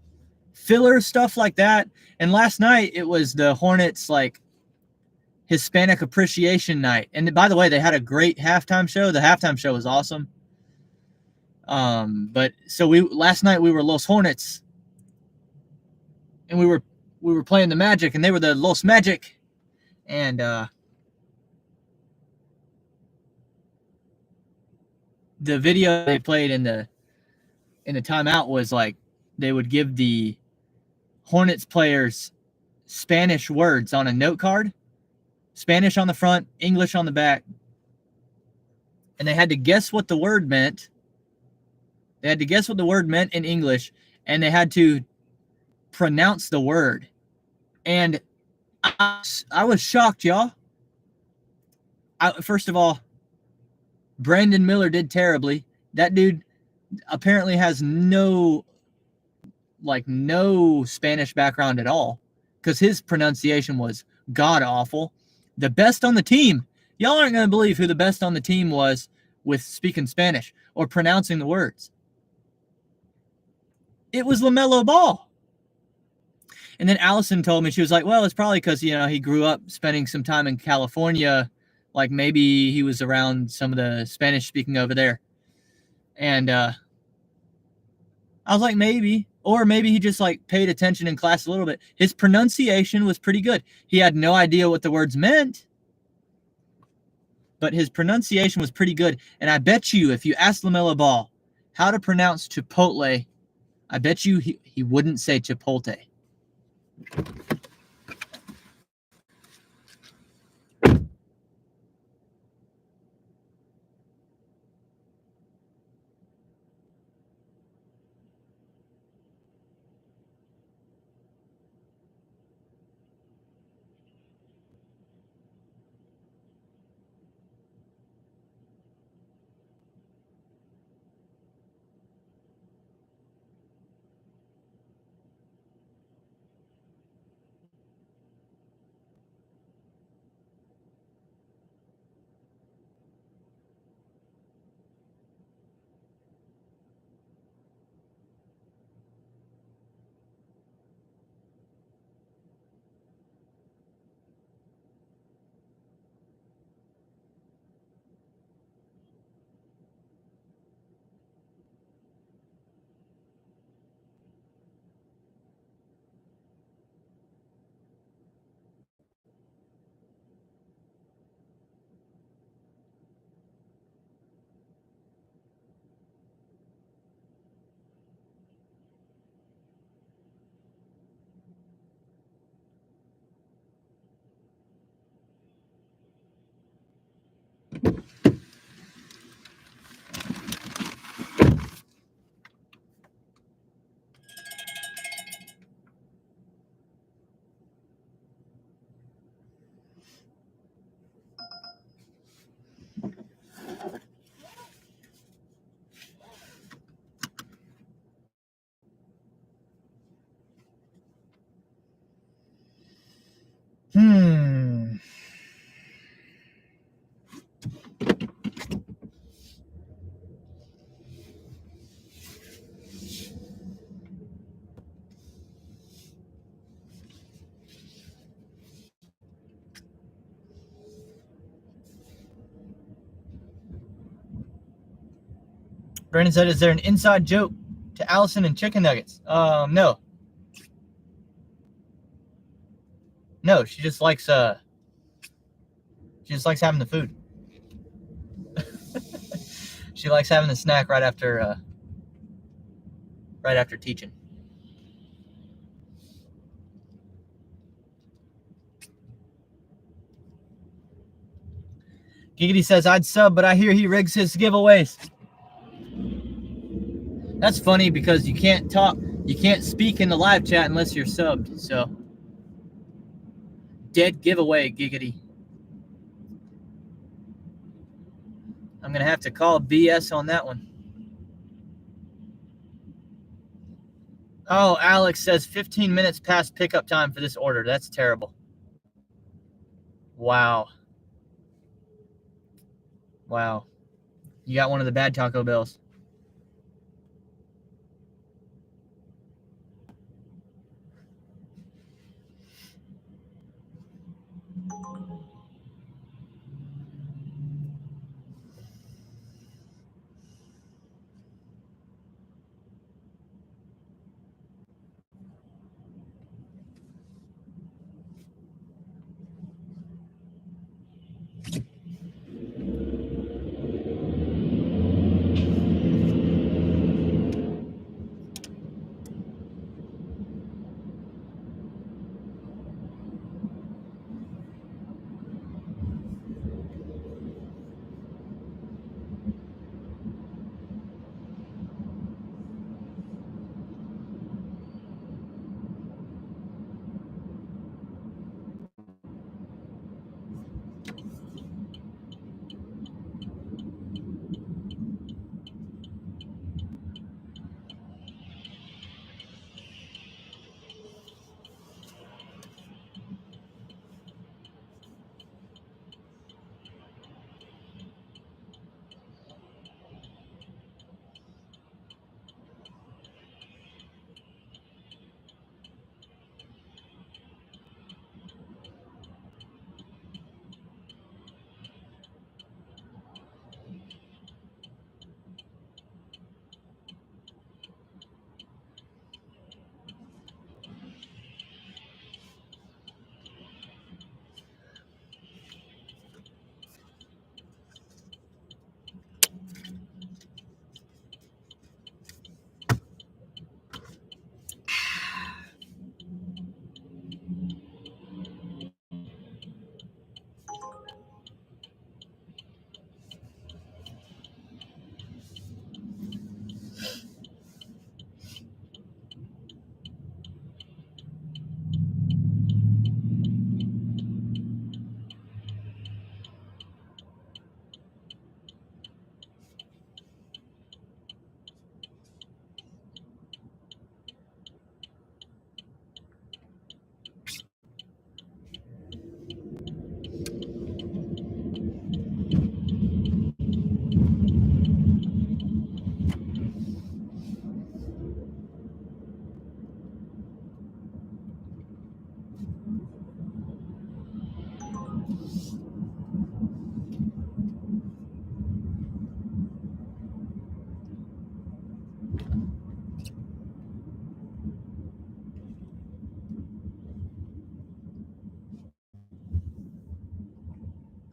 filler stuff like that. And last night it was the Hornets like Hispanic appreciation night. And by the way, they had a great halftime show. The halftime show was awesome. But so last night we were Los Hornets, and we were playing the Magic, and they were the Los Magic, and the video they played in the timeout was like they would give the Hornets players Spanish words on a note card, Spanish on the front, English on the back, and they had to guess what the word meant. They had to guess what the word meant in English, and they had to pronounce the word. And I was shocked, y'all. First of all, Brandon Miller did terribly. That dude apparently has no Spanish background at all, because his pronunciation was god awful. The best on the team, y'all aren't going to believe who the best on the team was with speaking Spanish or pronouncing the words. It was LaMelo Ball. And then Allison told me, she was like, well, it's probably because, he grew up spending some time in California. Like maybe he was around some of the Spanish speaking over there. And I was like, maybe. Or maybe he just like paid attention in class a little bit. His pronunciation was pretty good. He had no idea what the words meant, but his pronunciation was pretty good. And I bet you if you asked LaMelo Ball how to pronounce Chipotle, I bet you he wouldn't say Chipotle. Brandon said, is there an inside joke to Allison and chicken nuggets? No. No, she just likes having the food. She likes having the snack right after teaching. Giggity says, I'd sub, but I hear he rigs his giveaways. That's funny because you can't speak in the live chat unless you're subbed, so. Dead giveaway, Giggity. I'm going to have to call BS on that one. Oh, Alex says 15 minutes past pickup time for this order. That's terrible. Wow. Wow. You got one of the bad Taco Bells.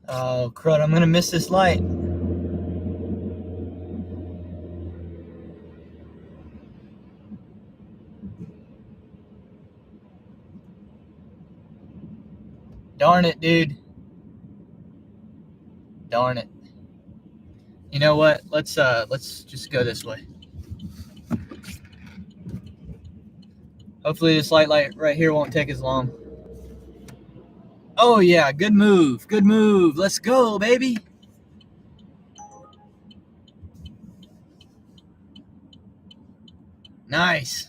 Oh, crud, I'm going to miss this light. Darn it, dude. Darn it. You know what? Let's just go this way. Hopefully this light right here won't take as long. Oh yeah, good move. Good move. Let's go, baby. Nice.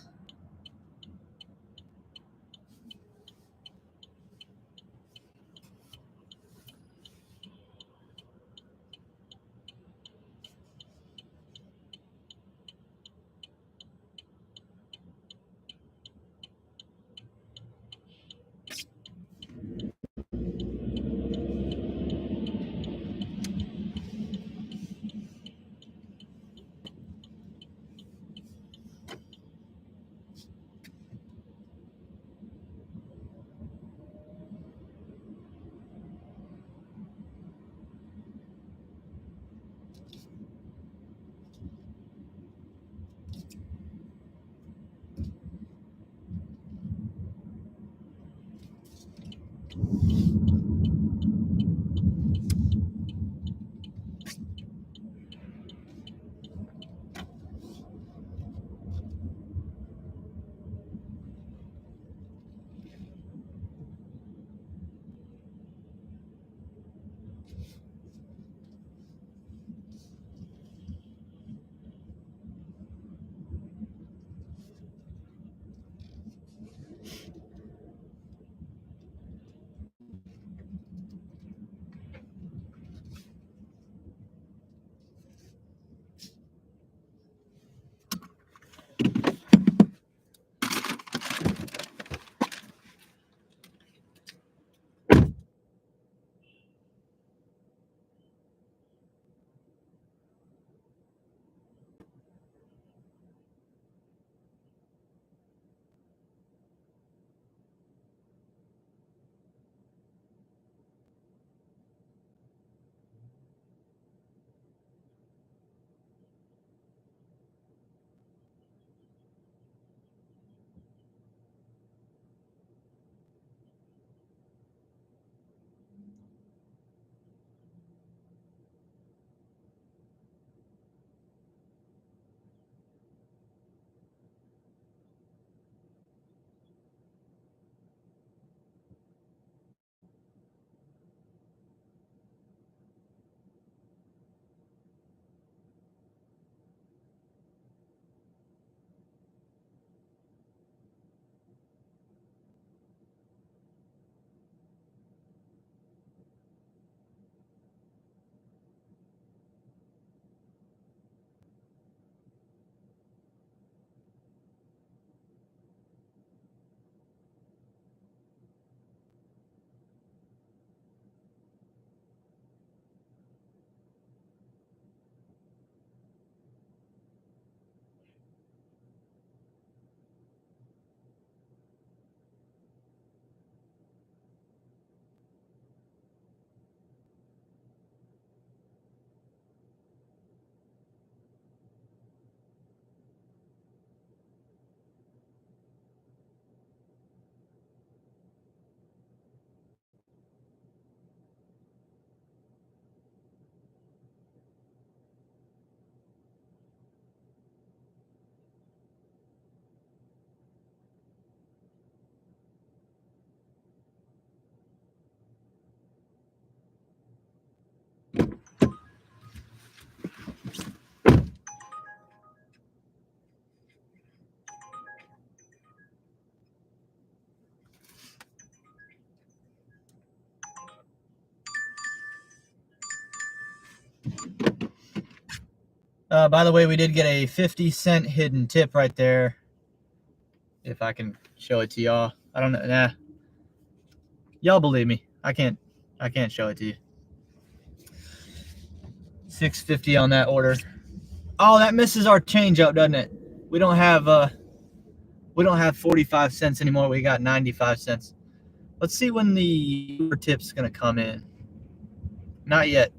By the way, we did get a 50-cent hidden tip right there. If I can show it to y'all. I don't know. Nah. Y'all believe me. I can't show it to you. $6.50 on that order. Oh, that misses our change up, doesn't it? We don't have 45 cents anymore. We got 95 cents. Let's see when the Uber tip's gonna come in. Not yet.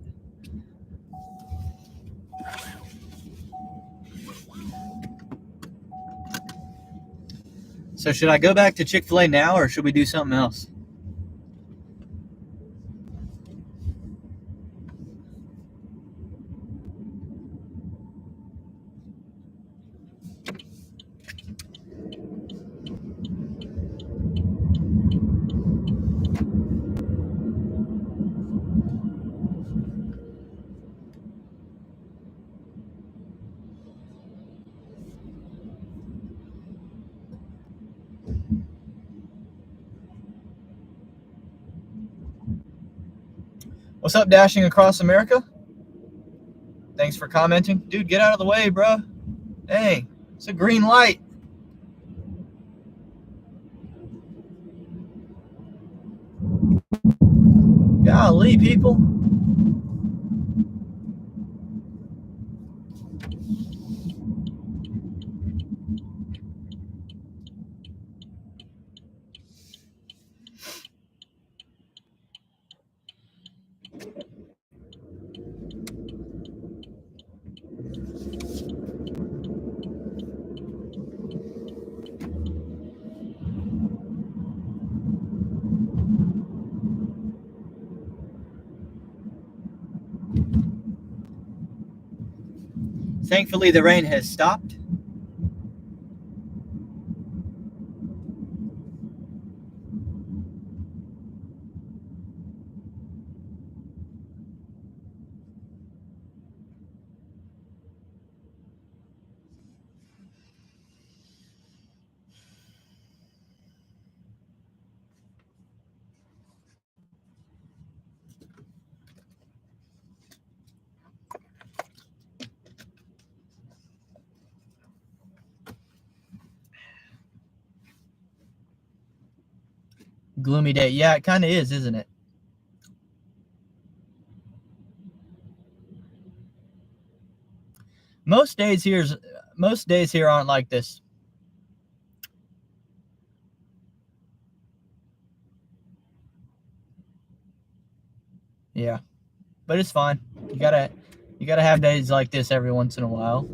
So should I go back to Chick-fil-A now, or should we do something else? What's up, Dashing Across America? Thanks for commenting. Dude, get out of the way, bro. Dang, it's a green light. Golly, people. Thankfully, the rain has stopped. Gloomy day. Yeah, it kind of is, isn't it? Most days here aren't like this. Yeah, but it's fine. You gotta have days like this every once in a while.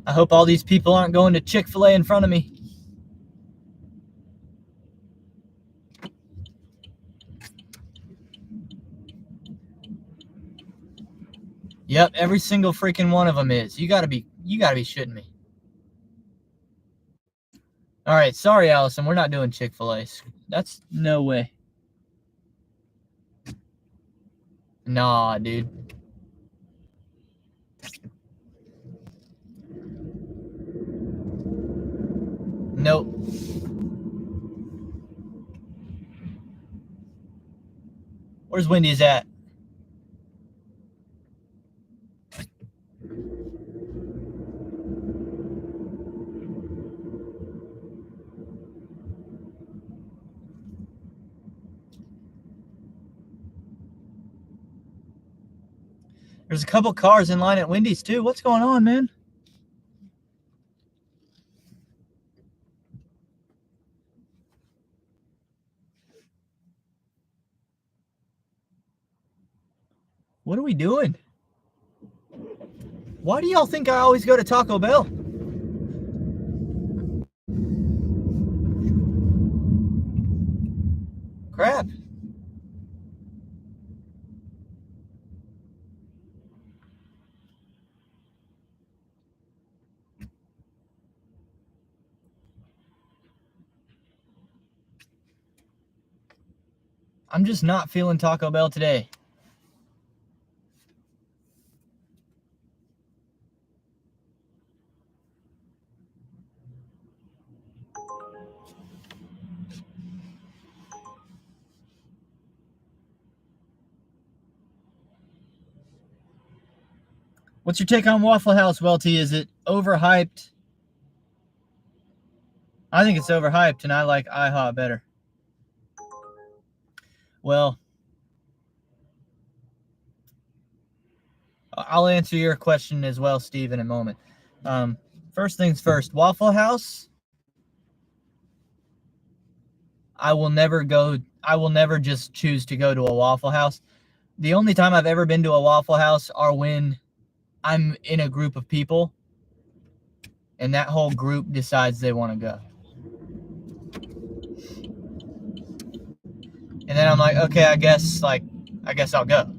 I hope all these people aren't going to Chick-fil-A in front of me. Yep, every single freaking one of them is. You gotta be shitting me. All right, sorry, Allison, we're not doing Chick-fil-A. That's no way. Nah, dude. Nope. Where's Wendy's at? There's a couple cars in line at Wendy's too. What's going on, man? What are we doing? Why do y'all think I always go to Taco Bell? Crap. I'm just not feeling Taco Bell today. What's your take on Waffle House, Welty? Is it overhyped? I think it's overhyped, and I like IHOP better. Well, I'll answer your question as well, Steve, in a moment. First things first, Waffle House, I will never just choose to go to a Waffle House. The only time I've ever been to a Waffle House are when I'm in a group of people and that whole group decides they want to go. And then I'm like, okay, I guess I'll go.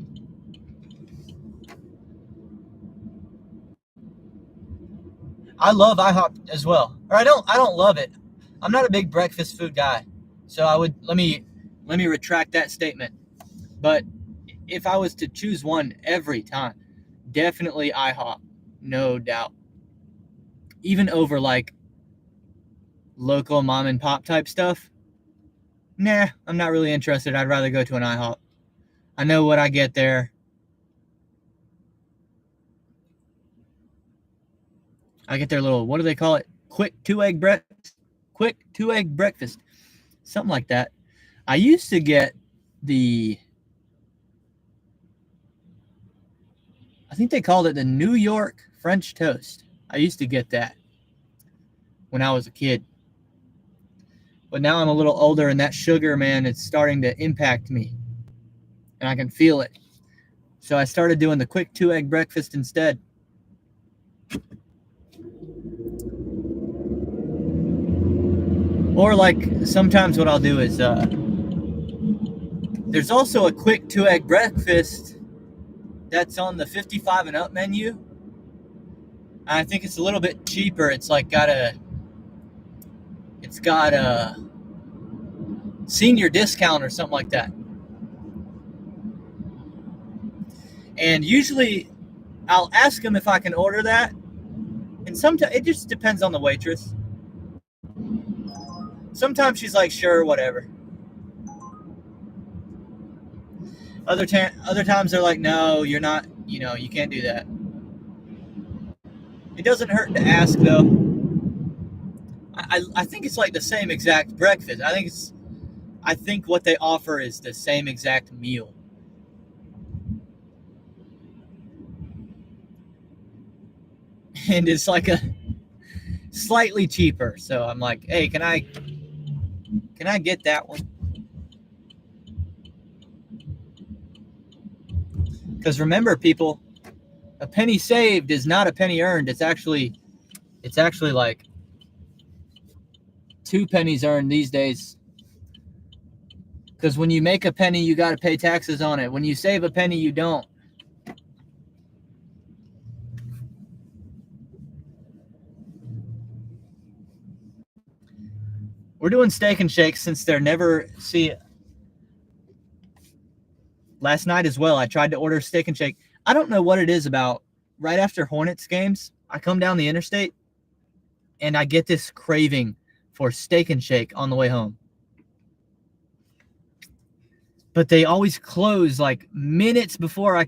I love IHOP as well. Or I don't love it. I'm not a big breakfast food guy. So let me retract that statement. But if I was to choose one every time, definitely IHOP, no doubt. Even over like local mom and pop type stuff, nah, I'm not really interested. I'd rather go to an IHOP. I know what I get there. I get their little, what do they call it? Quick two-egg breakfast. Quick two-egg breakfast. Something like that. I used to get I think they called it the New York French toast. I used to get that when I was a kid. But now I'm a little older, and that sugar, man, it's starting to impact me. And I can feel it. So I started doing the quick two-egg breakfast instead. Or like sometimes what I'll do is there's also a quick two-egg breakfast that's on the 55 and up menu. I think it's a little bit cheaper. It's like got a senior discount or something like that. And usually I'll ask them if I can order that. And sometimes it just depends on the waitress. Sometimes she's like, sure, whatever. Other times they're like, no, you're not, you can't do that. It doesn't hurt to ask though. I think it's like the same exact breakfast. I think what they offer is the same exact meal. And it's like a slightly cheaper. So I'm like, hey, can I get that one? Because remember, people, a penny saved is not a penny earned. It's actually like 2 pennies earned these days. Because when you make a penny, you got to pay taxes on it. When you save a penny, you don't. We're doing steak and shakes since they're never, see, last night as well, I tried to order steak and shake. I don't know what it is about right after Hornets games. I come down the interstate and I get this craving for steak and shake on the way home. But they always close like minutes before I...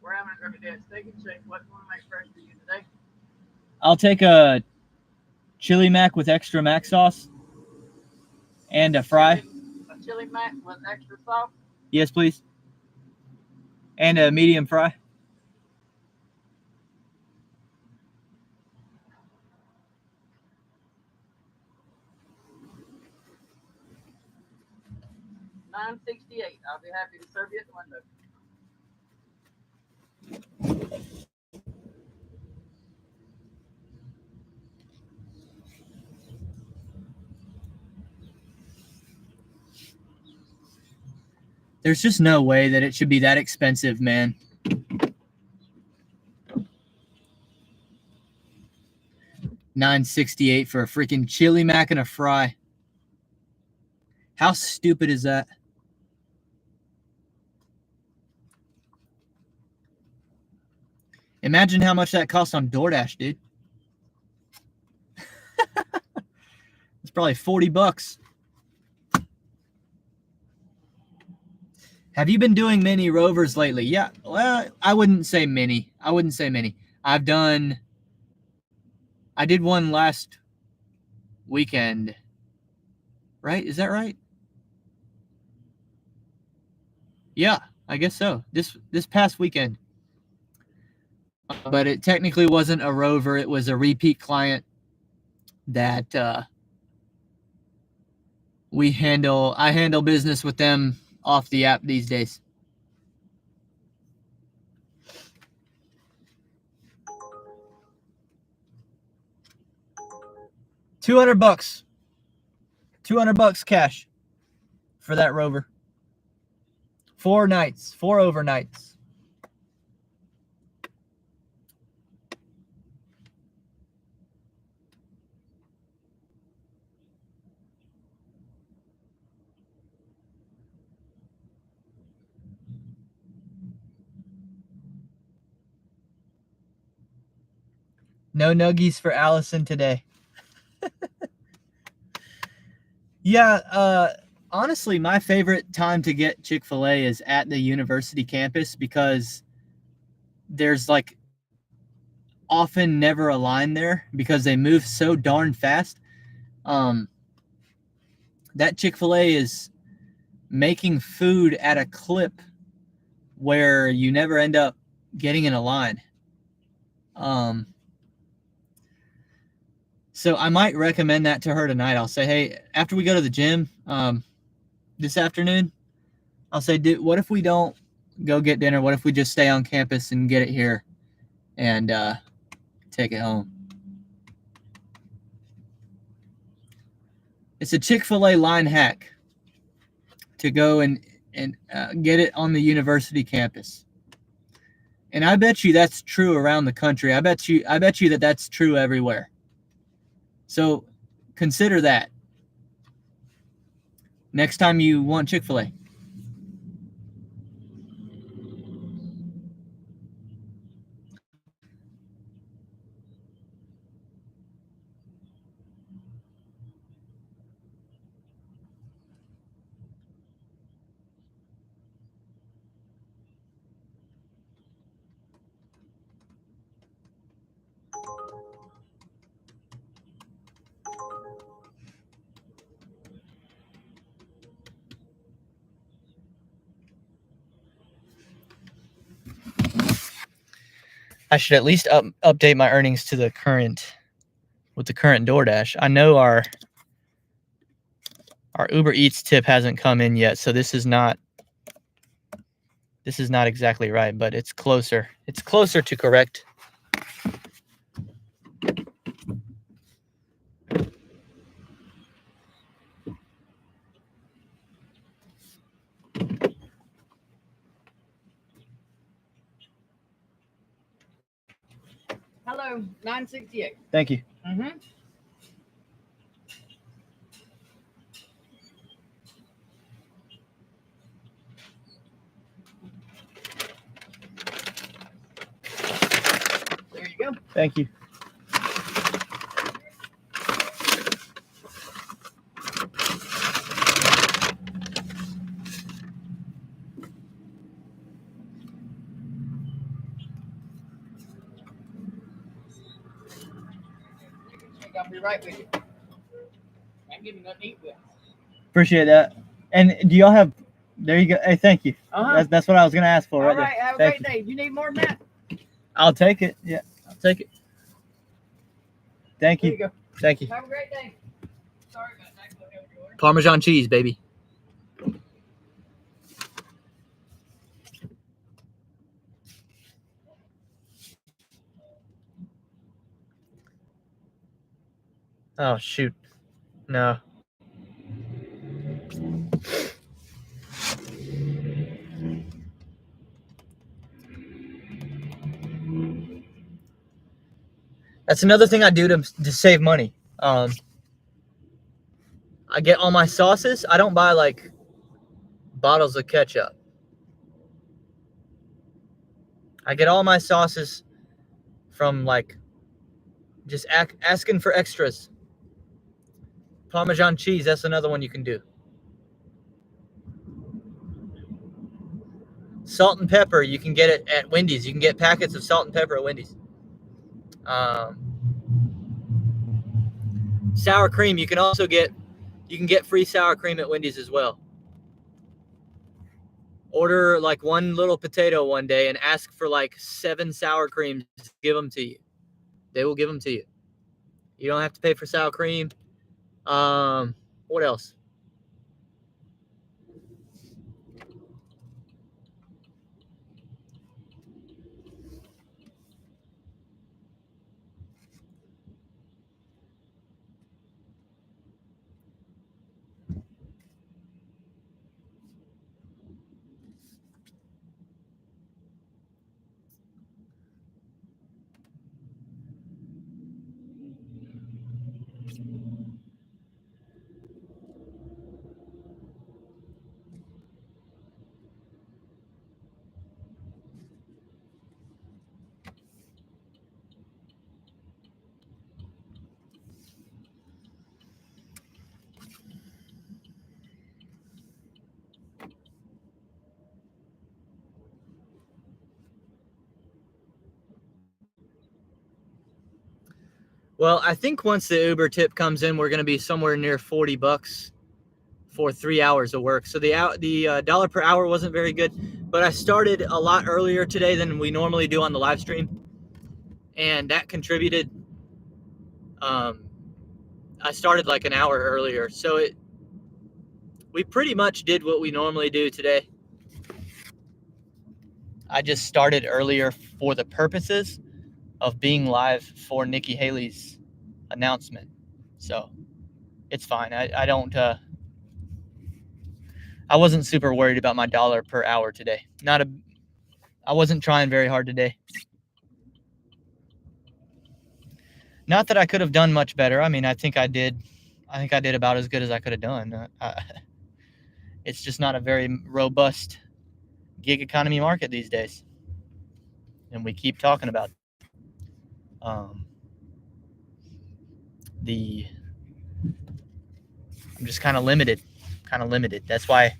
We're having a good day at Steak and Shake. What do you want to make fresh for you today? I'll take a chili mac with extra mac sauce and a fry. A chili mac with extra sauce. Yes, please. And a medium fry. $9.68. I'll be happy to serve you at the window. There's just no way that it should be that expensive, man. $9.68 for a freaking chili mac and a fry. How stupid is that? Imagine how much that costs on DoorDash, dude. It's probably $40. Have you been doing mini rovers lately? Yeah, well, I wouldn't say many. I did one last weekend. Right? Is that right? Yeah, I guess so. This past weekend. But it technically wasn't a rover. It was a repeat client that I handle business with them off the app these days. $200. $200 cash for that rover. 4 nights, 4 overnights. No nuggies for Allison today. Yeah, honestly, my favorite time to get Chick-fil-A is at the university campus because there's like often never a line there because they move so darn fast. That Chick-fil-A is making food at a clip where you never end up getting in a line. So I might recommend that to her tonight. I'll say, hey, after we go to the gym this afternoon, I'll say, what if we don't go get dinner? What if we just stay on campus and get it here and take it home? It's a Chick-fil-A line hack to go and get it on the university campus. And I bet you that's true around the country. I bet you that that's true everywhere. So consider that next time you want Chick-fil-A. I should at least update my earnings to the current DoorDash. I know our Uber Eats tip hasn't come in yet, so this is not exactly right, but it's closer. It's closer to correct. Hello, 968. Thank you. Mm-hmm. There you go. Thank you. I'll be right with you. Can't give you nothing to eat with. Appreciate that. And do y'all have? There you go. Hey, thank you. Uh-huh. That's what I was gonna ask for. All right right, there. have a Thank great day. You need more than that? I'll take it. Yeah, I'll take it. Thank There you. you go. Thank you. Have a great day. Sorry about that. Go ahead with your order. Parmesan cheese, baby. Oh shoot. No. That's another thing I do to save money. I get all my sauces. I don't buy like bottles of ketchup. I get all my sauces from like just asking for extras. Parmesan cheese, that's another one you can do. Salt and pepper, you can get it at Wendy's. You can get packets of salt and pepper at Wendy's. Sour cream, you can get free sour cream at Wendy's as well. Order like one little potato one day and ask for like 7 sour creams. Give them to you. They will give them to you. You don't have to pay for sour cream. What else? Well, I think once the Uber tip comes in, we're going to be somewhere near $40 for 3 hours of work. So the dollar per hour wasn't very good, but I started a lot earlier today than we normally do on the live stream, and that contributed. I started like an hour earlier, so we pretty much did what we normally do today. I just started earlier for the purposes of being live for Nikki Haley's announcement. So it's fine. I don't I wasn't super worried about my dollar per hour today. I wasn't trying very hard today. Not that I could have done much better. I mean, I think I did about as good as I could have done. It's just not a very robust gig economy market these days, and we keep talking about I'm just kind of limited. That's why,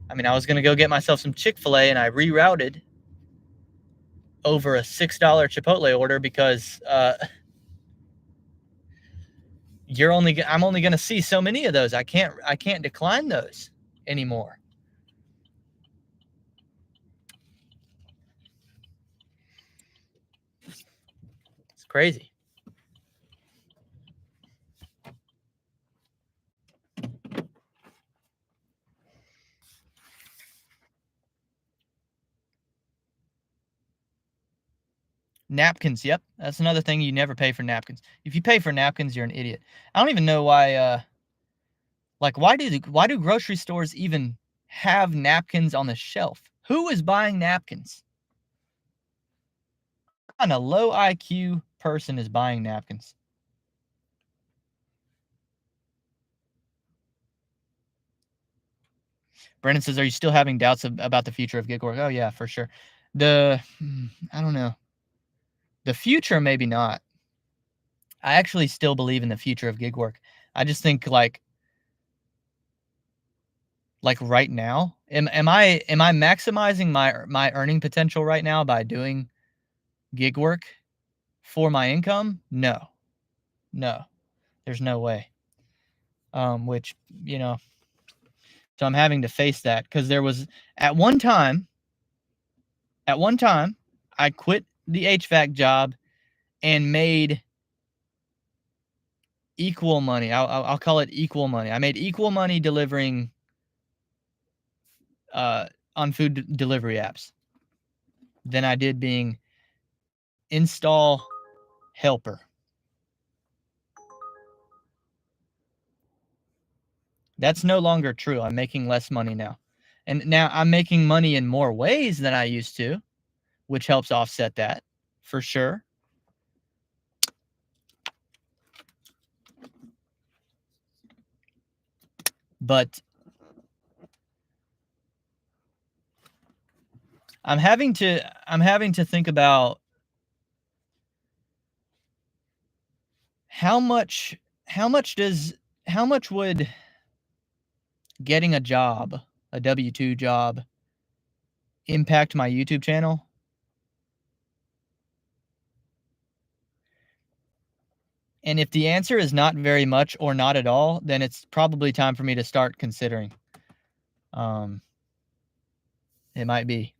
I mean, I was going to go get myself some Chick-fil-A, and I rerouted over a $6 Chipotle order because I'm only going to see so many of those. I can't decline those anymore. It's crazy. Napkins, yep. That's another thing. You never pay for napkins. If you pay for napkins, you're an idiot. I don't even know why why do grocery stores even have napkins on the shelf? Who is buying napkins? What kind of low IQ person is buying napkins? Brendan says, are you still having doubts about the future of gig work? Oh yeah, for sure. I don't know. The future, maybe not. I actually still believe in the future of gig work. I just think like right now, am I maximizing my earning potential right now by doing gig work for my income? No, there's no way. Which, you know, so I'm having to face that because there was at one time, I quit the HVAC job and made equal money. I'll call it equal money. I made equal money delivering on food delivery apps than I did being install helper. That's no longer true. I'm making less money now. And now I'm making money in more ways than I used to, which helps offset that for sure. But I'm having to think about how much would getting a job, a W-2 job, impact my YouTube channel? And if the answer is not very much or not at all, then it's probably time for me to start considering. It might be.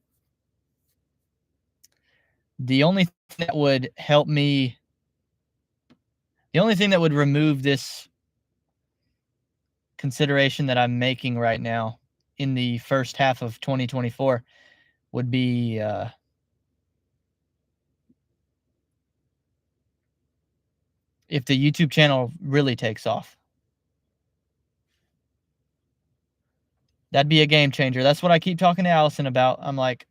The only thing that would help me, the only thing that would remove this consideration that I'm making right now in the first half of 2024 would be if the YouTube channel really takes off. That'd be a game changer. That's what I keep talking to Allison about. I'm like,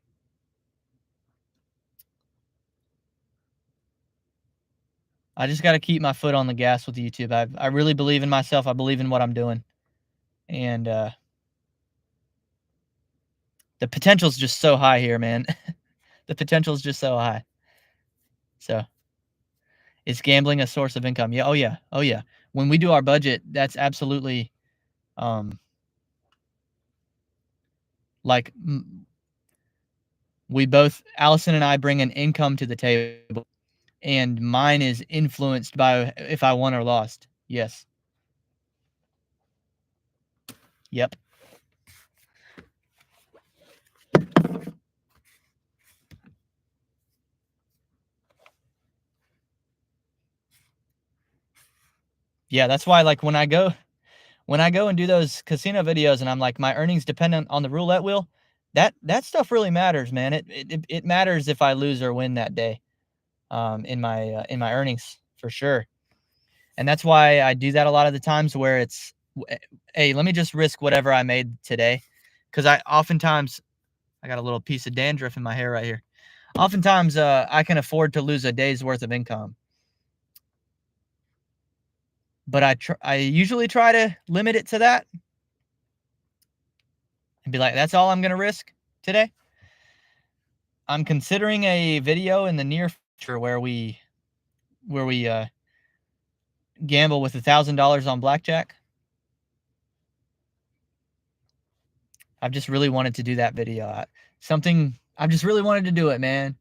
I just got to keep my foot on the gas with YouTube. I really believe in myself. I believe in what I'm doing. And the potential is just so high here, man. The potential is just so high. So, is gambling a source of income? Yeah. Oh, yeah. Oh, yeah. When we do our budget, that's absolutely like we both, Allison and I, bring an income to the table. and mine is influenced by if I won or lost. Yes. Yep. Yeah, that's why, like, when I go and do those casino videos and I'm like, my earnings dependent on the roulette wheel, that stuff really matters, man. It matters if I lose or win that day, in my earnings for sure. And that's why I do that a lot of the times where it's, hey, let me just risk whatever I made today. Because I got a little piece of dandruff in my hair right here. Oftentimes, I can afford to lose a day's worth of income. But I usually try to limit it to that. And be like, that's all I'm going to risk today. I'm considering a video in the near future where we gamble with $1,000 on blackjack. I've just really wanted to do that video. I've just really wanted to do it, man.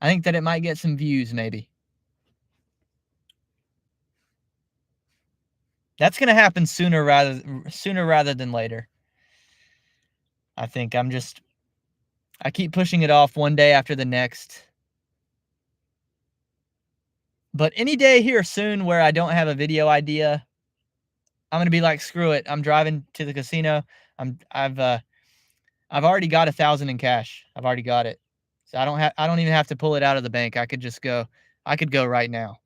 I think that it might get some views, maybe. That's going to happen sooner rather than later. I think I keep pushing it off one day after the next. But any day here soon where I don't have a video idea, I'm going to be like, screw it. I'm driving to the casino. I've already got 1,000 in cash. I've already got it. So I don't even have to pull it out of the bank. I could go right now.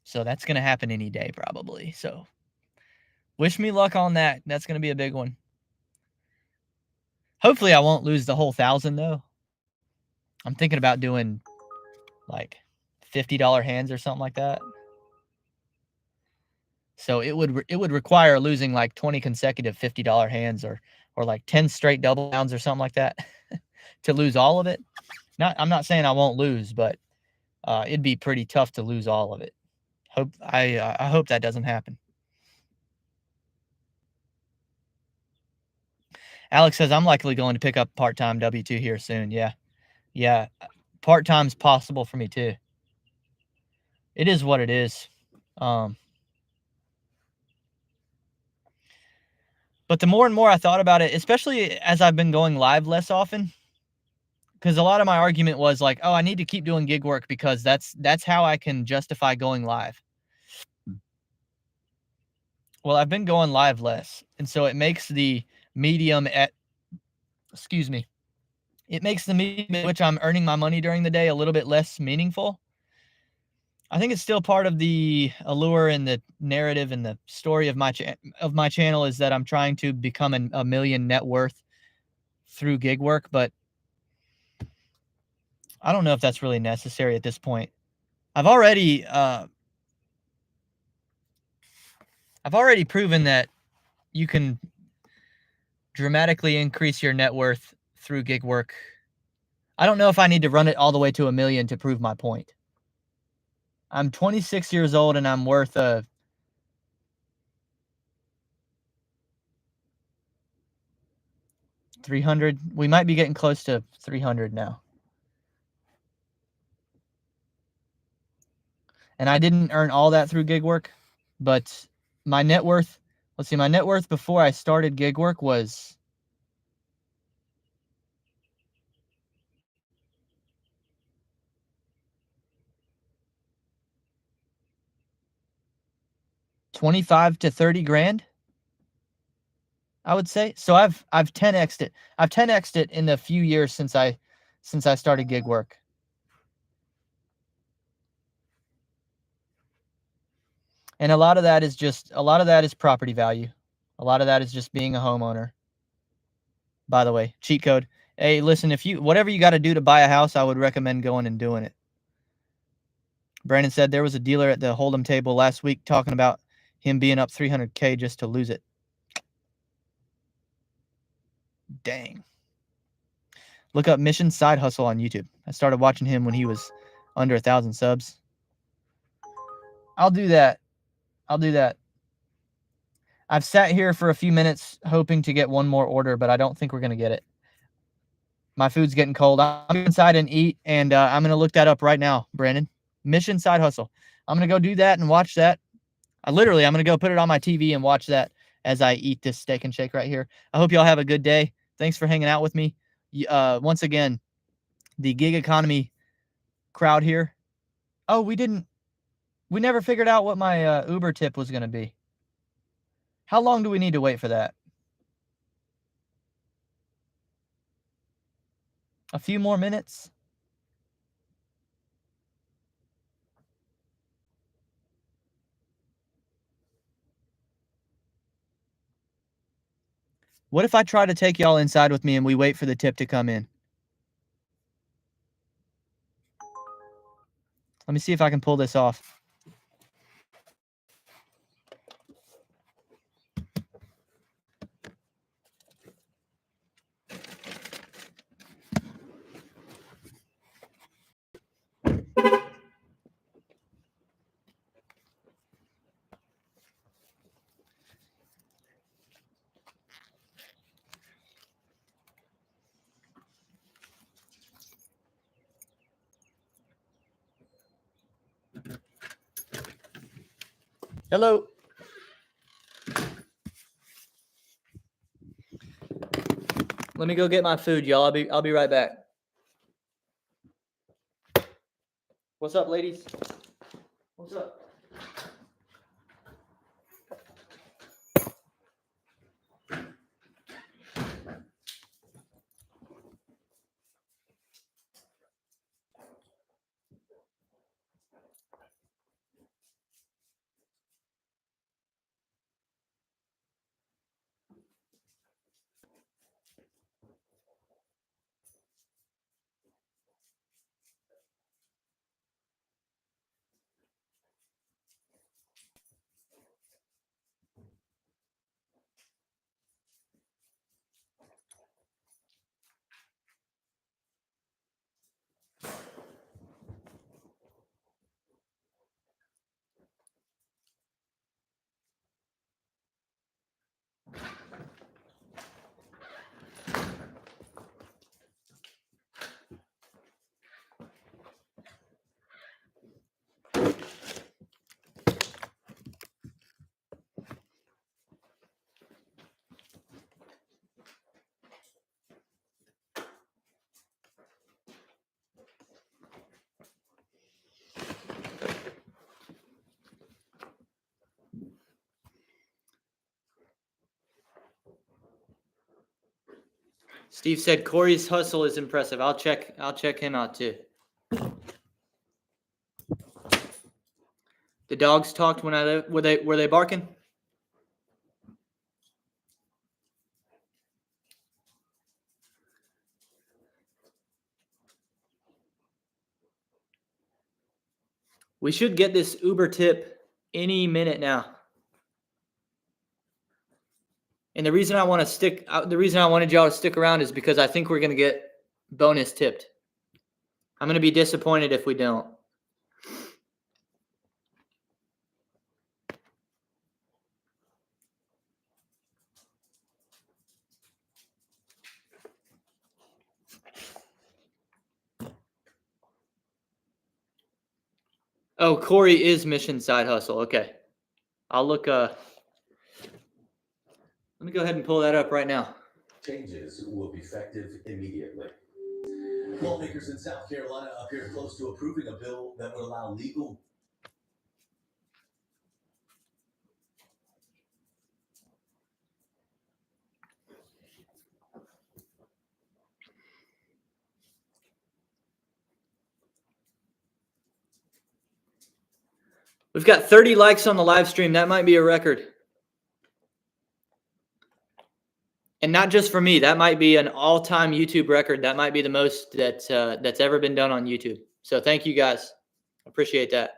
So that's going to happen any day probably. So wish me luck on that. That's going to be a big one. Hopefully I won't lose the whole 1,000 though. I'm thinking about doing like $50 hands or something like that. So it would require losing like 20 consecutive $50 hands or like 10 straight double downs or something like that to lose all of it. I'm not saying I won't lose, but it'd be pretty tough to lose all of it. I hope that doesn't happen. Alex says I'm likely going to pick up part-time W-2 here soon. Yeah, part-time's possible for me too. It is what it is. But the more and more I thought about it, especially as I've been going live less often, because a lot of my argument was like, oh, I need to keep doing gig work because that's how I can justify going live. Well, I've been going live less, and so it makes the medium at which I'm earning my money during the day a little bit less meaningful. I think it's still part of the allure and the narrative and the story of my channel is that I'm trying to become a million net worth through gig work, but I don't know if that's really necessary at this point. I've already proven that you can dramatically increase your net worth through gig work. I don't know if I need to run it all the way to 1 million to prove my point. I'm 26 years old and I'm worth 300. We might be getting close to 300 now. And I didn't earn all that through gig work, but my net worth, my net worth before I started gig work was $25 to $30 grand, I would say. So I've 10x'd it. I've 10x'd it in the few years since I started gig work. And a lot of that is property value. A lot of that is just being a homeowner. By the way, cheat code. Hey, listen, whatever you got to do to buy a house, I would recommend going and doing it. Brandon said there was a dealer at the Hold'em table last week talking about him being up 300K just to lose it. Dang. Look up Mission Side Hustle on YouTube. I started watching him when he was under 1,000 subs. I'll do that. I've sat here for a few minutes hoping to get one more order, but I don't think we're going to get it. My food's getting cold. I'm inside and eat, and I'm going to look that up right now, Brandon. Mission Side Hustle. I'm going to go do that and watch that. I'm going to go put it on my TV and watch that as I eat this steak and shake right here. I hope y'all have a good day. Thanks for hanging out with me. Once again, the gig economy crowd here. Oh, we never figured out what my Uber tip was going to be. How long do we need to wait for that? A few more minutes? What if I try to take y'all inside with me and we wait for the tip to come in? Let me see if I can pull this off. Hello. Let me go get my food, y'all. I'll be right back. What's up, ladies? What's up? Steve said Corey's hustle is impressive. I'll check him out too. The dogs talked when were they barking? We should get this Uber tip any minute now. And the reason I wanted y'all to stick around is because I think we're going to get bonus tipped. I'm going to be disappointed if we don't. Oh, Corey is Mission Side Hustle. Okay. I'll look. Let me go ahead and pull that up right now. Changes will be effective immediately. Lawmakers in South Carolina appear close to approving a bill that would allow legal. We've got 30 likes on the live stream. That might be a record. And not just for me. That might be an all-time YouTube record. That might be the most that's ever been done on YouTube. So thank you guys. Appreciate that.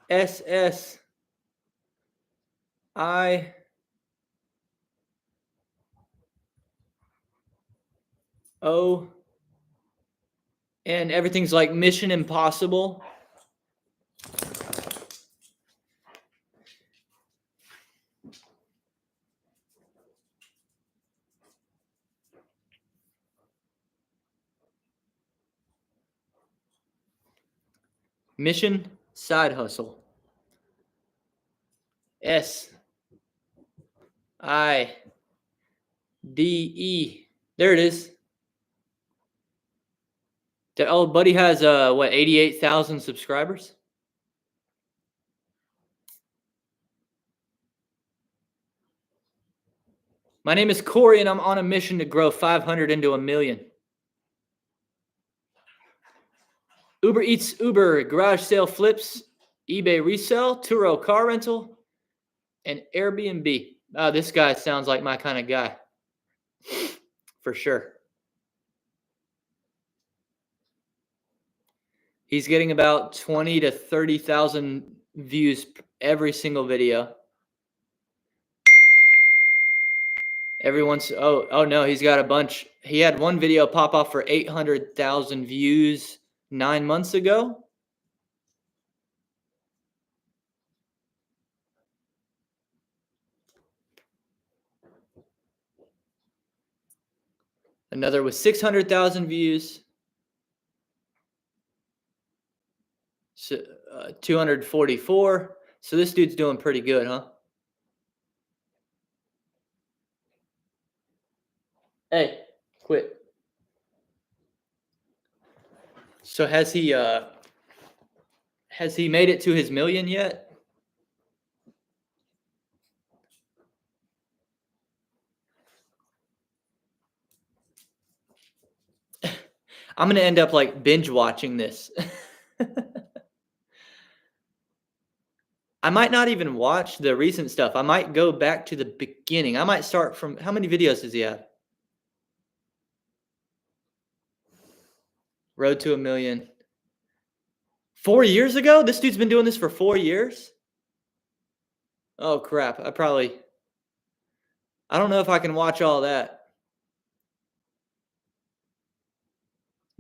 MISS and everything's like Mission Impossible. Mission Side Hustle. SIDE. There it is. Oh, buddy has 88,000 subscribers. My name is Corey, and I'm on a mission to grow 500 into 1 million. Uber Eats, Uber, garage sale flips, eBay resell, Turo car rental, and Airbnb. This guy sounds like my kind of guy. For sure. He's getting about 20 to 30,000 views every single video. Oh no, he's got a bunch. He had one video pop off for 800,000 views 9 months ago. Another with 600,000 views. So, 244. So this dude's doing pretty good, huh? Hey, quit. So has he made it to his million yet? I'm going to end up like binge watching this. I might not even watch the recent stuff. I might go back to the beginning. I might start from, how many videos does he have? Road to 1 million. 4 years ago? This dude's been doing this for 4 years? Oh crap. I don't know if I can watch all that.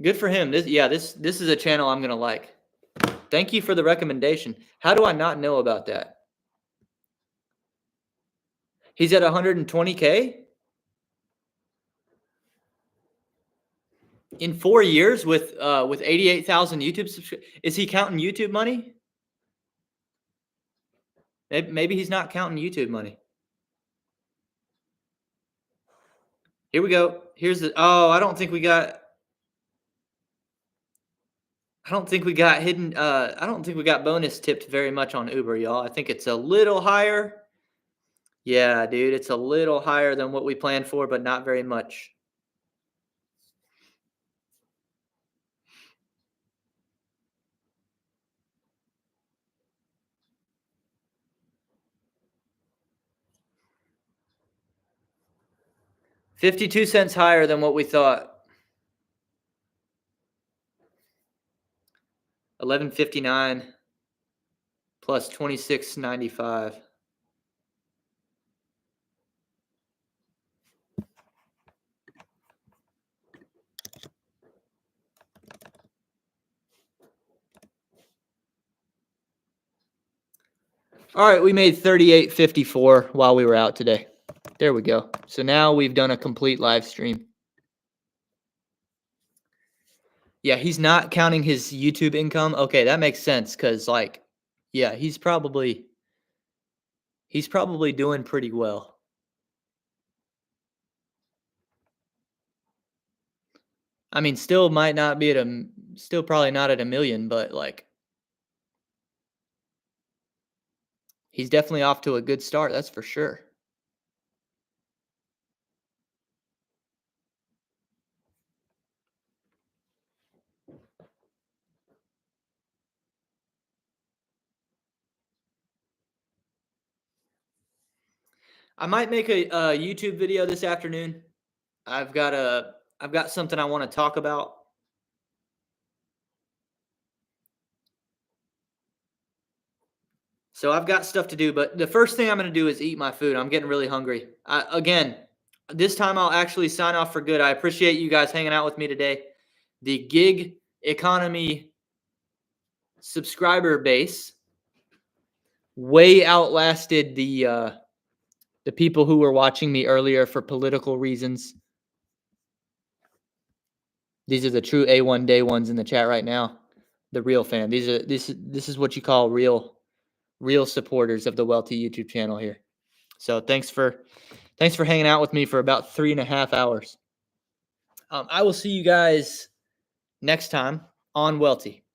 Good for him. This is a channel I'm going to like. Thank you for the recommendation. How do I not know about that? He's at 120K? In 4 years with 88,000 YouTube subscribers. Is he counting YouTube money? Maybe he's not counting YouTube money. Here we go. Here's the, I don't think we got hidden, I don't think we got bonus tipped very much on Uber, y'all. I think it's a little higher. Yeah, dude, it's a little higher than what we planned for, but not very much. $0.52 higher than what we thought. $11.59 plus $26.95. All right, we made $38.54 while we were out today. There we go. So now we've done a complete live stream. Yeah, he's not counting his YouTube income. Okay, that makes sense because, like, yeah, he's probably doing pretty well. I mean, still probably not at 1 million, but like, he's definitely off to a good start. That's for sure. I might make a YouTube video this afternoon. I've got something I want to talk about. So I've got stuff to do, but the first thing I'm going to do is eat my food. I'm getting really hungry. Again, this time I'll actually sign off for good. I appreciate you guys hanging out with me today. The gig economy subscriber base way outlasted the people who were watching me earlier for political reasons. These are the true A1 day ones in the chat right now. The real fan. This is what you call real supporters of the Welty YouTube channel here. So thanks for hanging out with me for about 3.5 hours. I will see you guys next time on Welty.